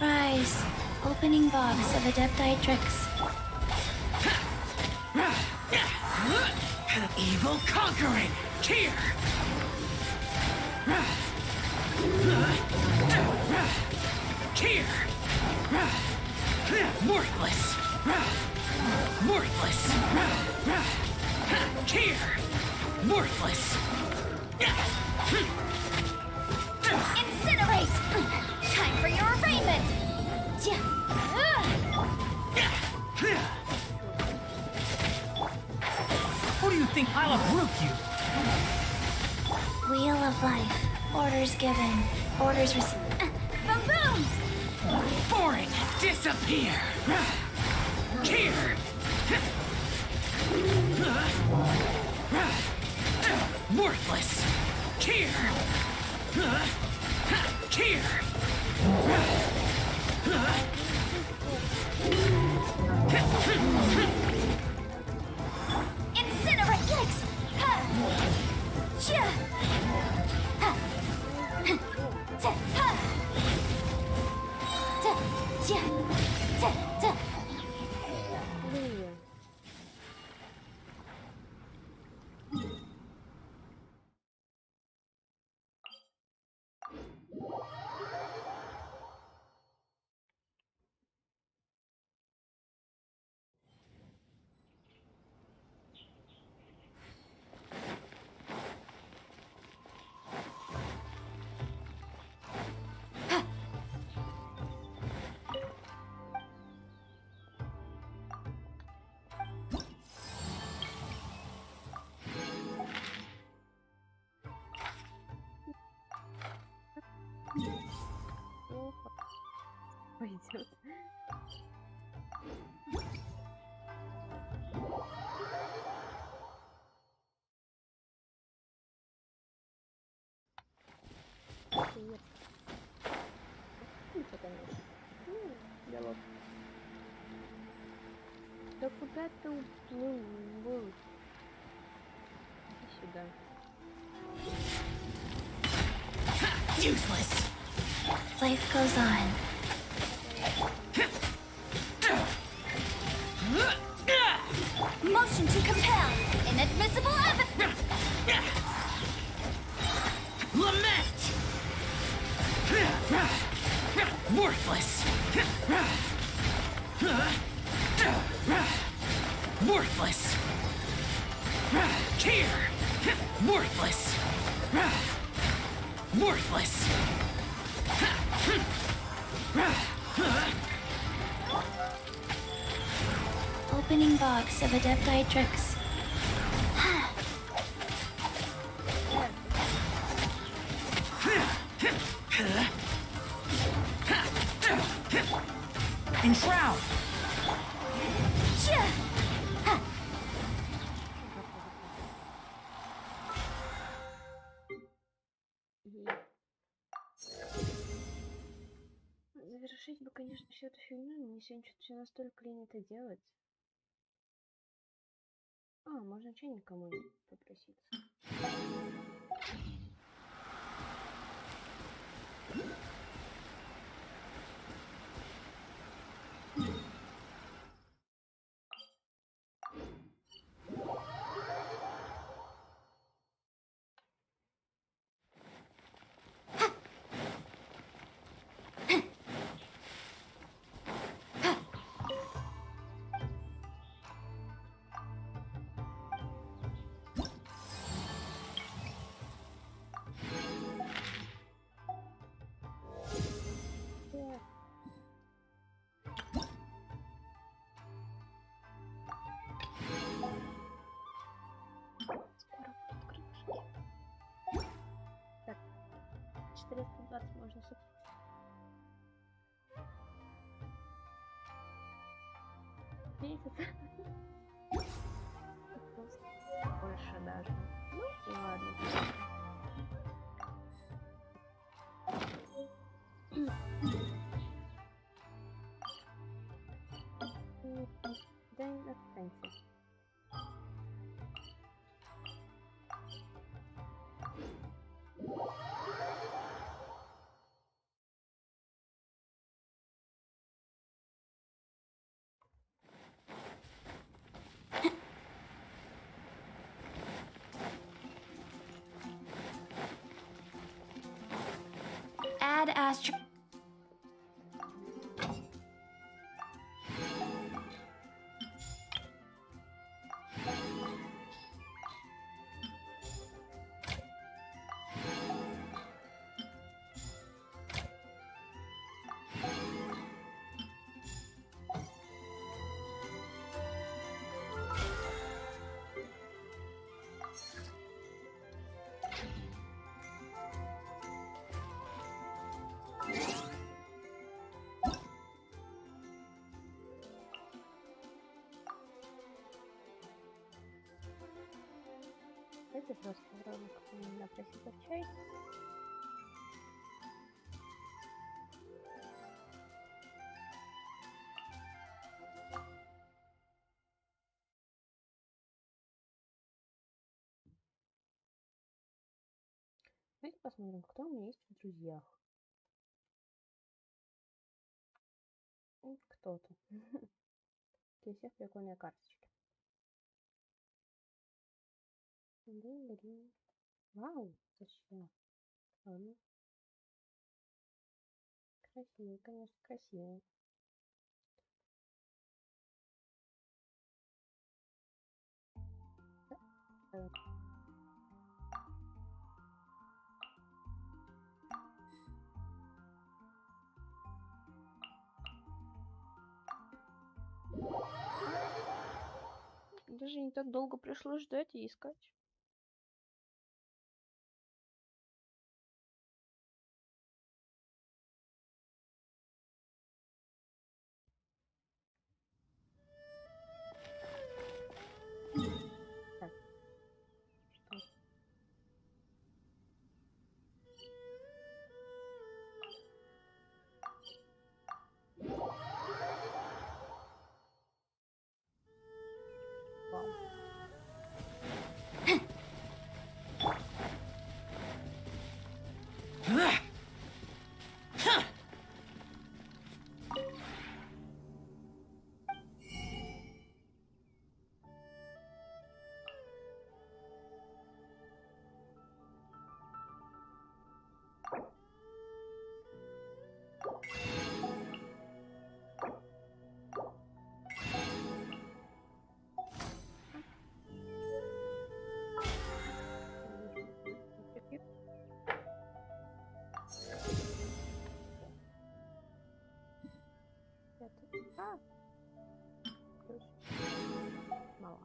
Rise. Opening box of Adepti tricks. Evil conquering! Here! Here! Worthless! Worthless! Here! Worthless! Incinerate! Time for your arraignment! Who do you think I'll uproot you? Wheel of life. Orders given. Orders received. Boom boom! Boring! Disappear! Here! Worthless! Here! Here! Incinerate! Yikes! Пойдет. Привет. Что конечно. Диалог. Да куда ты уплыл? Иди сюда. Useless! Life goes on. Motion to compel. Inadmissible evidence. Lament! Worthless! Worthless! Here! Worthless! Worthless! Opening box of Adepti tricks. Enshroud! конечно, всю эту фигню, но мне сегодня что-то все настолько лень это делать. А, можно чайник кому-нибудь попроситься. Скоро будут крылышки. Так, 420 можно месяц. Больше даже. Ну, ладно. Да не отстаньте. Add astro. Это просто вроде как меня просить в чай. Давайте посмотрим, кто у меня есть в друзьях. Кто-то. Такие все прикольные карточки. Вау, зачем? Ладно. Красивый, конечно, красивый. Даже не так долго пришлось ждать и искать. Так. Что? Вау. А! Мало.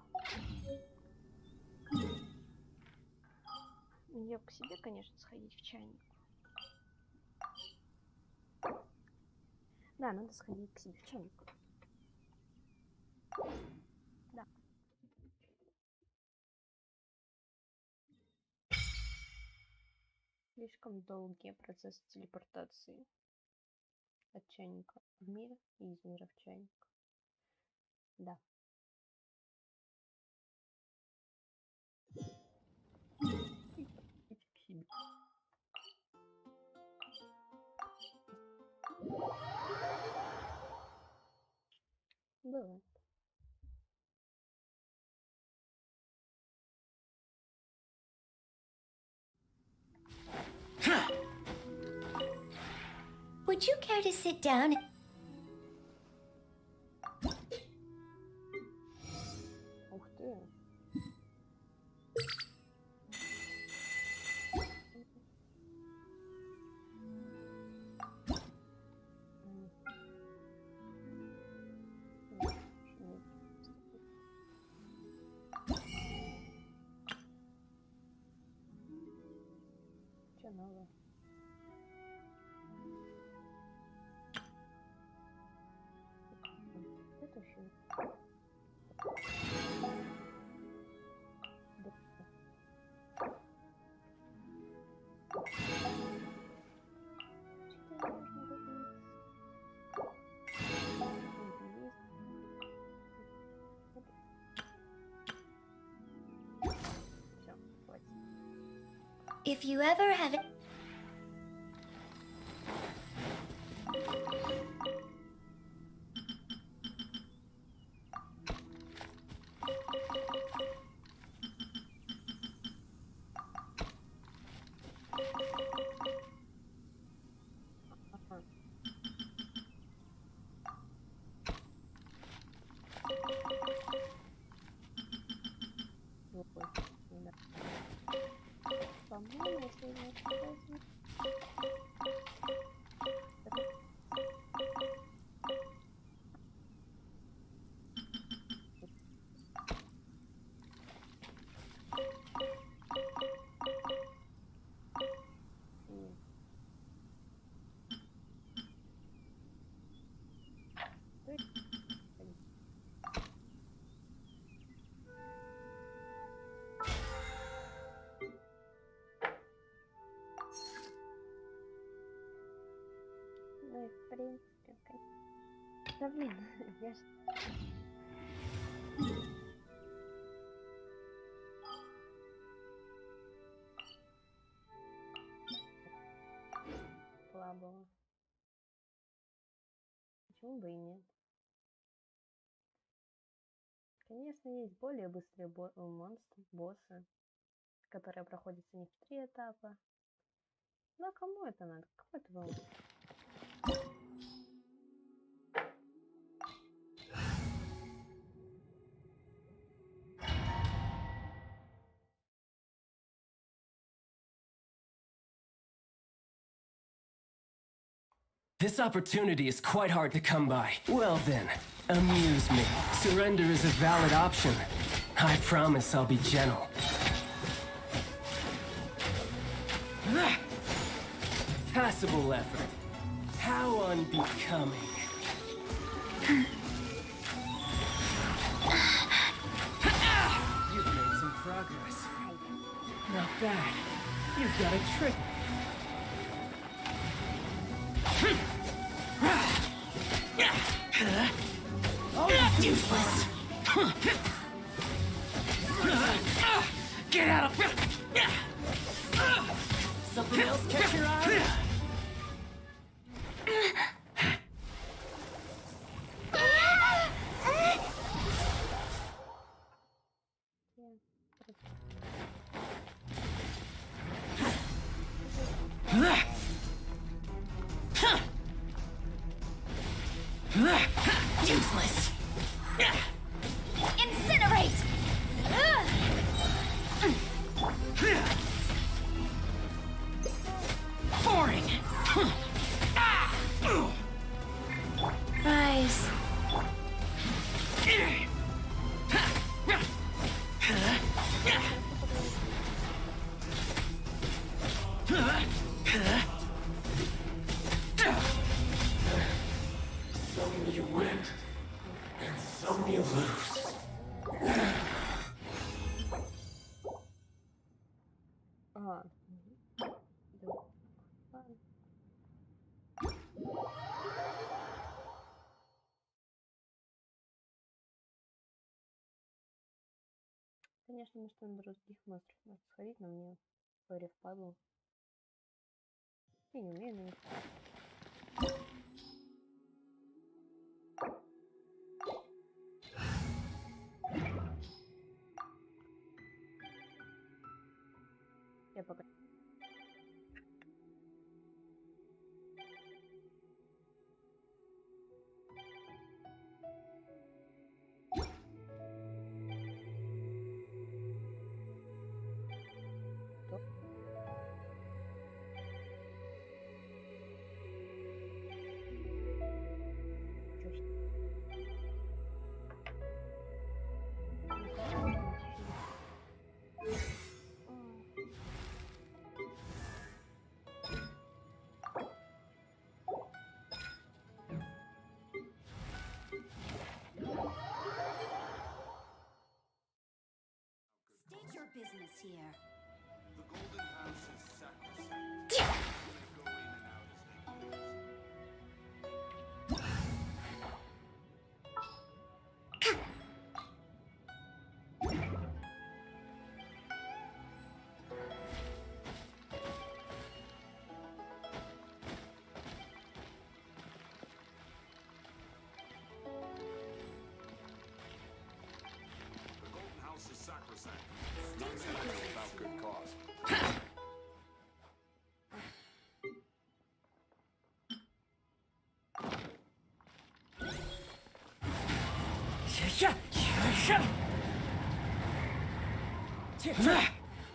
Мне к себе, конечно, сходить в чайник. Да, надо сходить к себе в чайник. Да. Слишком долгий процесс телепортации. от чайника в мир и из мира в чайник. Да. Бывает. Would you care to sit down? Ух ты. Что новое? Это что? If you ever have it. По-моему, если я не ошибаюсь, ну и в принципе, да блин, я ж... Слабого. Почему бы и нет? Конечно, есть более быстрые монстры, боссы, которые проходятся не в 3 этапа. Но кому это надо? Кому это волнует? This opportunity is quite hard to come by. Well then, amuse me. Surrender is a valid option. I promise I'll be gentle. Passable effort. How unbecoming. You've made some progress. Not bad. You've got a trick. Useless. Get out of here. Something else catch your eye? Useless. Incinerate! Boring. Rise. Some you win, and some you lose. А. конечно, может, на других монстров может сходить, но мне Флори впадло. Я не умею на них. Я пока... State your business here. The Golden House is sacrosanct. They go in and out as they is sacrosanct. None matters without good cause.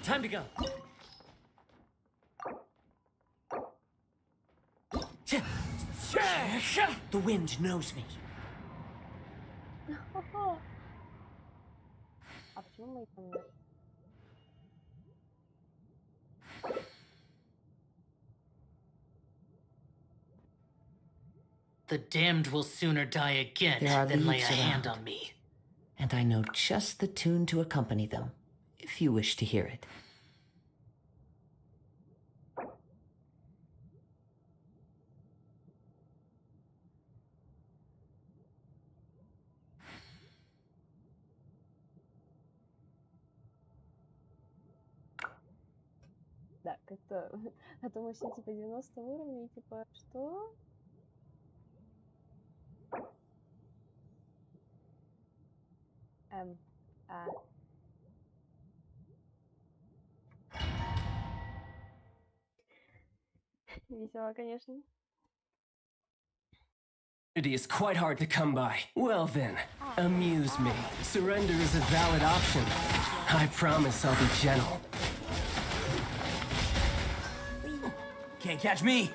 Time to go. The wind knows me. А почему мы там нет? The damned will sooner die again There are than lay a leaves hand around. on me. And I know just the tune to accompany them, if you wish to hear it. Да, как-то... А то мы все типа 90 уровней, типа, что? А. Весело, конечно. It is quite hard to come by. Well then, amuse me. Surrender is a valid option. I promise I'll be gentle. Can't catch me!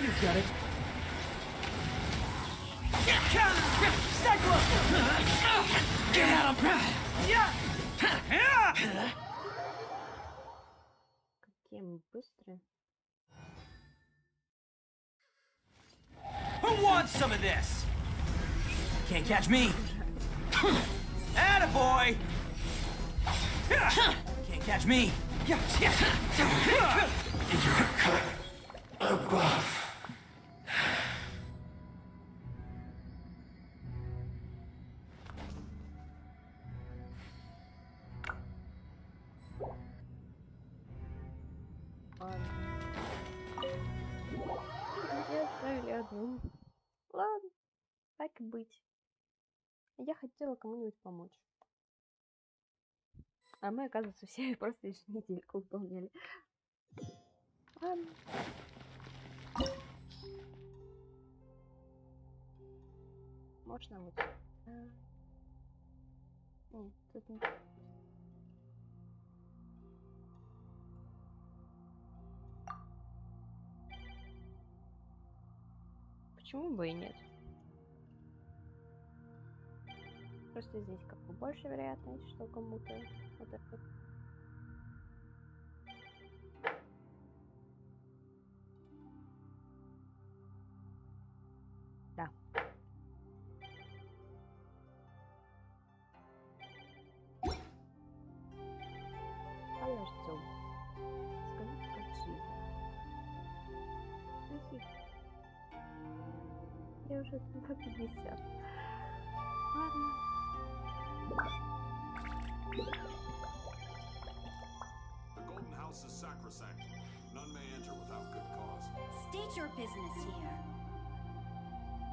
You've got it. Get at him! Какие мы быстрые. Who wants some of this? Can't catch me! Attaboy! Can't catch me! Above. Мне оставили одну. Ладно, так и быть. Я хотела кому-нибудь помочь. А мы, оказывается, все просто лишь недельку выполняли. Ладно. Можно вот. Нет, тут не. Почему бы и нет? Просто здесь как бы больше вероятность, что кому-то вот это. Да. Подождем. Скажи, как жить. Я уже на 50. Ладно. State your business here.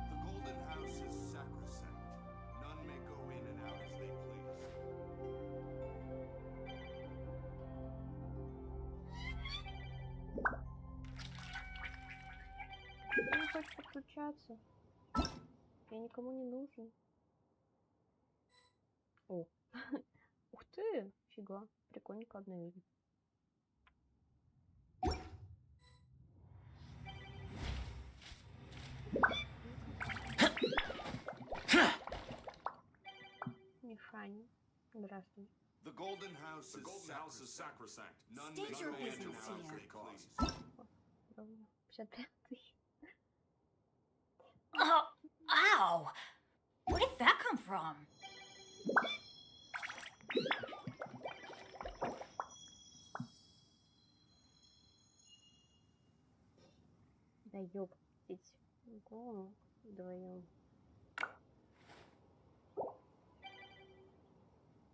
The Golden House is sacrosanct. None may go in and out as they please. Я не хочу подключаться. Я никому не нужен. О, ух ты, фига, прикольненько обновили. Мишаня, здравствуй. The Golden House is sacrosanct. None may State your go in and business out as here. they please. Ровно 55 тысяч. Oh, ow! Where did that come from? Да ёптить. Го, вдвоем.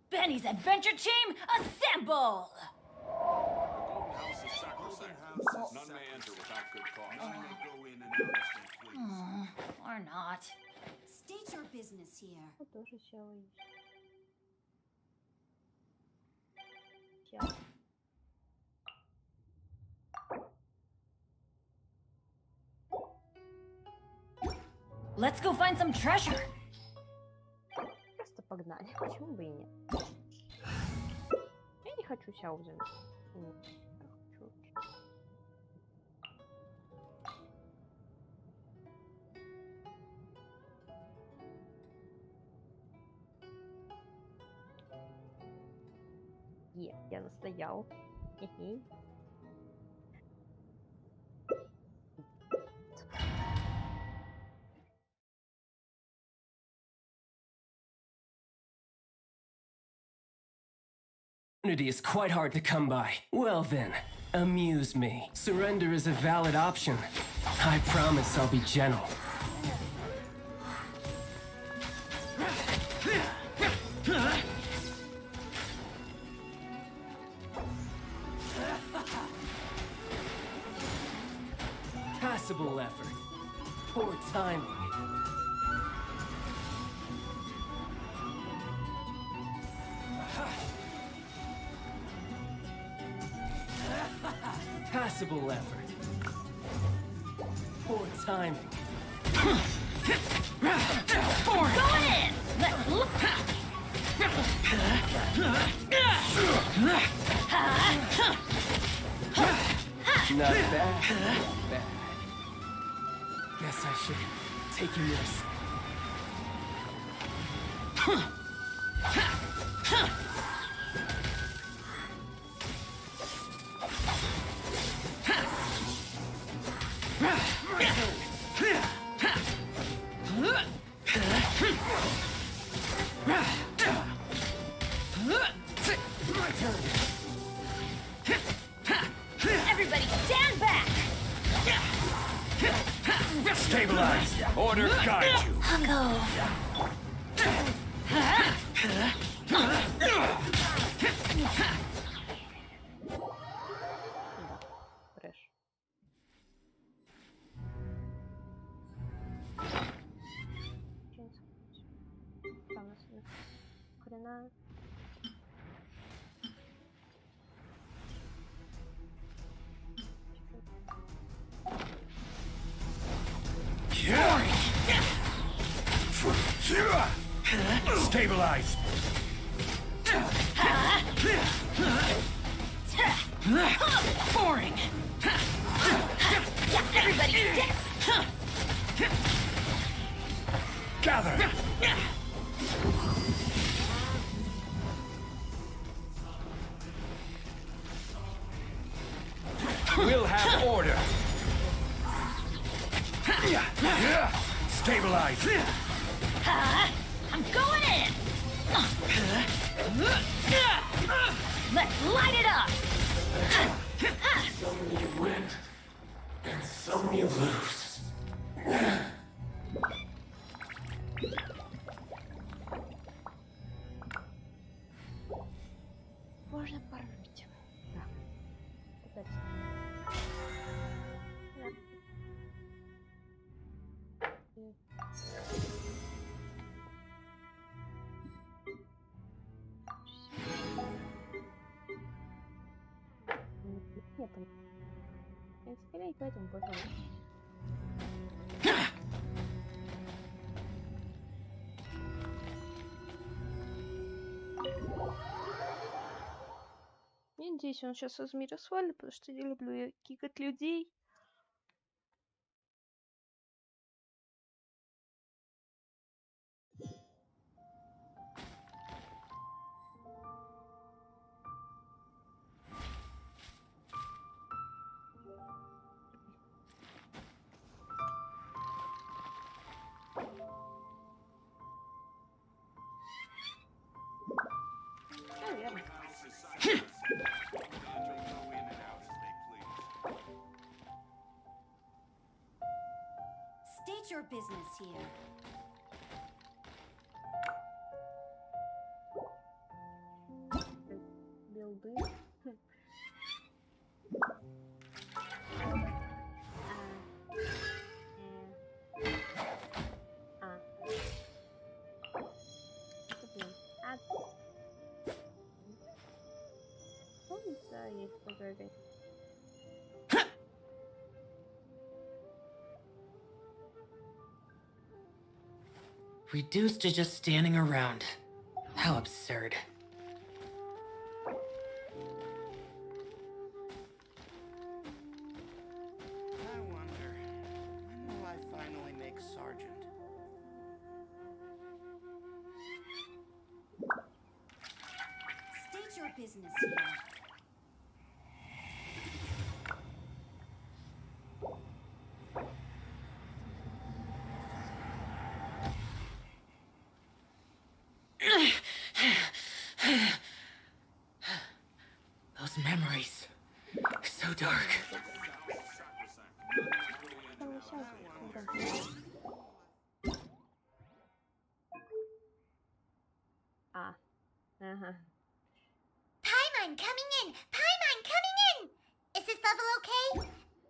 Benny's Adventure Team, assemble! House is sacrosanct. None may enter without good cause. None may go in and out as they please. Or not. State your business here. Я тоже села есть. Села. Let's go find some treasure. Просто погнали. Почему бы и нет? Я не хочу Сяузен. Я настоял. Хи-хи. Opportunity is quite hard to come by. Well then, amuse me. Surrender is a valid option. I promise I'll be gentle. Passable effort. Poor timing. Passable effort. Poor timing. Go in! Let's look. Not bad. Not bad. Guess I should take your this. Everybody stand back! Stabilize. Order guide you. Go. Трэш. Там у нас хрена. Stabilize. Boring. Everybody stick. Gather. We'll have order. Stabilize. I'm going in. Let's light it up. Some you win, and some you lose. Можно порвать. Да. Опять. Да. посмотреть, поэтому потом. Я надеюсь, он сейчас из мира свалит, потому что я люблю кикать людей. Наверное. State your business here. Билды. Да, есть такой. Reduced to just standing around. How absurd. I wonder, when will I finally make Sergeant? State your business here. Those memories. So dark. Paimon coming in! Paimon coming in! Is this level okay?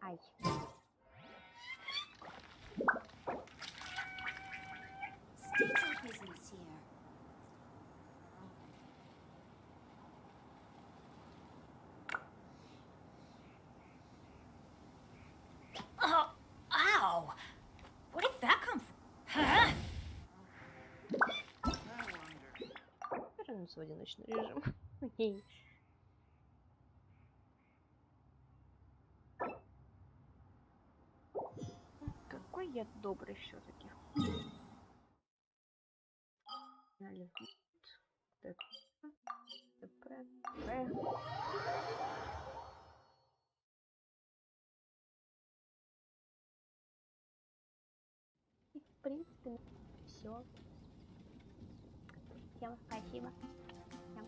Ай. State your business here. Oh, ow! Where did that come from? Huh? Вернусь в одиночный режим. Окей. Какой я добрый все-таки. Так. И в принципе все. Всем спасибо. Всем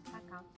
пока.